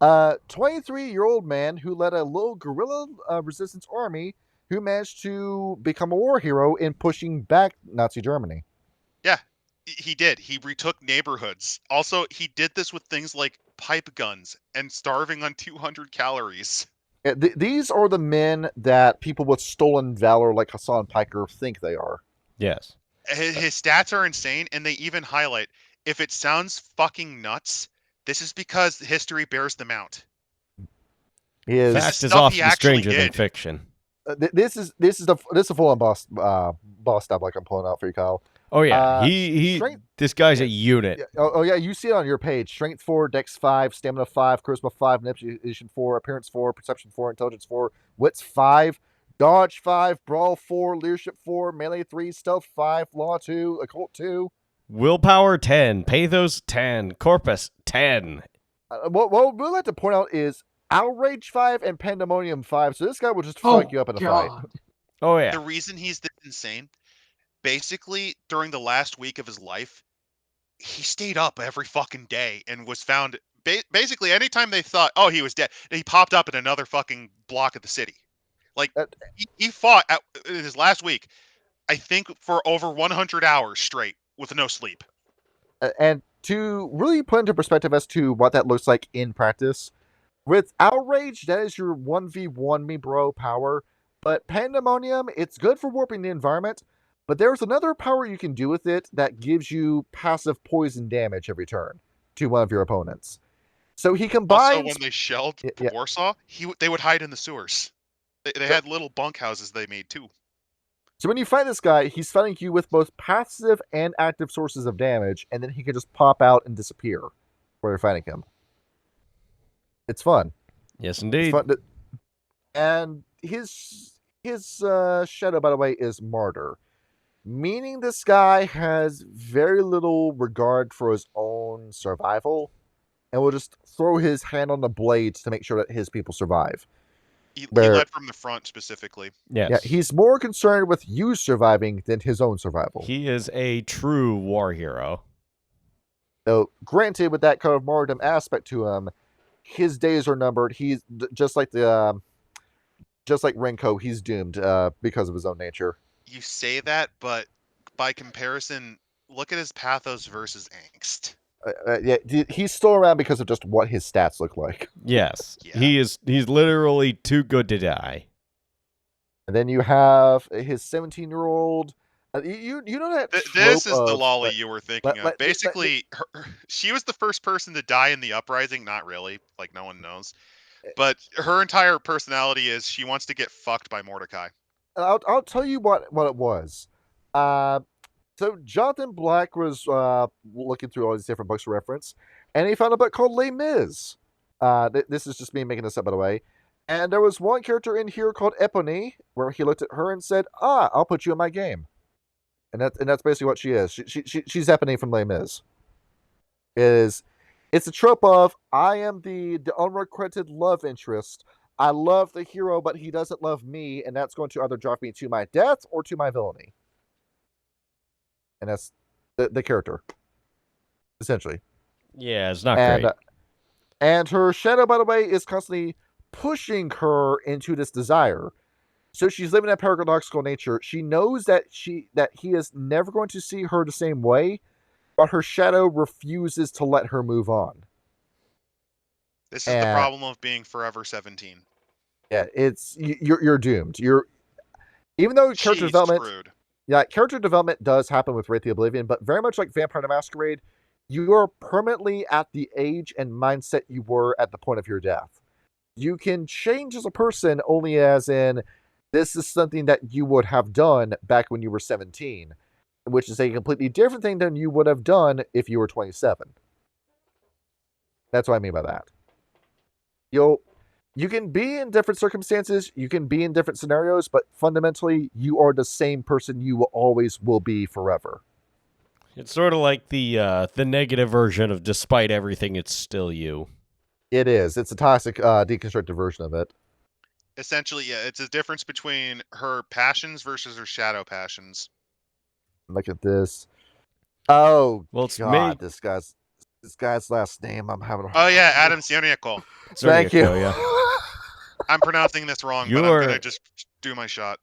23-year-old man who led a little guerrilla resistance army who managed to become a war hero in pushing back Nazi Germany. Yeah, he did. He retook neighborhoods. Also, he did this with things like pipe guns and starving on 200 calories. These are the men that people with stolen valor like Hassan Piker think they are. Yes. His stats are insane, and they even highlight, if it sounds fucking nuts, this is because history bears them out. Fact is often stranger than fiction. This is a full-on boss stab like I'm pulling out for you, Kyle. Oh yeah, this guy's a unit. Oh yeah, you see it on your page. Strength 4, Dex 5, Stamina 5, Charisma 5, Manipulation 4, Appearance 4, Perception 4, Intelligence 4, Wits 5, Dodge 5, Brawl 4, Leadership 4, Melee 3, Stealth 5, Law 2, Occult 2. Willpower 10, Pathos 10, Corpus 10. What we'd like to point out is Outrage 5 and Pandemonium 5, so this guy will just fuck you up in a fight. Oh yeah. The reason he's this insane, basically during the last week of his life, he stayed up every fucking day and was found basically anytime they thought, oh, he was dead, he popped up in another fucking block of the city. Like, he fought in his last week, I think, for over 100 hours straight with no sleep. And to really put into perspective as to what that looks like in practice, with Outrage, that is your 1v1 me bro power. But Pandemonium, it's good for warping the environment, but there's another power you can do with it that gives you passive poison damage every turn to one of your opponents. So he combines... Also, when they shelled Warsaw, they would hide in the sewers. They had little bunkhouses they made, too. So when you fight this guy, he's fighting you with both passive and active sources of damage, and then he can just pop out and disappear while you're fighting him. It's fun. Yes, indeed. It's fun and his shadow, by the way, is Martyr. Meaning this guy has very little regard for his own survival and will just throw his hand on the blades to make sure that his people survive. He led from the front specifically. Yes. Yeah, he's more concerned with you surviving than his own survival. He is a true war hero. Granted, with that kind of martyrdom aspect to him, his days are numbered. He's just like Renko. He's doomed because of his own nature. You say that, but by comparison, look at his pathos versus angst. Yeah, he's still around because of just what his stats look like. Yes. Yeah. He's literally too good to die. And then you have his 17-year-old. You know that This trope is the of, lolly you were thinking of. let- Basically, she was the first person to die in the uprising. Not really, like no one knows. But her entire personality is she wants to get fucked by Mordecai. I'll tell you what it was. So Jonathan Black was looking through all these different books for reference, and he found a book called Les Mis. This is just me making this up, by the way. And there was one character in here called Epony, where he looked at her and said, I'll put you in my game. And that's basically what she is. She's Epony from Les Mis. It's a trope of, I am the unrequited love interest. I love the hero, but he doesn't love me, and that's going to either drive me to my death or to my villainy. And that's the character, essentially. Yeah, it's not And great. and her shadow, by the way, is constantly pushing her into this desire. So she's living a paradoxical nature. She knows that he is never going to see her the same way, but her shadow refuses to let her move on. This is the problem of being forever 17. Yeah, you're doomed. Even though character She's development, screwed. yeah, character development does happen with Wraith the Oblivion, but very much like Vampire the Masquerade, you are permanently at the age and mindset you were at the point of your death. You can change as a person only as in, this is something that you would have done back when you were 17, which is a completely different thing than you would have done if you were 27. That's what I mean by that. You can be in different circumstances, you can be in different scenarios, but fundamentally, you are the same person you always will be forever. It's sort of like the negative version of despite everything, it's still you. It is. It's a toxic, deconstructed version of it. Essentially, yeah, it's a difference between her passions versus her shadow passions. Look at this. Oh, Well, it's God, this guy's last name, I'm having a Oh yeah, Adam Sioniako. Thank you. Yeah. I'm pronouncing this wrong, but I'm gonna just do my shot.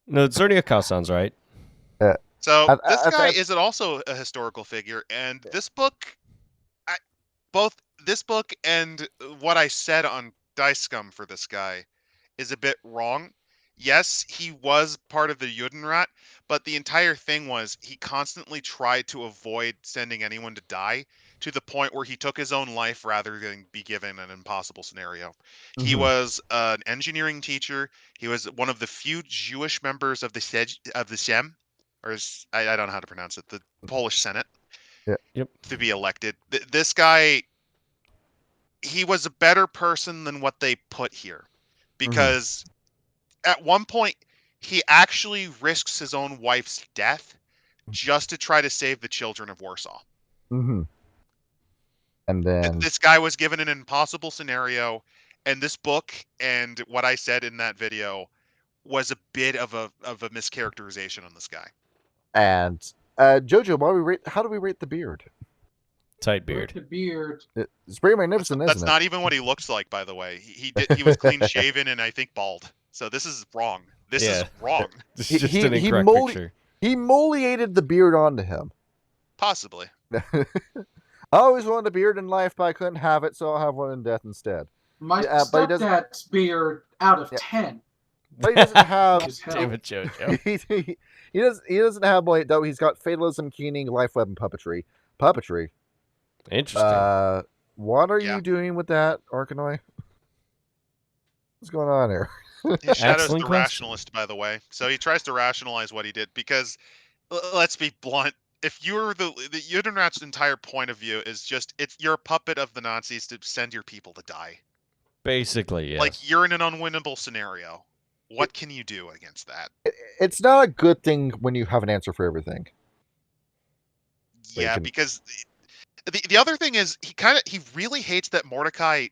No, Zerniakov sounds right. So this guy is also a historical figure, and this book, both this book and what I said on Dice Scum for this guy is a bit wrong. Yes, he was part of the Judenrat, but the entire thing was he constantly tried to avoid sending anyone to die, to the point where he took his own life rather than be given an impossible scenario. Mm-hmm. He was an engineering teacher. He was one of the few Jewish members of the Sejm, or I don't know how to pronounce it, the Polish Senate, to be elected. This guy, he was a better person than what they put here, because at one point he actually risks his own wife's death just to try to save the children of Warsaw. Mm-hmm. And then this guy was given an impossible scenario, and this book and what I said in that video was a bit of a mischaracterization on this guy. And Jojo, how do we rate the beard? Tight beard. The beard. It's pretty magnificent, that's isn't it? Not even what he looks like, by the way. He was clean shaven and I think bald. So this is wrong. This is wrong. This is just an incorrect picture. He moliated the beard onto him. Possibly. I always wanted a beard in life, but I couldn't have it, so I'll have one in death instead. My stepdad's beard out of 10. But he doesn't have. Damn it, Jojo. he doesn't have Blade, though. He's got fatalism, keening, life weapon, puppetry. Interesting. What are you doing with that, Arkanoi? What's going on here? His shadow's the rationalist, by the way. So he tries to rationalize what he did because, let's be blunt, if you're the Judenrat's entire point of view is just you're a puppet of the Nazis to send your people to die. Basically, yes. Like, you're in an unwinnable scenario. What can you do against that? It's not a good thing when you have an answer for everything. Yeah, because the other thing is he really hates that Mordecai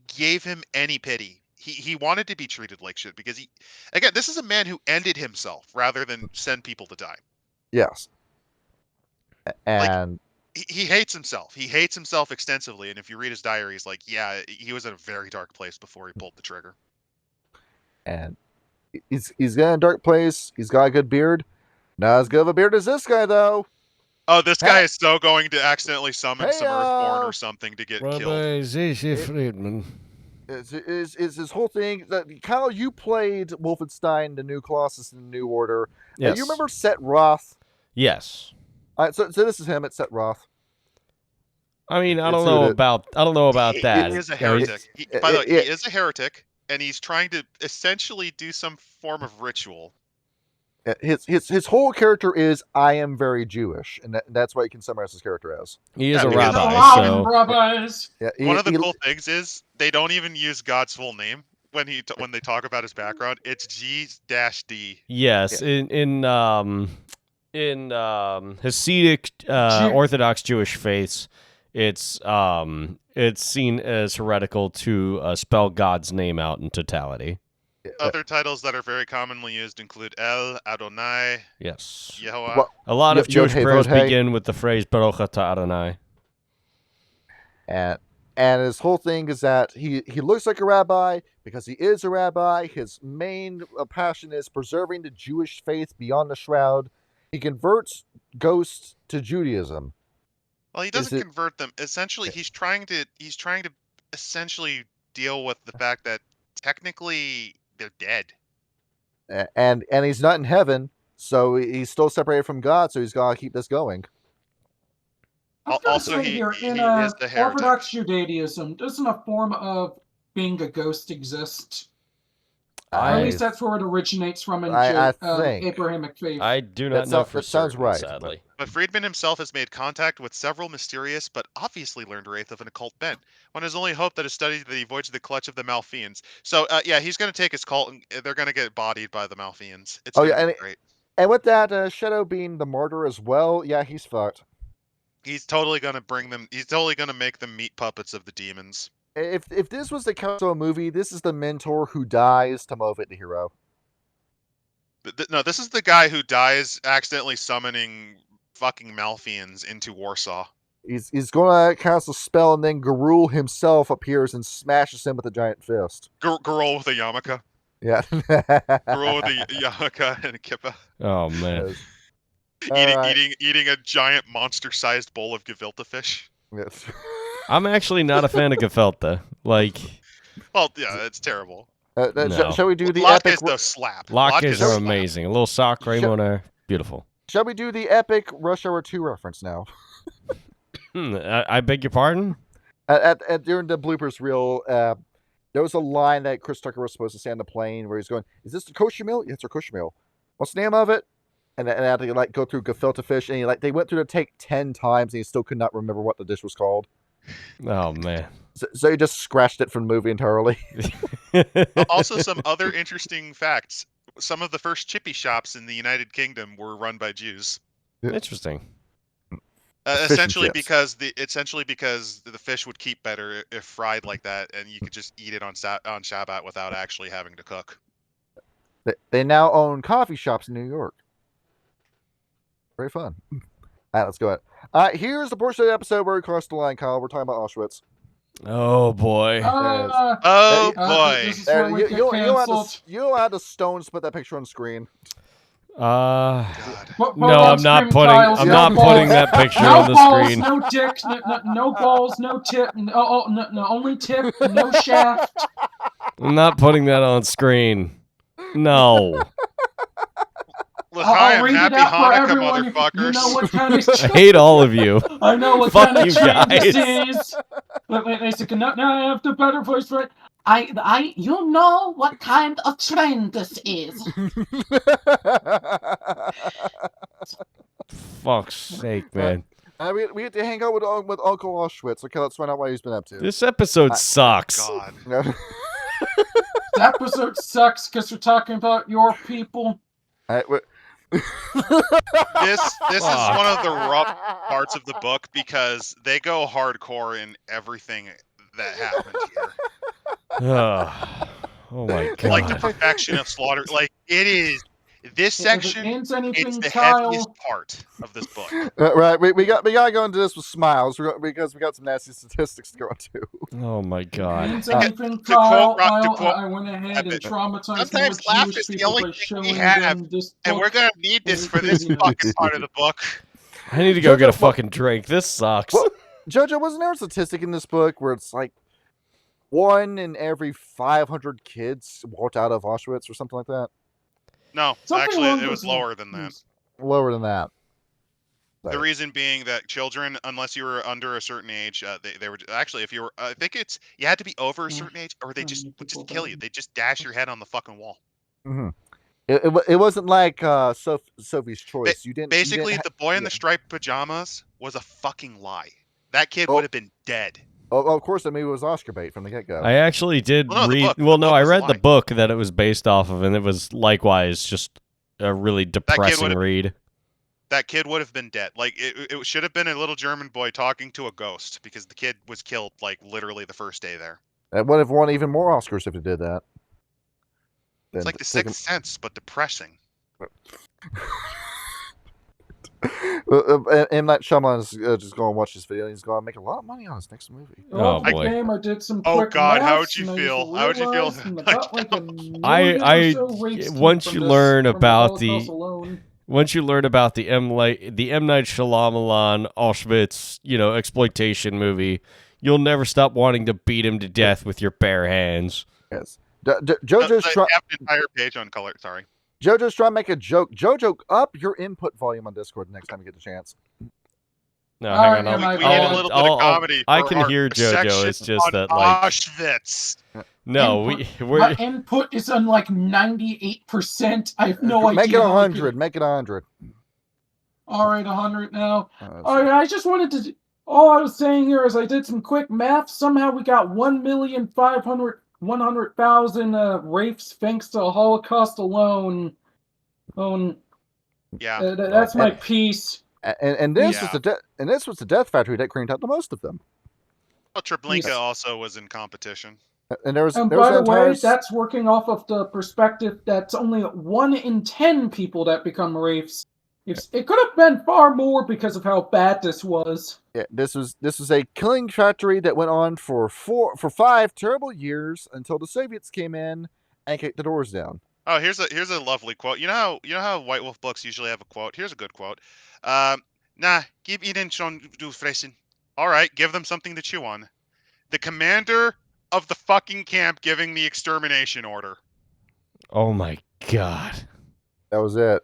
gave him any pity. He wanted to be treated like shit because this is a man who ended himself rather than send people to die. Yes. And he hates himself. He hates himself extensively, and if you read his diary, he's like, yeah, he was in a very dark place before he pulled the trigger. And he's in a dark place. He's got a good beard. Not as good of a beard as this guy, though. Oh, this guy is so going to accidentally summon some Earthborn or Hey-o! something to get killed. Rabbi Zisha Friedman. Is his whole thing that Kyle, you played Wolfenstein, the New Colossus, and the New Order. Yes. You remember Set Roth? Yes. So this is him at Set Roth. I mean, I don't It's know who it- about that. He is a You know, heretic. By the way, he is a heretic, and he's trying to essentially do some form of ritual. His whole character is I am very Jewish, and that's what you can summarize his character as. He is Yeah, a because rabbi, Aladdin so rabbis. Yeah, One of the cool things is they don't even use God's full name when they talk about his background. It's G-D. yes, in Hasidic Orthodox Jewish faiths, it's seen as heretical to spell God's name out in totality. Other titles that are very commonly used include El, Adonai, Yes. Yehovah. Well, A lot of Jewish Yod-Heh, prayers Vod-Heh. begin with the phrase Baruch atah Adonai. And his whole thing is that he looks like a rabbi because he is a rabbi. His main passion is preserving the Jewish faith beyond the shroud. He converts ghosts to Judaism. Well, he doesn't convert them. Essentially, he's trying to essentially deal with the fact that technically they're dead. And he's not in heaven, so he's still separated from God, so he's got to keep this going. I was gonna Also, say he here, in is the heretic. Orthodox Judaism, doesn't a form of being a ghost exist? Or at least that's where it originates from in I think. Abrahamic faith. I do not know for that sounds certain, right. sadly. But Friedman himself has made contact with several mysterious but obviously learned wraith of an occult bent. One has only hope that a study that he avoids the clutch of the Malfians. So, yeah, he's going to take his cult and they're going to get bodied by the Malfians. It's gonna be great. And with that, Shadow being the martyr as well, yeah, he's fucked. He's totally going to bring them. He's totally going to make them meat puppets of the demons. If this was the Council movie, this is the mentor who dies to motivate the hero. No, this is the guy who dies accidentally summoning fucking Malfians into Warsaw. He's going to cast a spell, and then Garul himself appears and smashes him with a giant fist. Garul with a yarmulke. Yeah. Garul with a yarmulke and a kippa. Oh man. Eating a giant monster-sized bowl of gefilte fish. Yes. I'm actually not a fan of gefilte. Like, well, yeah, it's terrible. No. Shall we do the Latkes epic? though slap. Latkes are slap. amazing. A little sock cream on there. Beautiful. Shall we do the epic Rush Hour 2 reference now? I beg your pardon? During the bloopers reel, there was a line that Chris Tucker was supposed to say on the plane where he's going, "Is this the kosher meal? Yeah, it's a kosher meal. What's the name of it?" And I had to go through gefilte fish, and they went through the take 10 times, and he still could not remember what the dish was called. Oh man. So he just scratched it from the movie entirely. Also, some other interesting facts. Some of the first chippy shops in the United Kingdom were run by Jews. Interesting. Essentially because the fish would keep better if fried like that, and you could just eat it on Shabbat without actually having to cook. They now own coffee shops in New York. Very fun. All right, let's go ahead. Here's the portion of the episode where we cross the line, Kyle. We're talking about Auschwitz. Oh boy. Oh boy. This is where we get canceled. You don't have the stones to put that picture on screen. God. But No, I'm not putting that picture on the screen. No dick, no balls, no tip, no, only tip, no shaft. I'm not putting that on screen. No. I'll read happy it out for Hanukkah, everyone. motherfuckers. You know what kind of I hate all of you. I know what Fuck kind of you trend guys. this is. They said, now I have the better voice for it. You know what kind of trend this is. Fuck's sake, man. We get to hang out with Uncle Auschwitz. Okay, let's find out what he's been up to. This episode sucks. God. The episode sucks because we're talking about your people. This is one of the rough parts of the book because they go hardcore in everything that happened here. Oh my god. Like the perfection of slaughter. Like it is this section. If it means anything, It's the Kyle, heaviest part of this book. Right, we gotta go into this with smiles because we got some nasty statistics to go into. Oh my god. Means anything, to Kyle. quote Ro- to quote I went ahead and Rabbit, traumatized more sometimes laugh Jewish is the people only by thing we showing have, them this and we're book. gonna need this is for this crazy fucking nuts. part of the book. I need to go get a Jojo, what- fucking drink. This sucks. Well, Jojo, wasn't there a statistic in this book where it's like 1 in every 500 kids walked out of Auschwitz or something like that? No, Something actually, along it was those lower than that. lines. Lower than that. The reason being that children, unless you were under a certain age, they were actually, if you were, I think it's you had to be over a certain age, or they just would just kill you. They just dash your head on the fucking wall. Mm-hmm. It wasn't like Sophie's Choice. Basically, the boy in the striped pajamas was a fucking lie. That kid would have been dead. Oh, of course, I mean, it was Oscar bait from the get-go. I actually did Well, no, the read. book. Well, The no, book I was a read the lie. book that it was based off of, and it was likewise just a really depressing would've- read. That kid would have been dead. Like it should have been a little German boy talking to a ghost because the kid was killed like literally the first day there. It would have won even more Oscars if it did that. It's like The Sixth Sense, but depressing. M. Night Shyamalan is just going to watch this video and he's going to make a lot of money on his next movie. Oh, the boy. game, I did some Oh, quick God, how'd maths, you and I feel? How'd you feel? realized I got like a million I or so rapes once from you this- learn from the about Holocaust the alone. once you learn about the M Night Shyamalan Auschwitz, exploitation movie, you'll never stop wanting to beat him to death with your bare hands. Yes. Jojo's I trying. have an entire page on color. Sorry. Jojo's trying to make a joke. Jojo, up your input volume on Discord next time you get the chance. No, All hang right, on. and We I- need a I'll- little bit of comedy. I for can our hear JoJo. section It's just on that, like, Auschwitz. no, My we're input is on like 98%. I have no idea. Make it how I 100. could- Make it 100. All right, 100 now. Let's All right, I just wanted to. All I was saying here is I did some quick math. Somehow we got 1,500,000 Wraiths thanks to the Holocaust alone. Yeah. That's my piece. And this Yeah. was the Death Factory that cranked out the most of them. Well, Treblinka Yes. also was in competition. And there was And there was by the an entire way, that's working off of the perspective that's only 1 in 10 people that become Wraiths. It could have been far more because of how bad this was. yeah, this was a killing factory that went on for 5 terrible years until the Soviets came in and kicked the doors down. Oh, here's a lovely quote. You know how White Wolf books usually have a quote. Here's a good quote. Na, gib ihnen schon du fressen. All right, give them something to chew on. The commander of the fucking camp giving the extermination order. oh my god. That was it.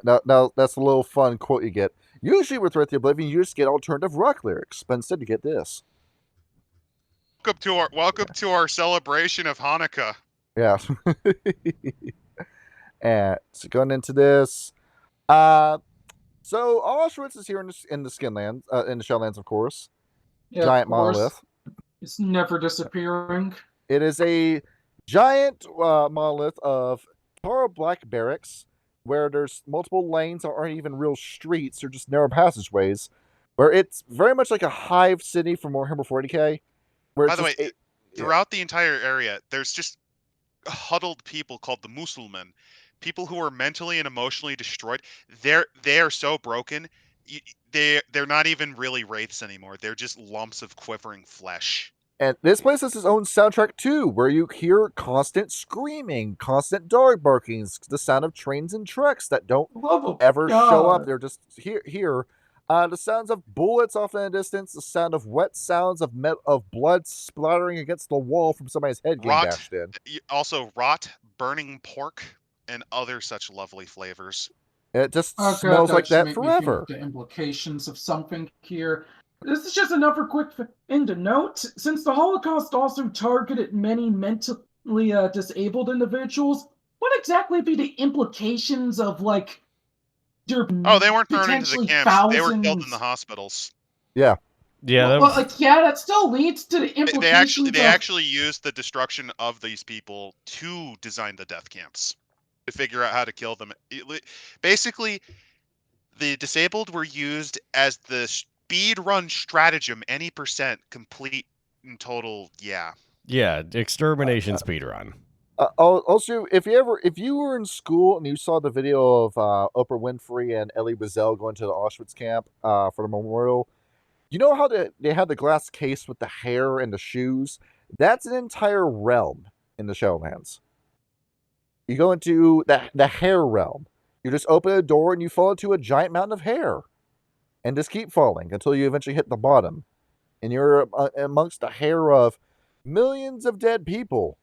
Now that's a little fun quote you get. Usually with Wraith the Oblivion, you just get alternative rock lyrics, but instead you get this. Welcome to our celebration of Hanukkah. Yeah. And so going into this, so Auschwitz is here in the Skinlands, in the Shelllands, of course. Yeah, Giant of course. monolith. It's never disappearing. It is a giant monolith of tar black barracks where there's multiple lanes that aren't even real streets; they're just narrow passageways. Where it's very much like a hive city from Warhammer 40k. Where By it's the way, just throughout the entire area, there's just huddled people called the Musulman, people who are mentally and emotionally destroyed. They are so broken. They're not even really wraiths anymore. They're just lumps of quivering flesh. And this place has its own soundtrack too, where you hear constant screaming, constant dog barkings, the sound of trains and trucks that don't ever show up. They're just here. The sounds of bullets off in the distance, the sound of wet sounds of blood splattering against the wall from somebody's head getting bashed in. Also, rot, burning pork, and other such lovely flavors. It just smells like that make me forever. think of the implications of something here. This is just another quick thing to note. Since the Holocaust also targeted many mentally disabled individuals, what exactly be the implications of, like, their Oh, they weren't thrown into the potentially camps. They were killed in thousands- the hospitals. Yeah. Yeah, that still leads to the They implications actually used the destruction of these people to design the death camps, to figure out how to kill them. Basically, the disabled were used as the speed run stratagem. Any percent complete in total, yeah. yeah, extermination speedrun. Also, if you were in school and you saw the video of Oprah Winfrey and Elie Wiesel going to the Auschwitz camp for the memorial, you know how they had the glass case with the hair and the shoes? That's an entire realm in the Shadowlands. You go into the hair realm. You just open a door and you fall into a giant mountain of hair, and just keep falling until you eventually hit the bottom, and you're amongst the hair of millions of dead people.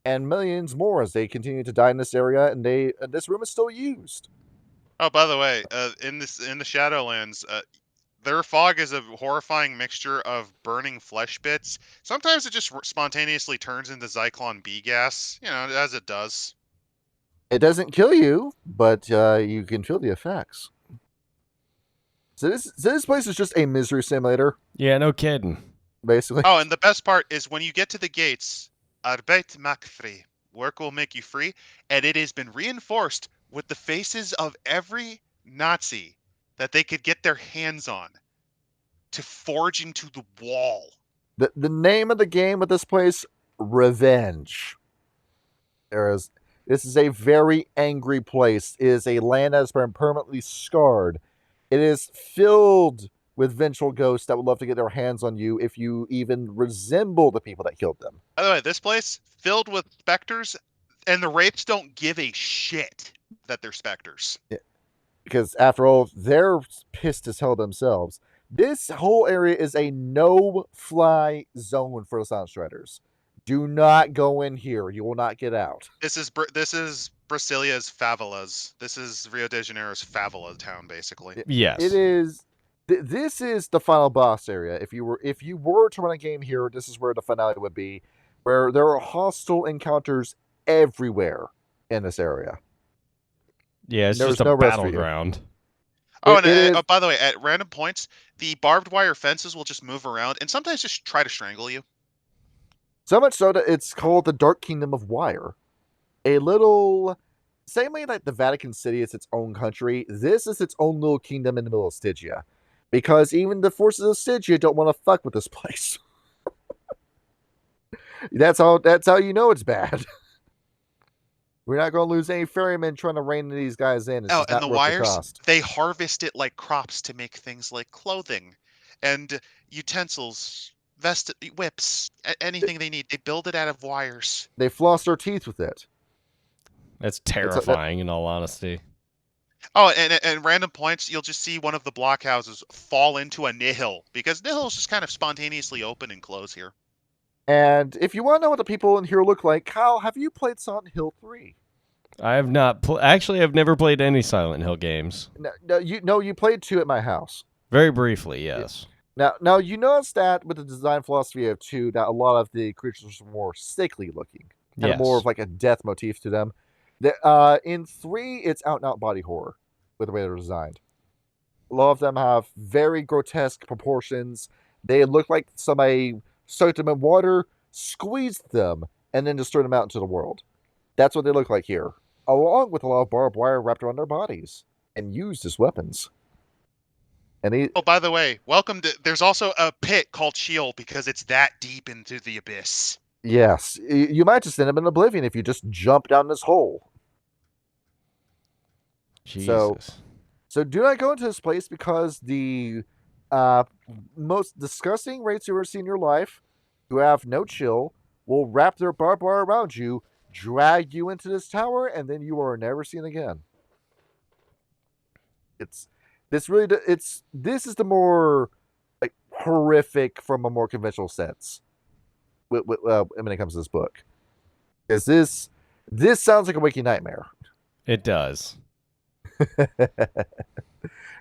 And millions more as they continue to die in this area, and this room is still used. Oh, by the way, in the Shadowlands, their fog is a horrifying mixture of burning flesh bits. Sometimes it just spontaneously turns into Zyklon B gas, as it does. It doesn't kill you, but you can feel the effects. So this place is just a misery simulator, Yeah, no kidding. basically. Oh, and the best part is when you get to the gates, Arbeit macht frei. Work will make you free, and it has been reinforced with the faces of every Nazi that they could get their hands on to forge into the wall. The name of the game with this place, Revenge. This is a very angry place. It is a land that has been permanently scarred. It is filled with vengeful ghosts that would love to get their hands on you if you even resemble the people that killed them. By the way, this place filled with specters, and the Wraiths don't give a shit that they're specters. Yeah. Because after all, they're pissed as hell themselves. This whole area is a no-fly zone for the Silent Striders. Do not go in here. You will not get out. This is Brasilia's favelas. This is Rio de Janeiro's favela town, basically. Yes. It is. This is the final boss area. If you were to run a game here, this is where the finale would be, where there are hostile encounters everywhere in this area. Yeah, it's There's just a no rest for you. battleground. Oh, It and is- by the way, at random points, the barbed wire fences will just move around and sometimes just try to strangle you. So much so that it's called the Dark Kingdom of Wire. A little, same way like the Vatican City is its own country, this is its own little kingdom in the middle of Stygia. Because even the forces of Stygia don't want to fuck with this place. That's how you know it's bad. We're not going to lose any ferrymen trying to rein these guys in. It's Oh, just and not the worth wires, cost. they harvest it like crops to make things like clothing and utensils, whips, anything they need. They build it out of wires. They floss their teeth with it. That's terrifying, in all honesty. Oh, and random points, you'll just see one of the blockhouses fall into a nihil because nihils just kind of spontaneously open and close here. And if you want to know what the people in here look like, Kyle, have you played Silent Hill 3? I have not. Actually, I've never played any Silent Hill games. No, you played 2 at my house. Very briefly, yes. Now you notice that with the design philosophy of 2, that a lot of the creatures are more sickly looking, kind of more of like a death motif to them. In 3, it's out and out body horror with the way they're designed. A lot of them have very grotesque proportions. They look like somebody soaked them in water, squeezed them, and then just threw them out into the world. That's what they look like here, along with a lot of barbed wire wrapped around their bodies and used as weapons. And Oh, by the way, there's also a pit called Sheol because it's that deep into the abyss. Yes, you might just end up in Oblivion if you just jump down this hole. Jesus. So do not go into this place because the most disgusting wraiths you've ever seen in your life, who have no chill, will wrap their barbed wire around you, drag you into this tower, and then you are never seen again. This is the more like horrific from a more conventional sense when it comes to this book. Is this sounds like a waking nightmare. It does.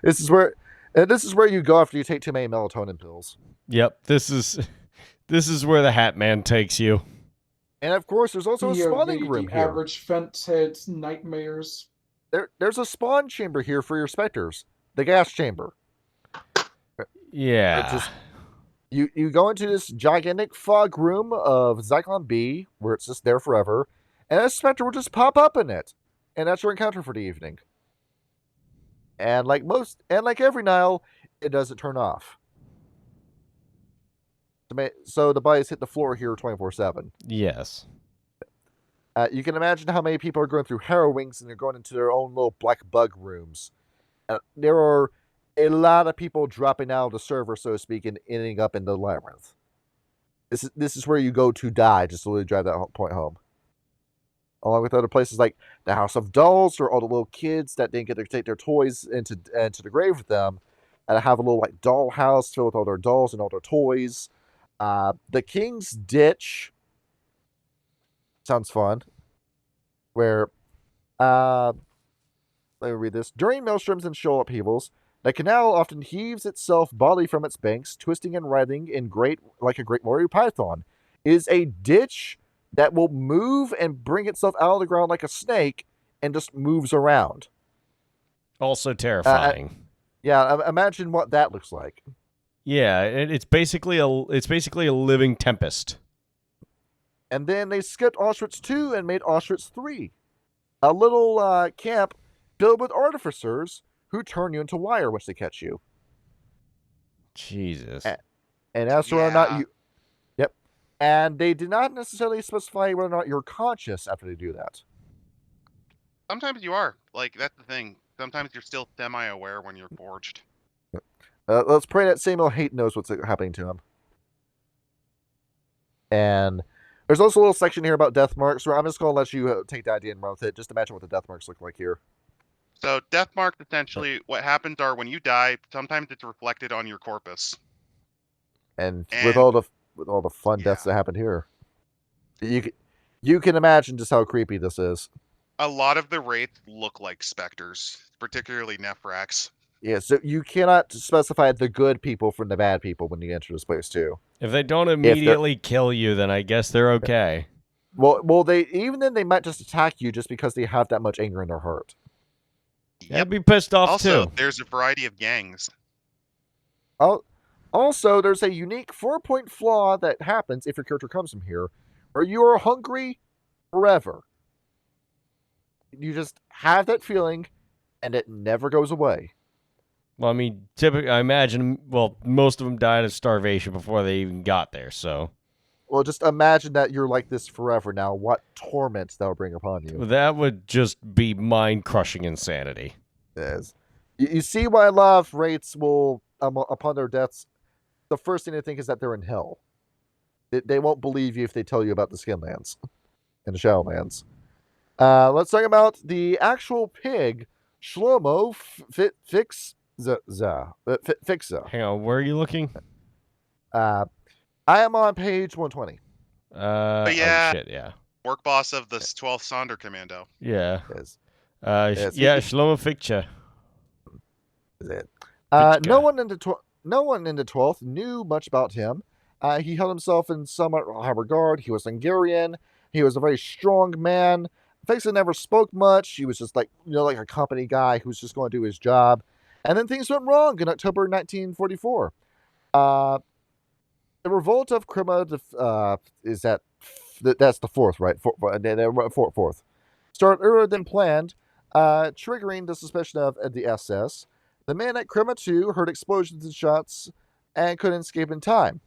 This is where you go after you take too many melatonin pills. Yep. This is where the Hat Man takes you. And of course, there's also a spawning room the here. average fence head's nightmares. There's a spawn chamber here for your specters. The gas chamber. Yeah. You go into this gigantic fog room of Zyklon B, where it's just there forever, and a specter will just pop up in it. And that's your encounter for the evening. And like every Nile, it doesn't turn off. So the bodies hit the floor here 24/7. Yes. You can imagine how many people are going through harrowings and they're going into their own little black bug rooms. There are a lot of people dropping out of the server, so to speak, and ending up in the labyrinth. This is where you go to die, just to really drive that point home. Along with other places like the House of Dolls, or all the little kids that didn't get to take their toys into the grave with them, and have a little like doll house filled with all their dolls and all their toys. The King's Ditch sounds fun. Where, let me read this. During maelstroms and shoal upheavals, the canal often heaves itself bodily from its banks, twisting and writhing like a great warrior python. It is a ditch that will move and bring itself out of the ground like a snake and just moves around. Also terrifying. Imagine what that looks like. Yeah, it's basically a living tempest. And then they skipped Auschwitz 2 and made Auschwitz 3. A little camp filled with artificers who turn you into wire once they catch you. Jesus. And as to whether or not you... Yep. And they did not necessarily specify whether or not you're conscious after they do that. Sometimes you are. Like, that's the thing. Sometimes you're still semi-aware when you're forged. Let's pray that Samuel Haight knows what's happening to him. And there's also a little section here about death marks, where I'm just going to let you take the idea and run with it. Just imagine what the death marks look like here. So death marks, essentially, what happens are when you die, sometimes it's reflected on your corpus. And with all the fun deaths that happen here, you can imagine just how creepy this is. A lot of the Wraith look like specters, particularly Nephrax. Yeah, so you cannot specify the good people from the bad people when you enter this place too. If they don't immediately kill you, then I guess they're okay. Well, they might just attack you just because they have that much anger in their heart. Yep. I'd be pissed off also, too. There's a variety of gangs. Also, there's a unique 4-point flaw that happens if your character comes from here, where you are hungry forever. You just have that feeling, and it never goes away. Well, I mean, typically, I imagine, most of them died of starvation before they even got there, so... Well, just imagine that you're like this forever now. What torment that will bring upon you. That would just be mind-crushing insanity. Yes. You see why a lot of Wraiths will, upon their deaths, the first thing they think is that they're in hell. They won't believe you if they tell you about the Skinlands and the Shadowlands. Let's talk about the actual pig, Shlomo Fixa. Hang on, where are you looking? I am on page 120. Oh shit, yeah. Work boss of the 12th Sonder Commando. Yeah. Yes. Shlomo Fixa. Is it? No one in the 12th knew much about him. He held himself in somewhat high regard. He was Hungarian. He was a very strong man. Fixa never spoke much. He was just like a company guy who was just going to do his job. And then things went wrong in October 1944. The revolt of Crimea that's the fourth, right? Fourth. Started earlier than planned, triggering the suspicion of the SS. The men at Crimea 2 heard explosions and shots and couldn't escape in time.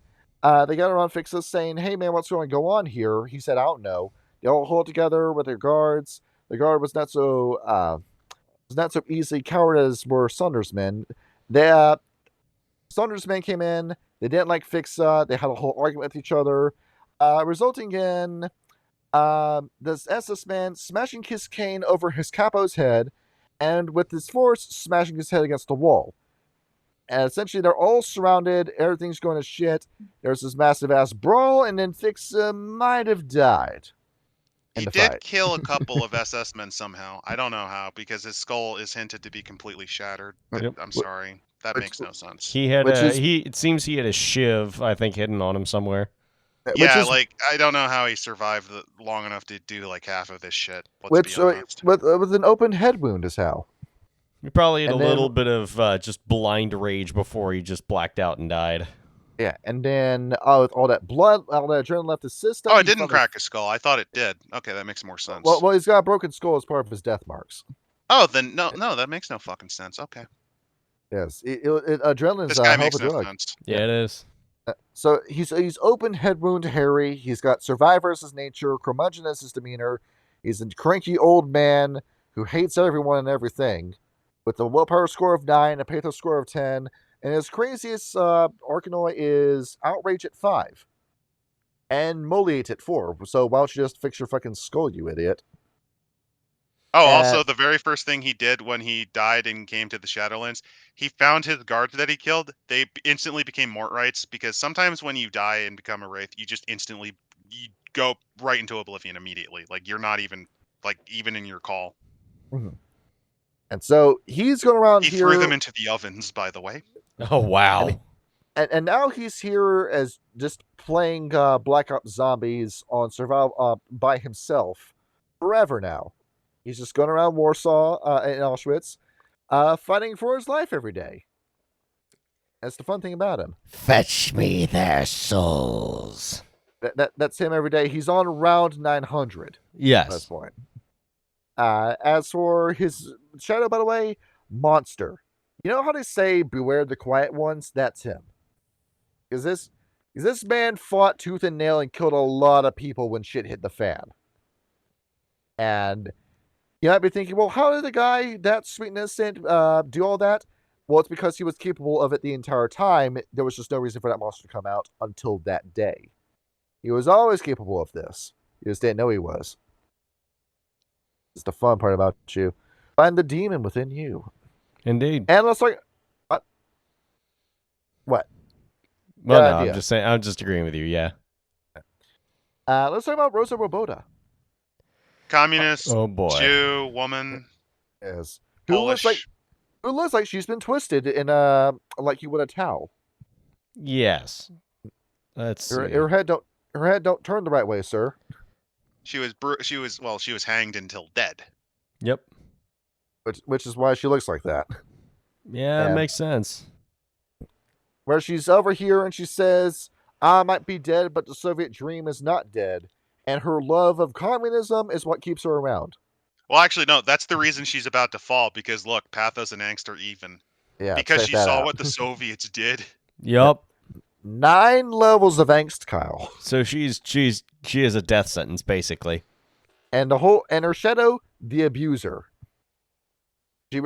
They got around Fixa saying, "Hey man, what's going to go on here?" He said, "I don't know." They all hold together with their guards. The guard was not so easily cowed as were Saunders' men. Saunders' men came in. They didn't like Fixa. They had a whole argument with each other, resulting in this SS man smashing his cane over his capo's head, and with his force smashing his head against the wall. And essentially, they're all surrounded. Everything's going to shit. There's this massive ass brawl, and then Fixa might have died. He did kill a couple of SS men somehow. I don't know how, because his skull is hinted to be completely shattered. Yep. I'm sorry. That makes no sense. It seems he had a shiv, I think, hidden on him somewhere. Yeah, I don't know how he survived long enough to do like half of this shit. With an open head wound is how. He probably had a little bit of just blind rage before he just blacked out and died. Yeah, and then with all that blood, all that adrenaline left his system. Oh, it didn't crack his skull. I thought it did. Okay, that makes more sense. Well, he's got a broken skull as part of his death marks. Oh, then no, that makes no fucking sense. Okay. Yes, adrenaline is this guy a hell makes of a no drug. sense. Yeah, it is. So he's open head wound to Harry. He's got survivor as his nature, curmudgeon as his demeanor. He's a cranky old man who hates everyone and everything, with a willpower score of 9, a pathos score of 10, and his craziest Arcanoi is outrage at 5. And Moliate at 4. So why don't you just fix your fucking skull, you idiot? Oh, also, the very first thing he did when he died and came to the Shadowlands, he found his guards that he killed. They instantly became Mortrites, because sometimes when you die and become a Wraith, you just instantly you go right into Oblivion immediately. Like, you're not even, like, even in your call. Mm-hmm. And so he's going around He here. threw them into the ovens, by the way. Oh, wow. And now he's here as just playing Black Ops Zombies on survival by himself forever now. He's just going around Warsaw in Auschwitz, fighting for his life every day. That's the fun thing about him. Fetch me their souls. That's him every day. He's on round 900 at this Yes. point. As for his shadow, by the way, monster. You know how they say, beware the quiet ones? That's him. Because this man fought tooth and nail and killed a lot of people when shit hit the fan. And you might be thinking, well, how did the guy that sweet and innocent do all that? Well, it's because he was capable of it the entire time. There was just no reason for that monster to come out until that day. He was always capable of this. You just didn't know he was. It's the fun part about you. Find the demon within you. Indeed. And let's talk... What? Well, Good no, idea. I'm just saying. I'm just agreeing with you. Yeah. Let's talk about Rosa Roboda. Communist, Oh boy. Jew, woman, Yes. Polish. Who looks like she's been twisted in like you would a towel. Yes. Let's see. Her head don't turn the right way, sir. She was hanged until dead. Yep. Which is why she looks like that. Yeah, it And- makes sense. Where she's over here and she says, I might be dead, but the Soviet dream is not dead. And her love of communism is what keeps her around. Well, actually, no. That's the reason she's about to fall. Because look, pathos and angst are even. Yeah, Because check she that saw out. what the Soviets did. Yep. 9 levels of angst, Kyle. So she is a death sentence basically. And her shadow, the abuser. She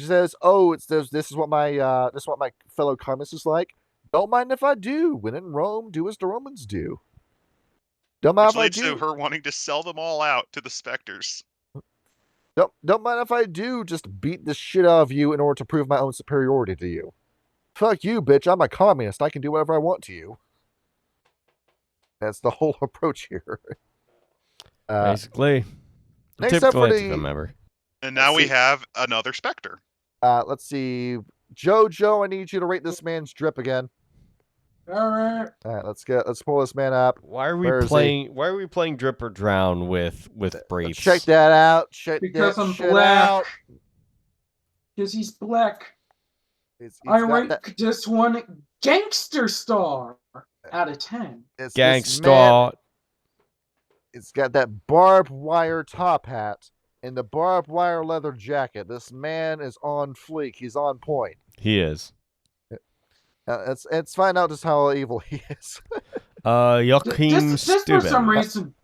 says, "Oh, this is what my fellow communists is like. Don't mind if I do. When in Rome, do as the Romans do. Don't mind Which if I leads do. to her wanting to sell them all out to the Spectres. Don't mind if I do. Just beat the shit out of you in order to prove my own superiority to you. Fuck you, bitch. I'm a communist. I can do whatever I want to you." That's the whole approach here. Basically. Next up Typical for anti-fem the member. And now Let's we see. have another Spectre. let's see, Joe. I need you to rate this man's drip again. All right. All right, let's pull this man up. Why are Where we is playing? Why are we playing Drip or Drown with Wraiths? Check that out. Check Because that I'm shit black. out. Because he's black. He's I got rank that- this one gangster star out of 10. this man, Gangsta. it's got that barbed wire top hat and the barbed wire leather jacket. This man is on fleek. He's on point. He is. Let's find out just how evil he is. Joachim This for Steuben. some reason.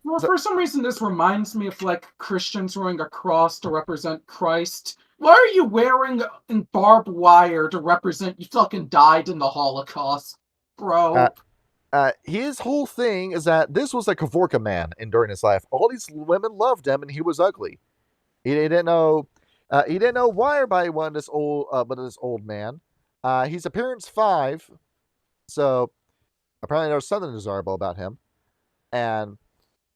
Well, so- for some reason, this reminds me of like Christians wearing a cross to represent Christ. Why are you wearing barbed wire to represent you fucking died in the Holocaust, bro? His whole thing is that this was a Kavorka man during his life. All these women loved him, and he was ugly. He didn't know. He didn't know why everybody wanted this old man. He's appearance 5, so apparently there was something desirable about him. And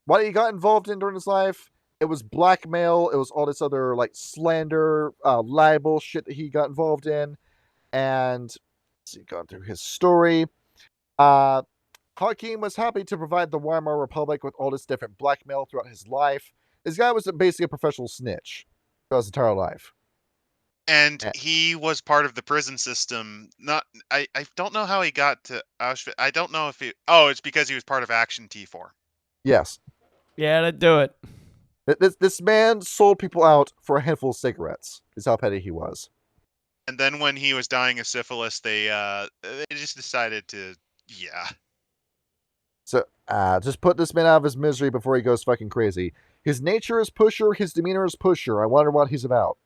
what he got involved in during his life, it was blackmail. It was all this other like slander, libel shit that he got involved in. And let's see, going through his story. Hakim was happy to provide the Weimar Republic with all this different blackmail throughout his life. This guy was basically a professional snitch throughout his entire life. And Yeah. he was part of the prison system. I don't know how he got to Auschwitz. I don't know if he... Oh, it's because he was part of Action T4. Yes. Yeah, to do it. This man sold people out for a handful of cigarettes, is how petty he was. And then when he was dying of syphilis, they just decided to... Yeah. So, just put this man out of his misery before he goes fucking crazy. His nature is pusher, his demeanor is pusher. I wonder what he's about.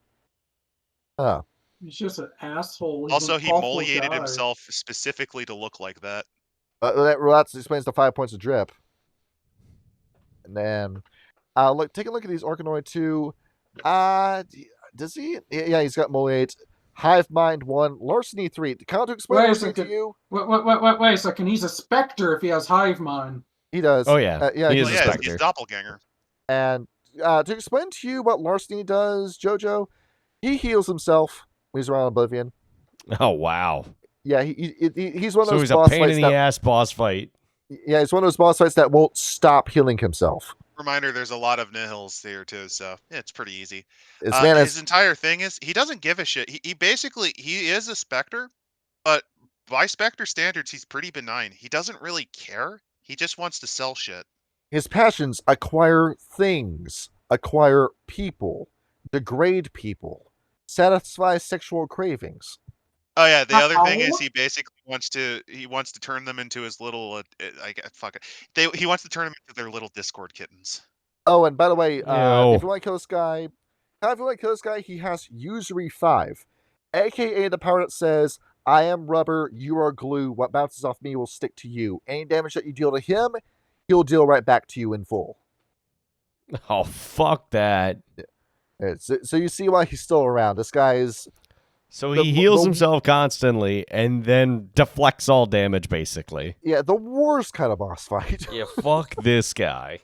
Huh. He's just an asshole. He's Also, an he awful moliated guy. himself specifically to look like that. That explains the 5 points of drip. And then, take a look at these Organoid 2. Does he? Yeah, he's got Moliate. Hive Mind 1. Larceny 3. Count to explain Wait a larceny to second. you? Wait a second. He's a specter if he has hive mind. He does. Oh, yeah. Yeah, He he's is a a Yeah, specter. he's doppelganger. And to explain to you what larceny does, Jojo, he heals himself when he's around Oblivion. Oh, wow. Yeah, he's one of So those he's a boss pain fights in that the ass boss fight. yeah, he's one of those boss fights that won't stop healing himself. Reminder, there's a lot of nihils there too, so yeah, it's pretty easy. His His entire thing is he doesn't give a shit. He basically he is a specter, but by specter standards, he's pretty benign. He doesn't really care. He just wants to sell shit. his passions: acquire things, acquire people, degrade people, satisfy sexual cravings. Oh yeah, the other thing is Ow. he basically wants to turn them into his little fuck it. He wants to turn them into their little Discord kittens. Oh, and by the way, Ew. if you want to kill this guy, he has Usury 5, aka the power that says, I am rubber, you are glue, what bounces off me will stick to you. Any damage that you deal to him, he'll deal right back to you in full. Oh, fuck that. So you see why he's still around. This guy is... So he heals himself constantly and then deflects all damage, basically. Yeah, the worst kind of boss fight. Yeah, fuck this guy.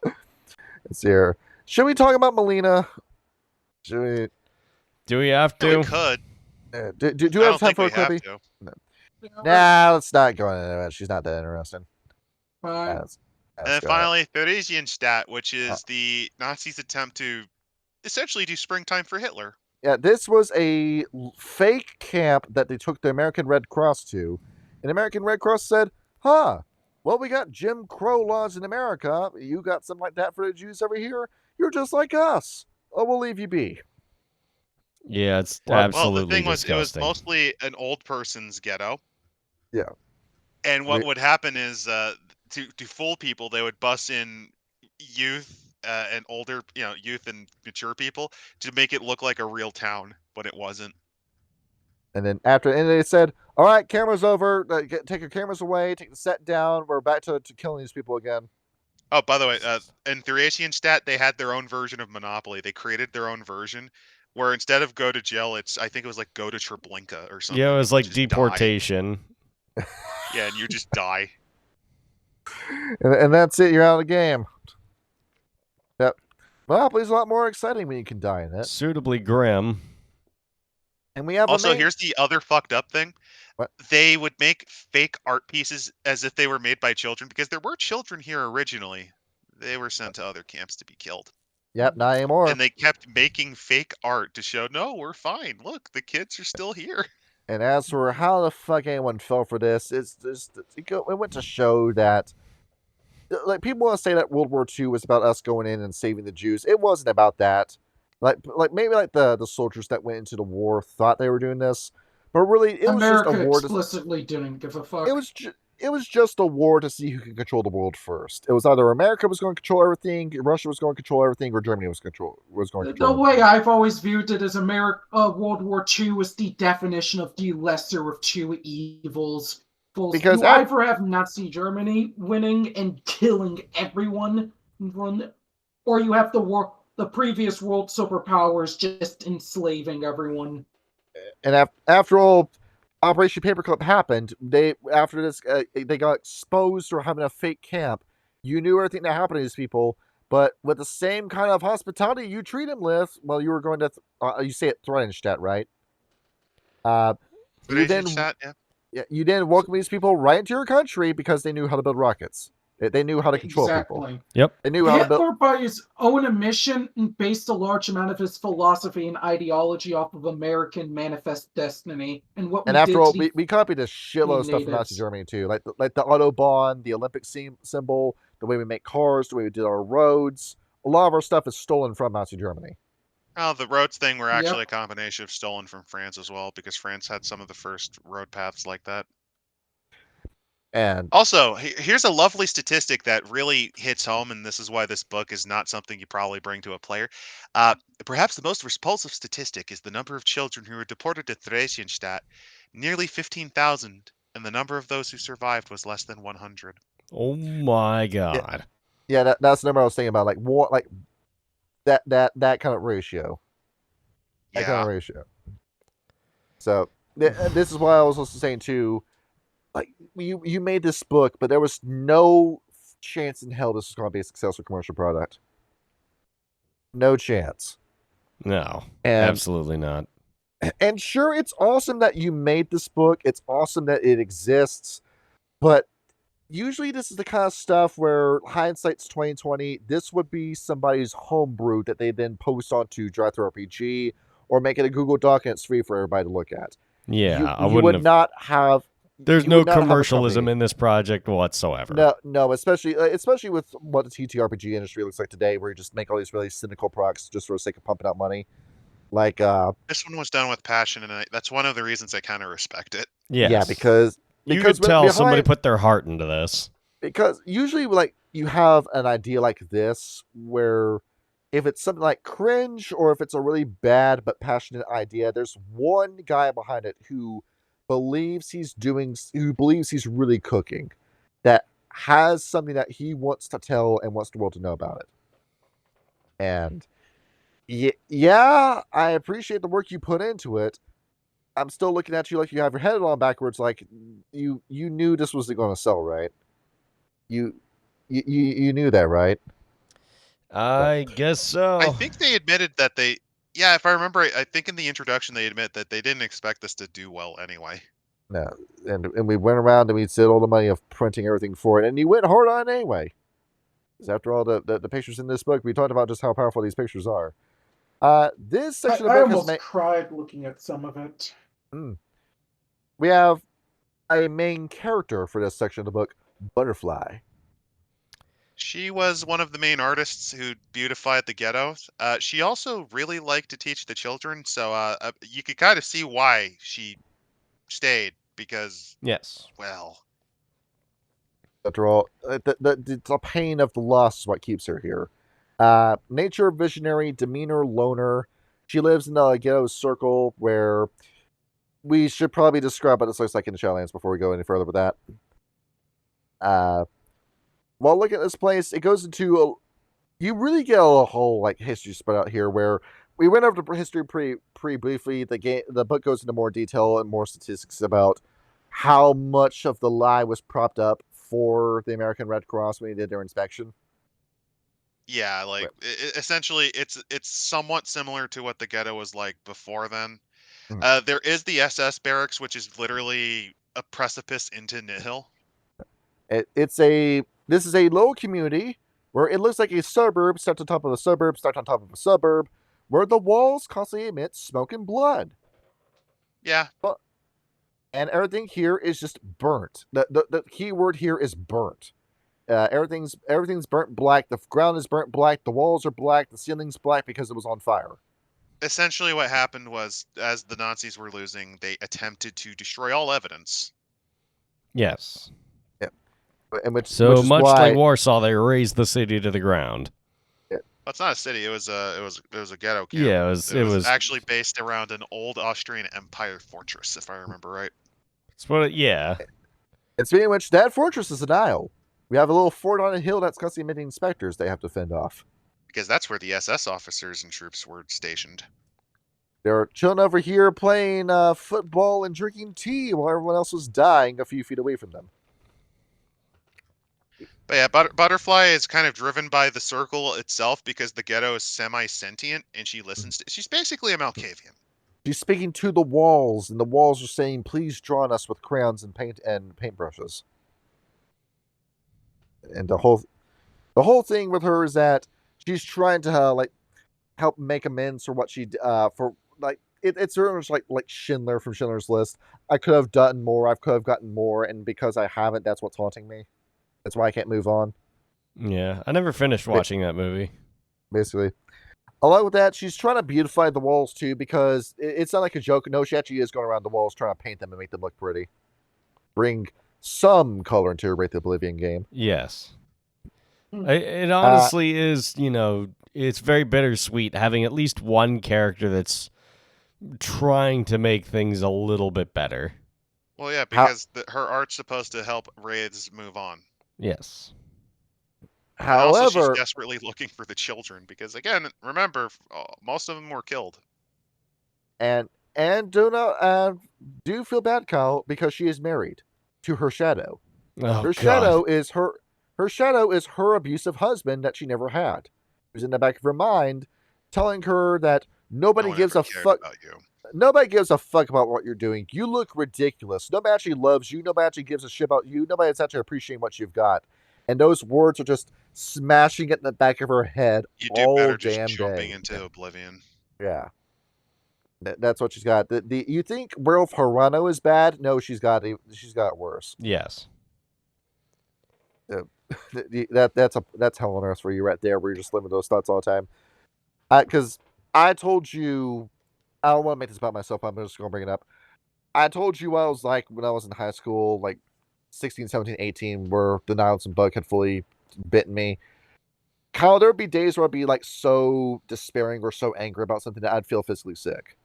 Let's see here. Should we talk about Melina? Should we... Do we have Yeah, we to? could. Do we I have don't time think for we a Kirby? have to. Nah, let's not go into it. She's not that interesting. Fine. Let's And then go. finally, Theresienstadt, which is the Nazis' attempt to essentially do springtime for Hitler. Yeah, this was a fake camp that they took the American Red Cross to. And American Red Cross said, well, we got Jim Crow laws in America. You got something like that for the Jews over here? You're just like us. Oh, we'll leave you be. Yeah, it's Well, absolutely Well, the thing was, disgusting. it was mostly an old person's ghetto. Yeah. And what would happen is, to fool people, they would bus in youth and older, youth and mature people to make it look like a real town, but it wasn't. And then they said, all right, cameras over. Take your cameras away. Take the set down. We're back to killing these people again. Oh, by the way, in Theresienstadt, they had their own version of Monopoly. They created their own version where instead of go to jail, I think it was like go to Treblinka or something. Yeah, it was You like just die. deportation. Yeah, and you just die. And that's it. You're out of the game. Yep. Monopoly's a lot more exciting when you can die in it. Suitably grim. And we have Also, here's the other fucked up thing. What? They would make fake art pieces as if they were made by children because there were children here originally. They were sent to other camps to be killed. Yep, not anymore. And they kept making fake art to show, no, we're fine. Look, the kids are still here. And as for how the fuck anyone fell for this, it went to show that, like, people want to say that World War II was about us going in and saving the Jews. It wasn't about that. Like maybe like the soldiers that went into the war thought they were doing this, but really it was America just a war. explicitly didn't give a fuck. It was just a war to see who can control the world first. It was either America was going to control everything, Russia was going to control everything, or Germany was going to control. The way I've always viewed it is World War II was the definition of the lesser of two evils. Because you either have Nazi Germany winning and killing everyone, or you have the previous world superpowers just enslaving everyone. And after all, Operation Paperclip happened. They got exposed for having a fake camp. You knew everything that happened to these people, but with the same kind of hospitality you treat them with, well, you were going to you say it Threinstadt, right? You didn't welcome these people right into your country because they knew how to build rockets. They knew how to control people. Yep. They knew how to build. Hitler, by his own admission, based a large amount of his philosophy and ideology off of American Manifest Destiny, and after all, we copied a shitload of stuff from natives. Nazi Germany too, like the Autobahn, the Olympic symbol, the way we make cars, the way we did our roads. A lot of our stuff is stolen from Nazi Germany. Oh, the roads thing were actually a combination of stolen from France as well, because France had some of the first road paths like that. And Also, here's a lovely statistic that really hits home, and this is why this book is not something you probably bring to a player. Perhaps the most repulsive statistic is the number of children who were deported to Theresienstadt, nearly 15,000, and the number of those who survived was less than 100. Oh my yeah, god. yeah, that's the number I was thinking about. Like what, like that kind of ratio. That kind Yeah. of ratio. So this is why I was also saying too. Like you made this book, but there was no chance in hell this was going to be a successful commercial product. No chance. No, And absolutely not. and sure, it's awesome that you made this book. It's awesome that it exists. But usually this is the kind of stuff where hindsight's 2020. This would be somebody's homebrew that they then post onto DriveThruRPG or make it a Google Doc and it's free for everybody to look at. Yeah, I You wouldn't would have. not have. There's you no would not have a commercialism company. in this project whatsoever. No, especially with what the TTRPG industry looks like today, where you just make all these really cynical products just for the sake of pumping out money. Like, This one was done with passion, and that's one of the reasons I kind of respect it. Yes. yeah, because you could tell somebody put their heart into this. Because usually, like, you have an idea like this where if it's something like cringe or if it's a really bad but passionate idea, there's one guy behind it who believes he's really cooking, that has something that he wants to tell and wants the world to know about it. And yeah, I appreciate the work you put into it. I'm still looking at you like you have your head on backwards, like you knew this wasn't going to sell, right? You knew that, right? I guess so. I think they admitted that yeah, if I remember, I think in the introduction they admit that they didn't expect this to do well anyway. No, and we went around and we said all the money of printing everything for it, and you went hard on it anyway. Because after all, the pictures in this book, we talked about just how powerful these pictures are. This section of the book I almost cried looking at some of it. We have a main character for this section of the book, Butterfly. She was one of the main artists who beautified the ghetto. She also really liked to teach the children, so you could kind of see why she stayed, because, yes, well, After all, the pain of the loss is what keeps her here. Nature visionary, demeanor loner. She lives in the ghetto circle where we should probably describe what this looks like in the Shadowlands before we go any further with that. While looking at this place, it goes into you really get a whole like history spread out here where we went over the history pretty briefly. The book goes into more detail and more statistics about how much of the lie was propped up for the American Red Cross when they did their inspection. yeah, like essentially, it's somewhat similar to what the ghetto was like before then. There is the SS barracks, which is literally a precipice into nihil. This is a low community where it looks like a suburb stuck on top of a suburb, stuck on top of a suburb, where the walls constantly emit smoke and blood. Yeah. And everything here is just burnt. The key word here is burnt. Everything's burnt black. The ground is burnt black. The walls are black. The ceiling's black because it was on fire. Essentially, what happened was, as the Nazis were losing, they attempted to destroy all evidence. Yes. Yeah. Which much like Warsaw, they razed the city to the ground. Well, it's not a city. It was a ghetto camp. Yeah, it was actually based around an old Austrian Empire fortress, if I remember right. Yeah. And speaking of which, that fortress is an isle. We have a little fort on a hill that's constantly emitting specters they have to fend off. Because that's where the SS officers and troops were stationed. They're chilling over here playing football and drinking tea while everyone else was dying a few feet away from them. But yeah, Butterfly is kind of driven by the circle itself because the ghetto is semi-sentient and she listens. She's basically a Malkavian. She's speaking to the walls, and the walls are saying, "Please draw on us with crayons and paintbrushes." And the whole thing with her is that she's trying to help make amends for what she for it's very much like Schindler from Schindler's List. I could have done more. I could have gotten more, and because I haven't, that's what's haunting me. That's why I can't move on. Yeah, I never finished watching that movie. Basically, along with that, she's trying to beautify the walls too because it's not like a joke. No, she actually is going around the walls trying to paint them and make them look pretty. Bring some color into a Wraith of Oblivion game. Yes. Hmm. It honestly is, it's very bittersweet having at least one character that's trying to make things a little bit better. Well, yeah, because her art's supposed to help Wraiths move on. Yes. And also, she's However, desperately looking for the children because, again, remember, most of them were killed. and do feel bad, Kyle, because she is married to her shadow. Oh, Her God. shadow is her abusive husband that she never had, who's in the back of her mind, telling her that nobody No one gives ever a cared fuck. about you. Nobody gives a fuck about what you're doing. You look ridiculous. Nobody actually loves you. Nobody actually gives a shit about you. Nobody's actually appreciating what you've got. And those words are just smashing it in the back of her head You do all better just damn jumping day. into Oblivion. Yeah. That's what she's got. You think Werewolf Harano is bad? No, she's got it worse. Yes. That's hell on earth for you right there, where you're just living those thoughts all the time. Because I told you, I don't want to make this about myself. I'm just going to bring it up. I told you what I was like when I was in high school, like 16, 17, 18, where the Niles and bug had fully bitten me. Kyle, there would be days where I'd be like so despairing or so angry about something that I'd feel physically sick.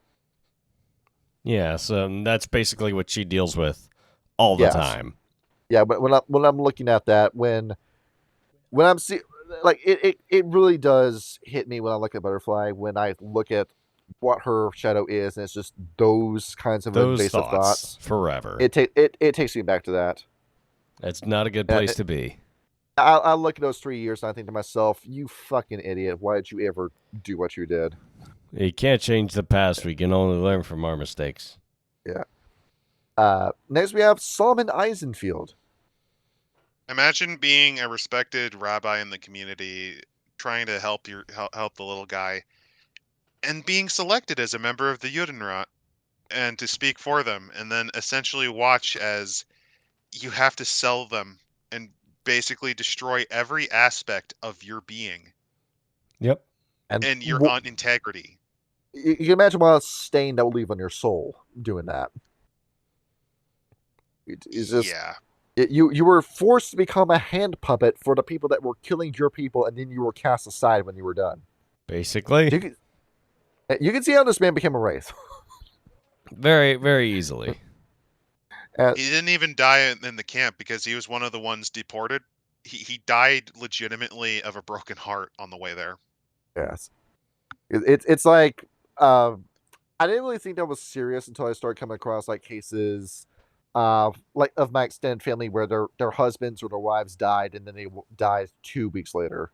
Yes, that's basically what she deals with all the Yes. time. Yeah, but when I'm looking at that, when I'm seeing, like, it really does hit me when I look at Butterfly, when I look at what her shadow is, and it's just those kinds of Those invasive thoughts. forever. It takes me back to that. That's not a good place to be. I look at those 3 years and I think to myself, you fucking idiot, why did you ever do what you did? You can't change the past. We can only learn from our mistakes. Yeah. Next we have Solomon Eisenfield. Imagine being a respected rabbi in the community, trying to help the little guy, and being selected as a member of the Judenrat and to speak for them, and then essentially watch as you have to sell them and basically destroy every aspect of your being Yep. and your integrity. You can imagine what a stain that will leave on your soul doing that. It's just, yeah. You were forced to become a hand puppet for the people that were killing your people, and then you were cast aside when you were done. Basically. You can see how this man became a Wraith. Very, very easily. He didn't even die in the camp because he was one of the ones deported. He died legitimately of a broken heart on the way there. Yes. It's like, I didn't really think that was serious until I started coming across like cases like of my extended family where their husbands or their wives died and then they died 2 weeks later.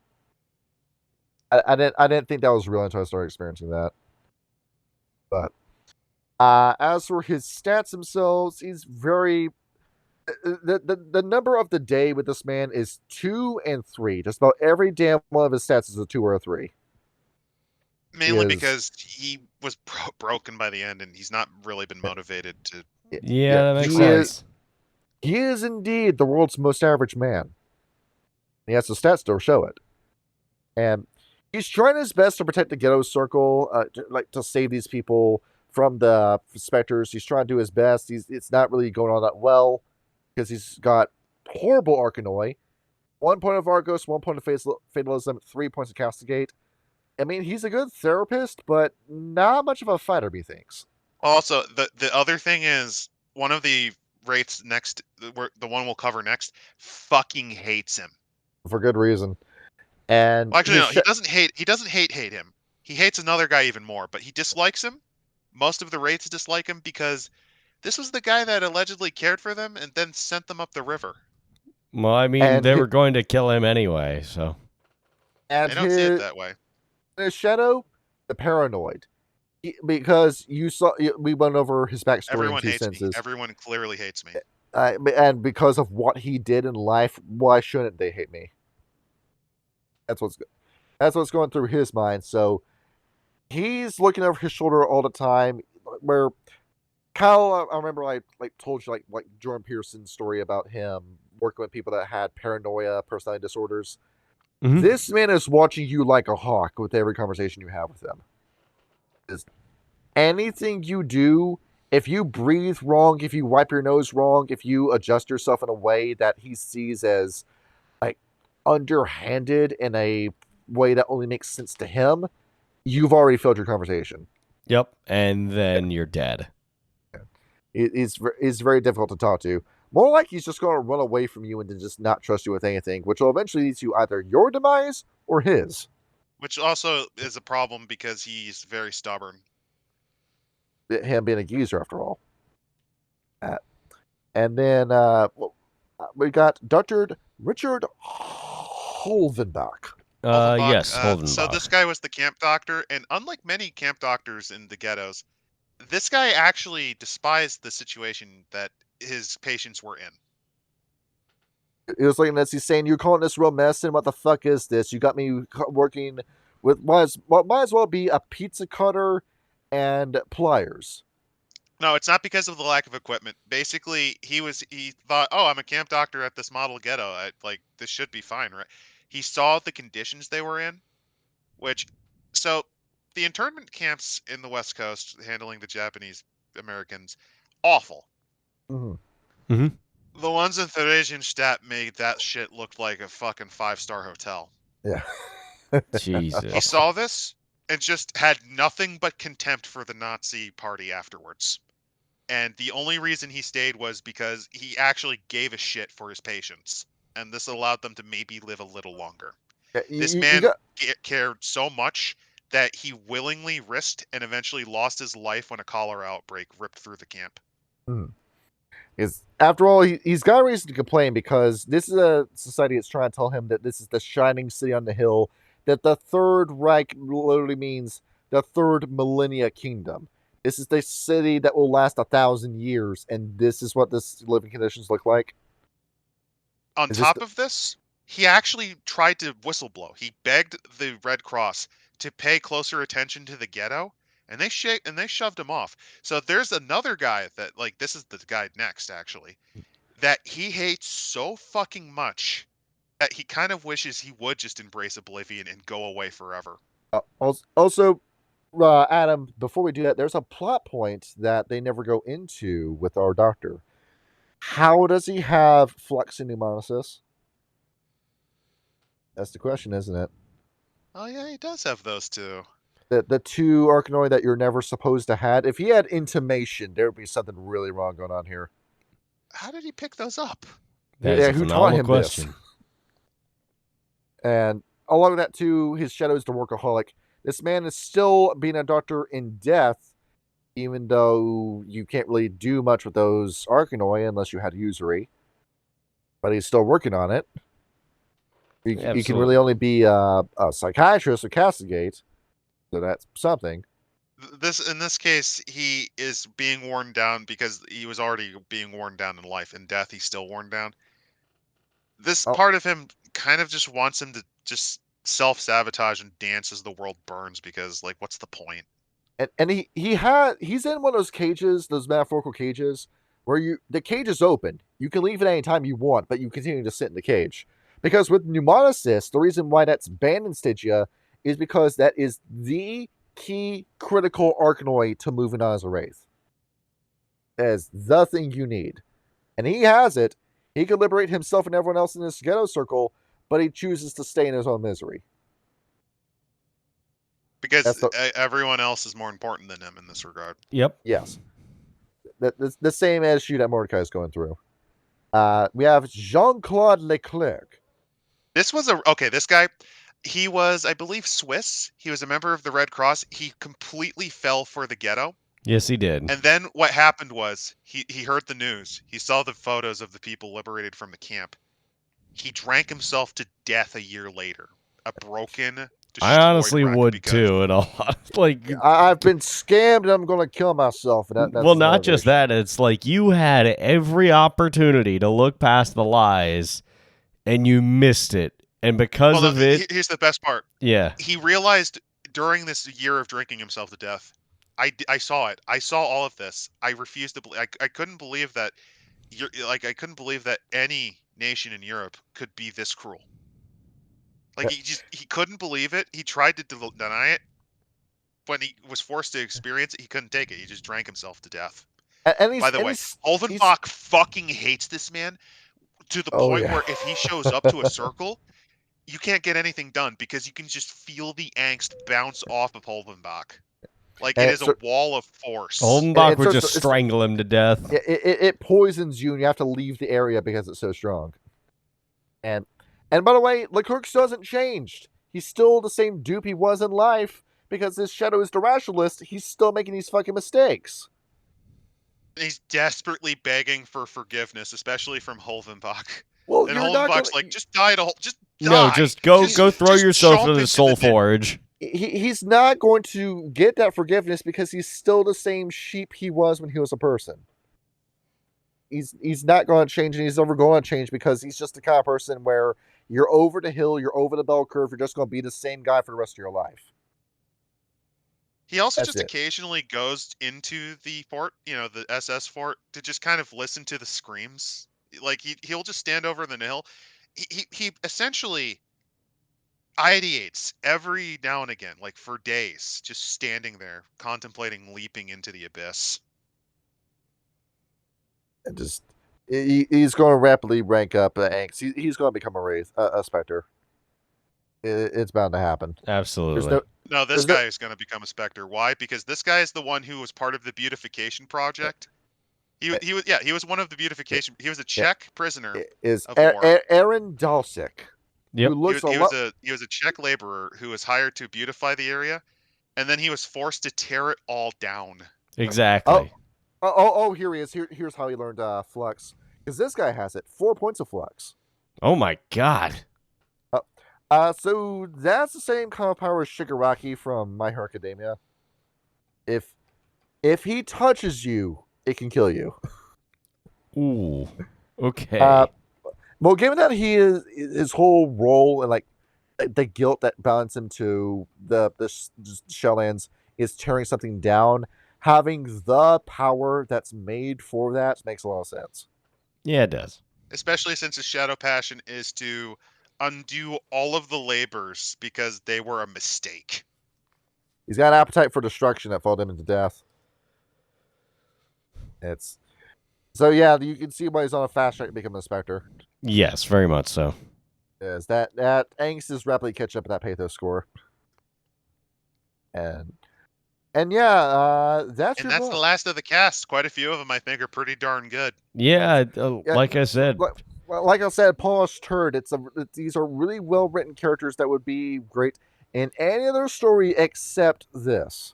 I didn't think that was real until I started experiencing that. But as for his stats themselves, he's very the number of the day with this man is 2 and 3. Just about every damn one of his stats is a 2 or a 3. Mainly because he was broken by the end, and he's not really been motivated to. Yeah, that makes sense. He is indeed the world's most average man. He has the stats to show it, and he's trying his best to protect the ghetto circle, to save these people from the specters. He's trying to do his best. It's not really going on that well because he's got horrible Arcanoi, 1 point of Argos, 1 point of Fatalism, 3 points of Castigate. I mean, he's a good therapist, but not much of a fighter, methinks. Also, the other thing is, one of the Wraiths next, the one we'll cover next, fucking hates him. For good reason. And well, actually, no, he doesn't hate him. He hates another guy even more, but he dislikes him. Most of the Wraiths dislike him because this was the guy that allegedly cared for them and then sent them up the river. Well, I mean, they were going to kill him anyway, so. And they don't see it that way. His shadow, the paranoid. Because we went over his backstory Everyone in 2 hates senses. me. Everyone clearly hates me. And because of what he did in life, why shouldn't they hate me? That's what's going through his mind. So he's looking over his shoulder all the time. Where Kyle, I remember I told you like Jordan Peterson's story about him working with people that had paranoia, personality disorders. Mm-hmm. This man is watching you like a hawk with every conversation you have with him. Anything you do, if you breathe wrong, if you wipe your nose wrong, if you adjust yourself in a way that he sees as like underhanded in a way that only makes sense to him, you've already failed your conversation. Yep. And then you're dead. It's very difficult to talk to. More like he's just going to run away from you and then just not trust you with anything, which will eventually lead to either your demise or his. Which also is a problem because he's very stubborn. Him being a geezer, after all. And then we got Dr. Richard Holvenbach. Yes, So Holdenbach. this guy was the camp doctor, and unlike many camp doctors in the ghettos, this guy actually despised the situation that his patients were in. It was like he's saying, "You're calling this real mess, and what the fuck is this? You got me working with what might as well be a pizza cutter and pliers." No, it's not because of the lack of equipment. Basically, he thought, "Oh, I'm a camp doctor at this model ghetto. This should be fine, right?" He saw the conditions they were in, so the internment camps in the West Coast handling the Japanese Americans, awful. Mm-hmm. Mm-hmm. The ones in Theresienstadt made that shit look like a fucking 5-star hotel. Yeah. Jesus. He saw this and just had nothing but contempt for the Nazi party afterwards. And the only reason he stayed was because he actually gave a shit for his patients. And this allowed them to maybe live a little longer. This man cared so much that he willingly risked and eventually lost his life when a cholera outbreak ripped through the camp. After all, he's got a reason to complain, because this is a society that's trying to tell him that this is the shining city on the hill, that the Third Reich literally means the third millennia kingdom. This is the city that will last 1,000 years, and this is what this living conditions look like. On top of this, he actually tried to whistleblow. He begged the Red Cross to pay closer attention to the ghetto, and they shoved him off. So there's another guy that, this is the guy next, actually, that he hates so fucking much that he kind of wishes he would just embrace Oblivion and go away forever. Also, Adam, before we do that, there's a plot point that they never go into with our doctor. How does he have flux and pneumonosis? That's the question, isn't it? Oh yeah, he does have those two. The two Arcanoi that you're never supposed to have. If he had intimation, there would be something really wrong going on here. How did he pick those up? That is a who taught him question. this? And along with that too, his shadow is the workaholic. This man is still being a doctor in death, even though you can't really do much with those Arcanoi unless you had usury. But he's still working on it. You can really only be a psychiatrist or castigate, so that's something. In this case, he is being worn down because he was already being worn down in life. In death, he's still worn down. This part of him kind of just wants him to just self-sabotage and dance as the world burns, because, what's the point? And he's in one of those cages, those metaphorical cages, where the cage is open. You can leave at any time you want, but you continue to sit in the cage. Because with pneumonosis, the reason why that's banned in Stygia is because that is the key critical Arcanoi to moving on as a Wraith. As the thing you need. And he has it. He can liberate himself and everyone else in this ghetto circle, but he chooses to stay in his own misery. Because everyone else is more important than him in this regard. Yep. Yes. The same issue that Mordecai is going through. We have Jean-Claude Leclerc. This guy, he was, I believe, Swiss. He was a member of the Red Cross. He completely fell for the ghetto. Yes, he did. And then what happened was he heard the news. He saw the photos of the people liberated from the camp. He drank himself to death a year later. A broken, I honestly would too. I've been scammed and I'm going to kill myself. Well, not just that. It's like you had every opportunity to look past the lies, and you missed it. And because of it, here's the best part. Yeah, he realized during this year of drinking himself to death. I saw it. I saw all of this. I refused to believe. I couldn't believe that. I couldn't believe that any nation in Europe could be this cruel. He couldn't believe it. He tried to deny it. When he was forced to experience it, he couldn't take it. He just drank himself to death. And By the way, Olvenbach fucking hates this man to the point where if he shows up to a circle, you can't get anything done because you can just feel the angst bounce off of Olvenbach. Like it is a wall of force. Oldenbach would just strangle him to death. It poisons you, and you have to leave the area because it's so strong. And by the way, Leclerc's doesn't change. He's still the same dupe he was in life because his shadow is the rationalist. He's still making these fucking mistakes. He's desperately begging for forgiveness, especially from Olvenbach. Well, and Oldenbach's like, just die. No, just go throw yourself into the Soul Forge. He's not going to get that forgiveness because he's still the same sheep he was when he was a person. He's not going to change, and he's never going to change because he's just the kind of person where you're over the hill, you're over the bell curve, you're just going to be the same guy for the rest of your life. He also occasionally goes into the fort, the SS fort, to just kind of listen to the screams. Like he'll just stand over the hill. He essentially ideates every now and again, like for days, just standing there, contemplating leaping into the abyss. And he's going to rapidly rank up angst. He's going to become a Wraith, a Spectre. It's bound to happen. Absolutely. This guy is going to become a Spectre. Why? Because this guy is the one who was part of the beautification project. He was one of the beautification. He was a Czech prisoner. Is Aaron Dalsik? Yep. Who looks he was a Czech laborer who was hired to beautify the area, and then he was forced to tear it all down. Exactly. Here he is. Here's how he learned flux. Because this guy has it. 4 points of flux. Oh my god. So that's the same kind of power as Shigaraki from My Hero Academia. If he touches you, it can kill you. Ooh. Okay. Well, given that his whole role and like the guilt that bounds him to the Shelllands is tearing something down, having the power that's made for that makes a lot of sense. Yeah, it does. Especially since his shadow passion is to undo all of the labors because they were a mistake. He's got an appetite for destruction that followed him into death. So yeah, you can see why he's on a fast track to become a Spectre. Yes, very much so. Is that angst is rapidly catching up with that pathos score. And yeah, that's the last of the cast. Quite a few of them, I think, are pretty darn good. Yeah, like I said. Like I said, Polished Turd. These are really well written characters that would be great in any other story except this.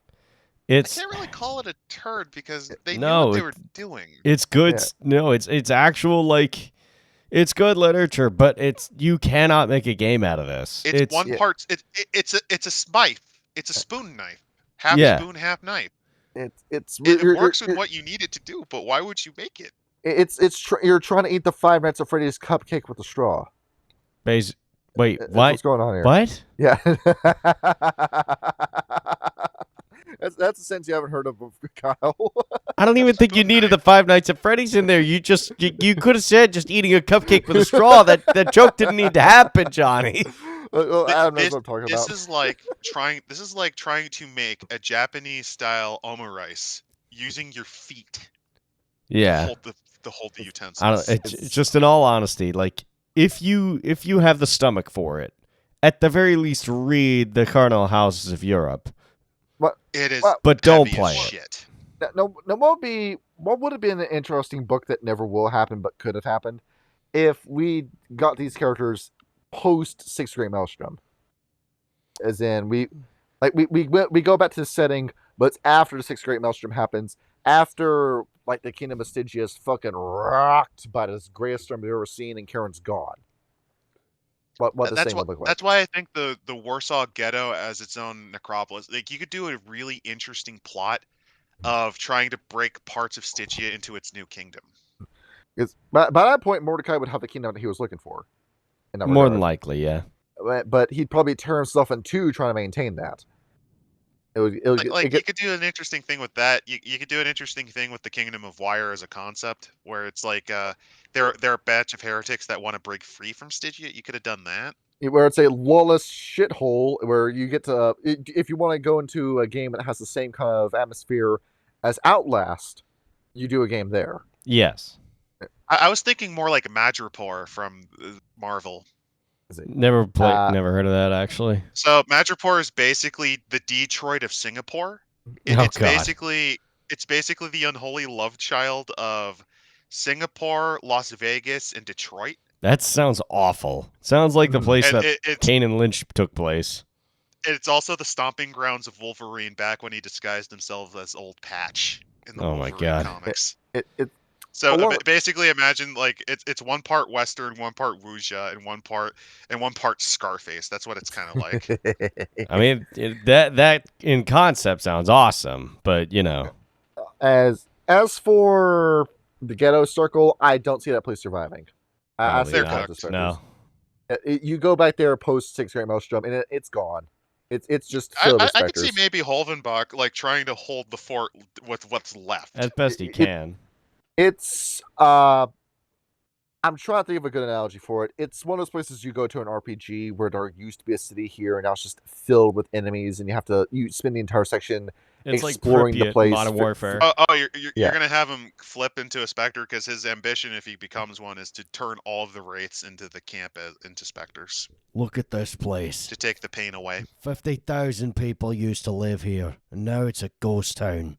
I can't really call it a turd because they knew what they were doing. It's good. Yeah. No, it's actual it's good literature, but you cannot make a game out of this. It's one part. It's a knife. It's a spoon knife. Half spoon, half knife. It works with what you need it to do, but why would you make it? You're trying to eat the Five Nights at Freddy's cupcake with a straw. Wait, what? What's going on here? What? Yeah. That's a sense you haven't heard of, Kyle. I don't even think you needed the Five Nights at Freddy's in there. You could have said just eating a cupcake with a straw. That joke didn't need to happen, Johnny. Well, Adam knows what I'm talking about. This is like trying to make a Japanese style omurice using your feet. Yeah. To hold the utensils. It's just in all honesty, like if you have the stomach for it, at the very least read the Charnal Houses of Europe. It is, but don't play it. No, what would have been an interesting book that never will happen but could have happened if we got these characters post Sixth Great Maelstrom. As in we go back to the setting, but it's after the Sixth Great Maelstrom happens, after like the Kingdom of Stygia is fucking rocked by this greatest storm we've ever seen, and Karen's gone. That's why I think the Warsaw Ghetto as its own necropolis, like you could do a really interesting plot of trying to break parts of Stygia into its new kingdom. Because by that point, Mordecai would have the kingdom that he was looking for. More than likely, yeah. But he'd probably tear himself in two trying to maintain that. You could do an interesting thing with that. You could do an interesting thing with the Kingdom of Wire as a concept, where it's like there are a batch of heretics that want to break free from Stygia. You could have done that. Where it's a lawless shithole, where you get to, if you want to go into a game that has the same kind of atmosphere as Outlast, you do a game there. Yes. I was thinking more like Madripoor from Marvel. Never never heard of that actually. So Madripoor is basically the Detroit of Singapore. It's basically the unholy love child of Singapore, Las Vegas, and Detroit. That sounds awful. Sounds like the place that Kane and Lynch took place. It's also the stomping grounds of Wolverine back when he disguised himself as Old Patch in the Wolverine comics. So basically, imagine like it's one part Western, one part Wuxia, and one part Scarface. That's what it's kind of like. I mean, that in concept sounds awesome, but you know, as for the Ghetto Circle, I don't see that place surviving. I say no. You go back there post Six Great Maelstrom, and it's gone. It's just filled with specters. I could see maybe Holvenbach like trying to hold the fort with what's left as best he can. It's I'm trying to think of a good analogy for it. It's one of those places you go to an RPG where there used to be a city here, and now it's just filled with enemies, and you spend the entire section exploring the place. Modern Warfare. You're gonna have him flip into a Spectre because his ambition, if he becomes one, is to turn all of the Wraiths into the camp into Spectres. Look at this place. To take the pain away. 50,000 people used to live here, and now it's a ghost town.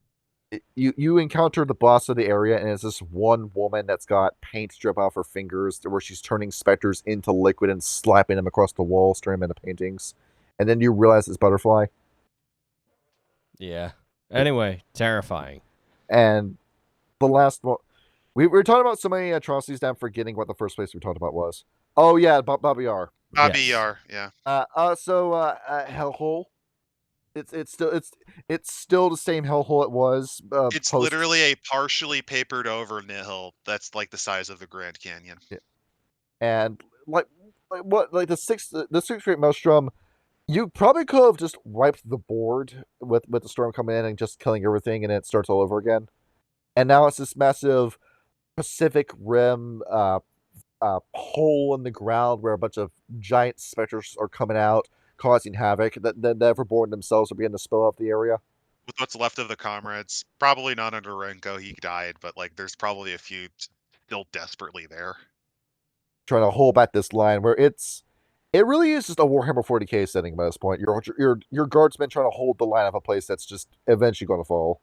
You encounter the boss of the area, and it's this one woman that's got paint drip off her fingers where she's turning specters into liquid and slapping them across the wall, stirring them into paintings. And then you realize it's Butterfly. Yeah. Anyway, terrifying. And the last one, we were talking about so many atrocities that I'm forgetting what the first place we talked about was. Oh yeah, Bobby R. Bobby Yar, yeah. Hellhole. It's still the same hellhole it was. It's literally a partially papered over Nihil that's like the size of the Grand Canyon. Yeah. And the sixth Great Maelstrom, you probably could have just wiped the board with the storm coming in and just killing everything, and it starts all over again. And now it's this massive Pacific Rim hole in the ground where a bunch of giant specters are coming out, causing havoc that Neverborn themselves are beginning to spill out the area. With what's left of the comrades, probably not under Renko, he died, but like there's probably a few still desperately there. Trying to hold back this line where it really is just a Warhammer 40k setting by this point. Your guardsmen trying to hold the line of a place that's just eventually going to fall.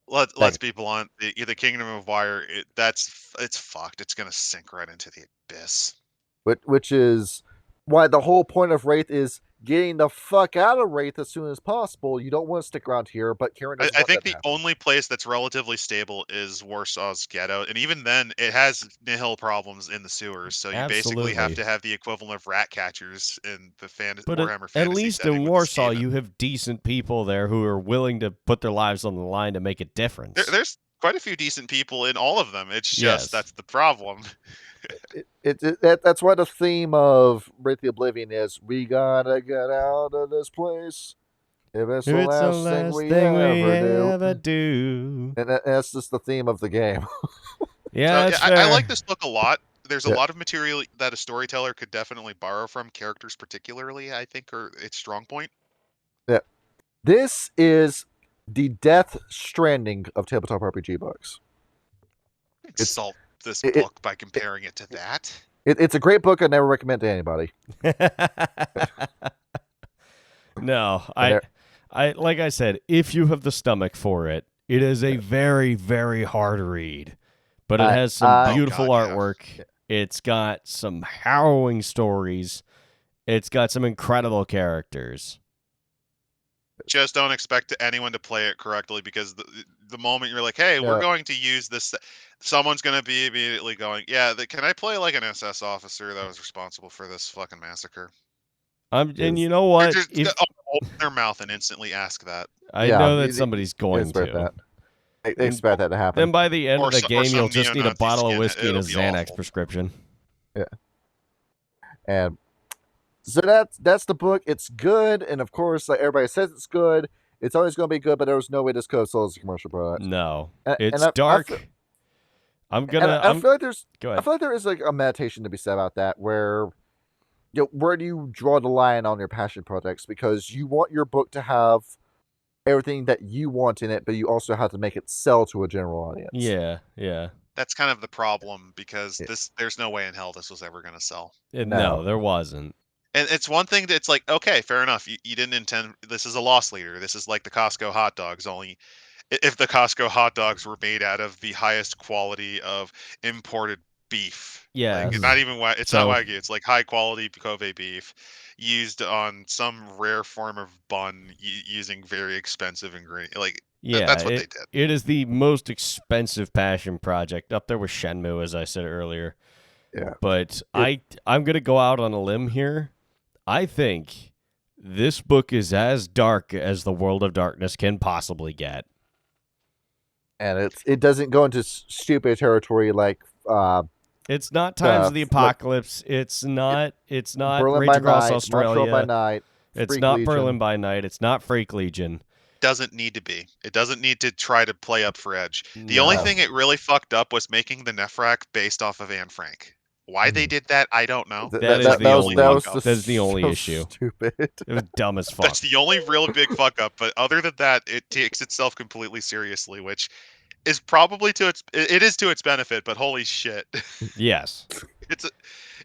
Let's be blunt. The Kingdom of Wire, it's fucked. It's gonna sink right into the abyss. Which is why the whole point of Wraith is getting the fuck out of Wraith as soon as possible. You don't want to stick around here, but Karen doesn't want I think that to happen. only place that's relatively stable is Warsaw's Ghetto, and even then, it has Nihil problems in the sewers. So you basically have to have the equivalent of rat catchers in the Warhammer fantasy. At least in Warsaw, you have decent people there who are willing to put their lives on the line to make a difference. There's quite a few decent people in all of them. It's just that's the problem. That's why the theme of Wraith the Oblivion is we gotta get out of this place. If it's the last thing we ever do. And that's just the theme of the game. Yeah, so, I like this book a lot. There's a lot of material that a storyteller could definitely borrow from. Characters particularly, I think, are its strong point. Yeah. This is the Death Stranding of tabletop RPG books. Insult this book by comparing it to that. It's a great book. I never recommend to anybody. No, I like I said, if you have the stomach for it, it is a very, very hard read. But it has some beautiful artwork. Yeah. It's got some harrowing stories. It's got some incredible characters. Just don't expect anyone to play it correctly, because the moment you're like, hey, we're going to use this, someone's going to be immediately going, yeah, can I play like an SS officer that was responsible for this fucking massacre? And you know what? Just open their mouth and instantly ask that. I know that somebody's going to. They expect that to happen. Then by the end of the game, you'll just need a bottle of whiskey and a Xanax prescription. Yeah. And so that's the book. It's good, and of course, like everybody says it's good. It's always going to be good, but there was no way this could have sold as a commercial product. No, it's dark. I feel like there is like a meditation to be said about that, where where do you draw the line on your passion projects? Because you want your book to have everything that you want in it, but you also have to make it sell to a general audience. Yeah, yeah. That's kind of the problem because Yeah. there's no way in hell this was ever going to sell. No, there wasn't. And it's one thing that's like, okay, fair enough. You didn't intend. This is a loss leader. This is like the Costco hot dogs. Only if the Costco hot dogs were made out of the highest quality of imported beef. Yeah. Like, not even it's So- not Wagyu. It's like high quality Kobe beef used on some rare form of bun using very expensive ingredients. Like, Yeah, that's what they did. It is the most expensive passion project up there with Shenmue, as I said earlier. Yeah. But I'm gonna go out on a limb here. I think this book is as dark as the World of Darkness can possibly get. And it doesn't go into stupid territory like It's not Times of the like- Apocalypse. It's not Berlin Rage by Across Night, Australia. Montreal by Night. It's Freak not Legion. Berlin by Night. It's not Freak Legion. Doesn't need to be. It doesn't need to try to play up for edge. The only No. thing it really fucked up was making the Nephrak based off of Anne Frank. Why they did that, I don't know. That is the only that was fuck up. just That is the only so issue. Stupid. It was dumb as fuck. That's the only real big fuck up. But other than that, it takes itself completely seriously, which is probably it is to its benefit. But holy shit, Yes.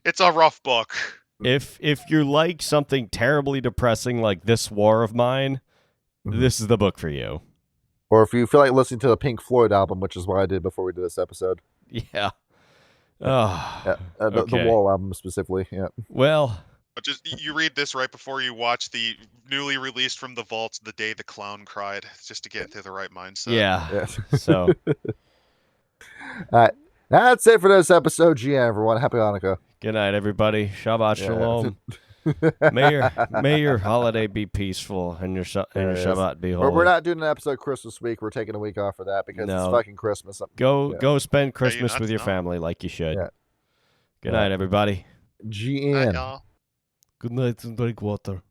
it's a rough book. If you like something terribly depressing like This War of Mine, this is the book for you. Or if you feel like listening to the Pink Floyd album, which is what I did before we did this episode. Yeah. Oh. Yeah, the Okay. Wall album specifically. Yeah. Well, But just you read this right before you watch the newly released from the vaults, The Day the Clown Cried, just to get into the right mindset. yeah. Yes. So, All right. That's it for this episode. GM, everyone. Happy Hanukkah. good night, everybody. Shabbat Yeah. shalom. May your holiday be peaceful and your Yes. Shabbat be holy. We're not doing an episode Christmas week. We're taking a week off for that because No. it's fucking Christmas. Go Yeah. go spend Christmas nuts? with your No. family like you should. Yeah. Good Yeah. night, everybody. GN. Y'all. Good night and drink water.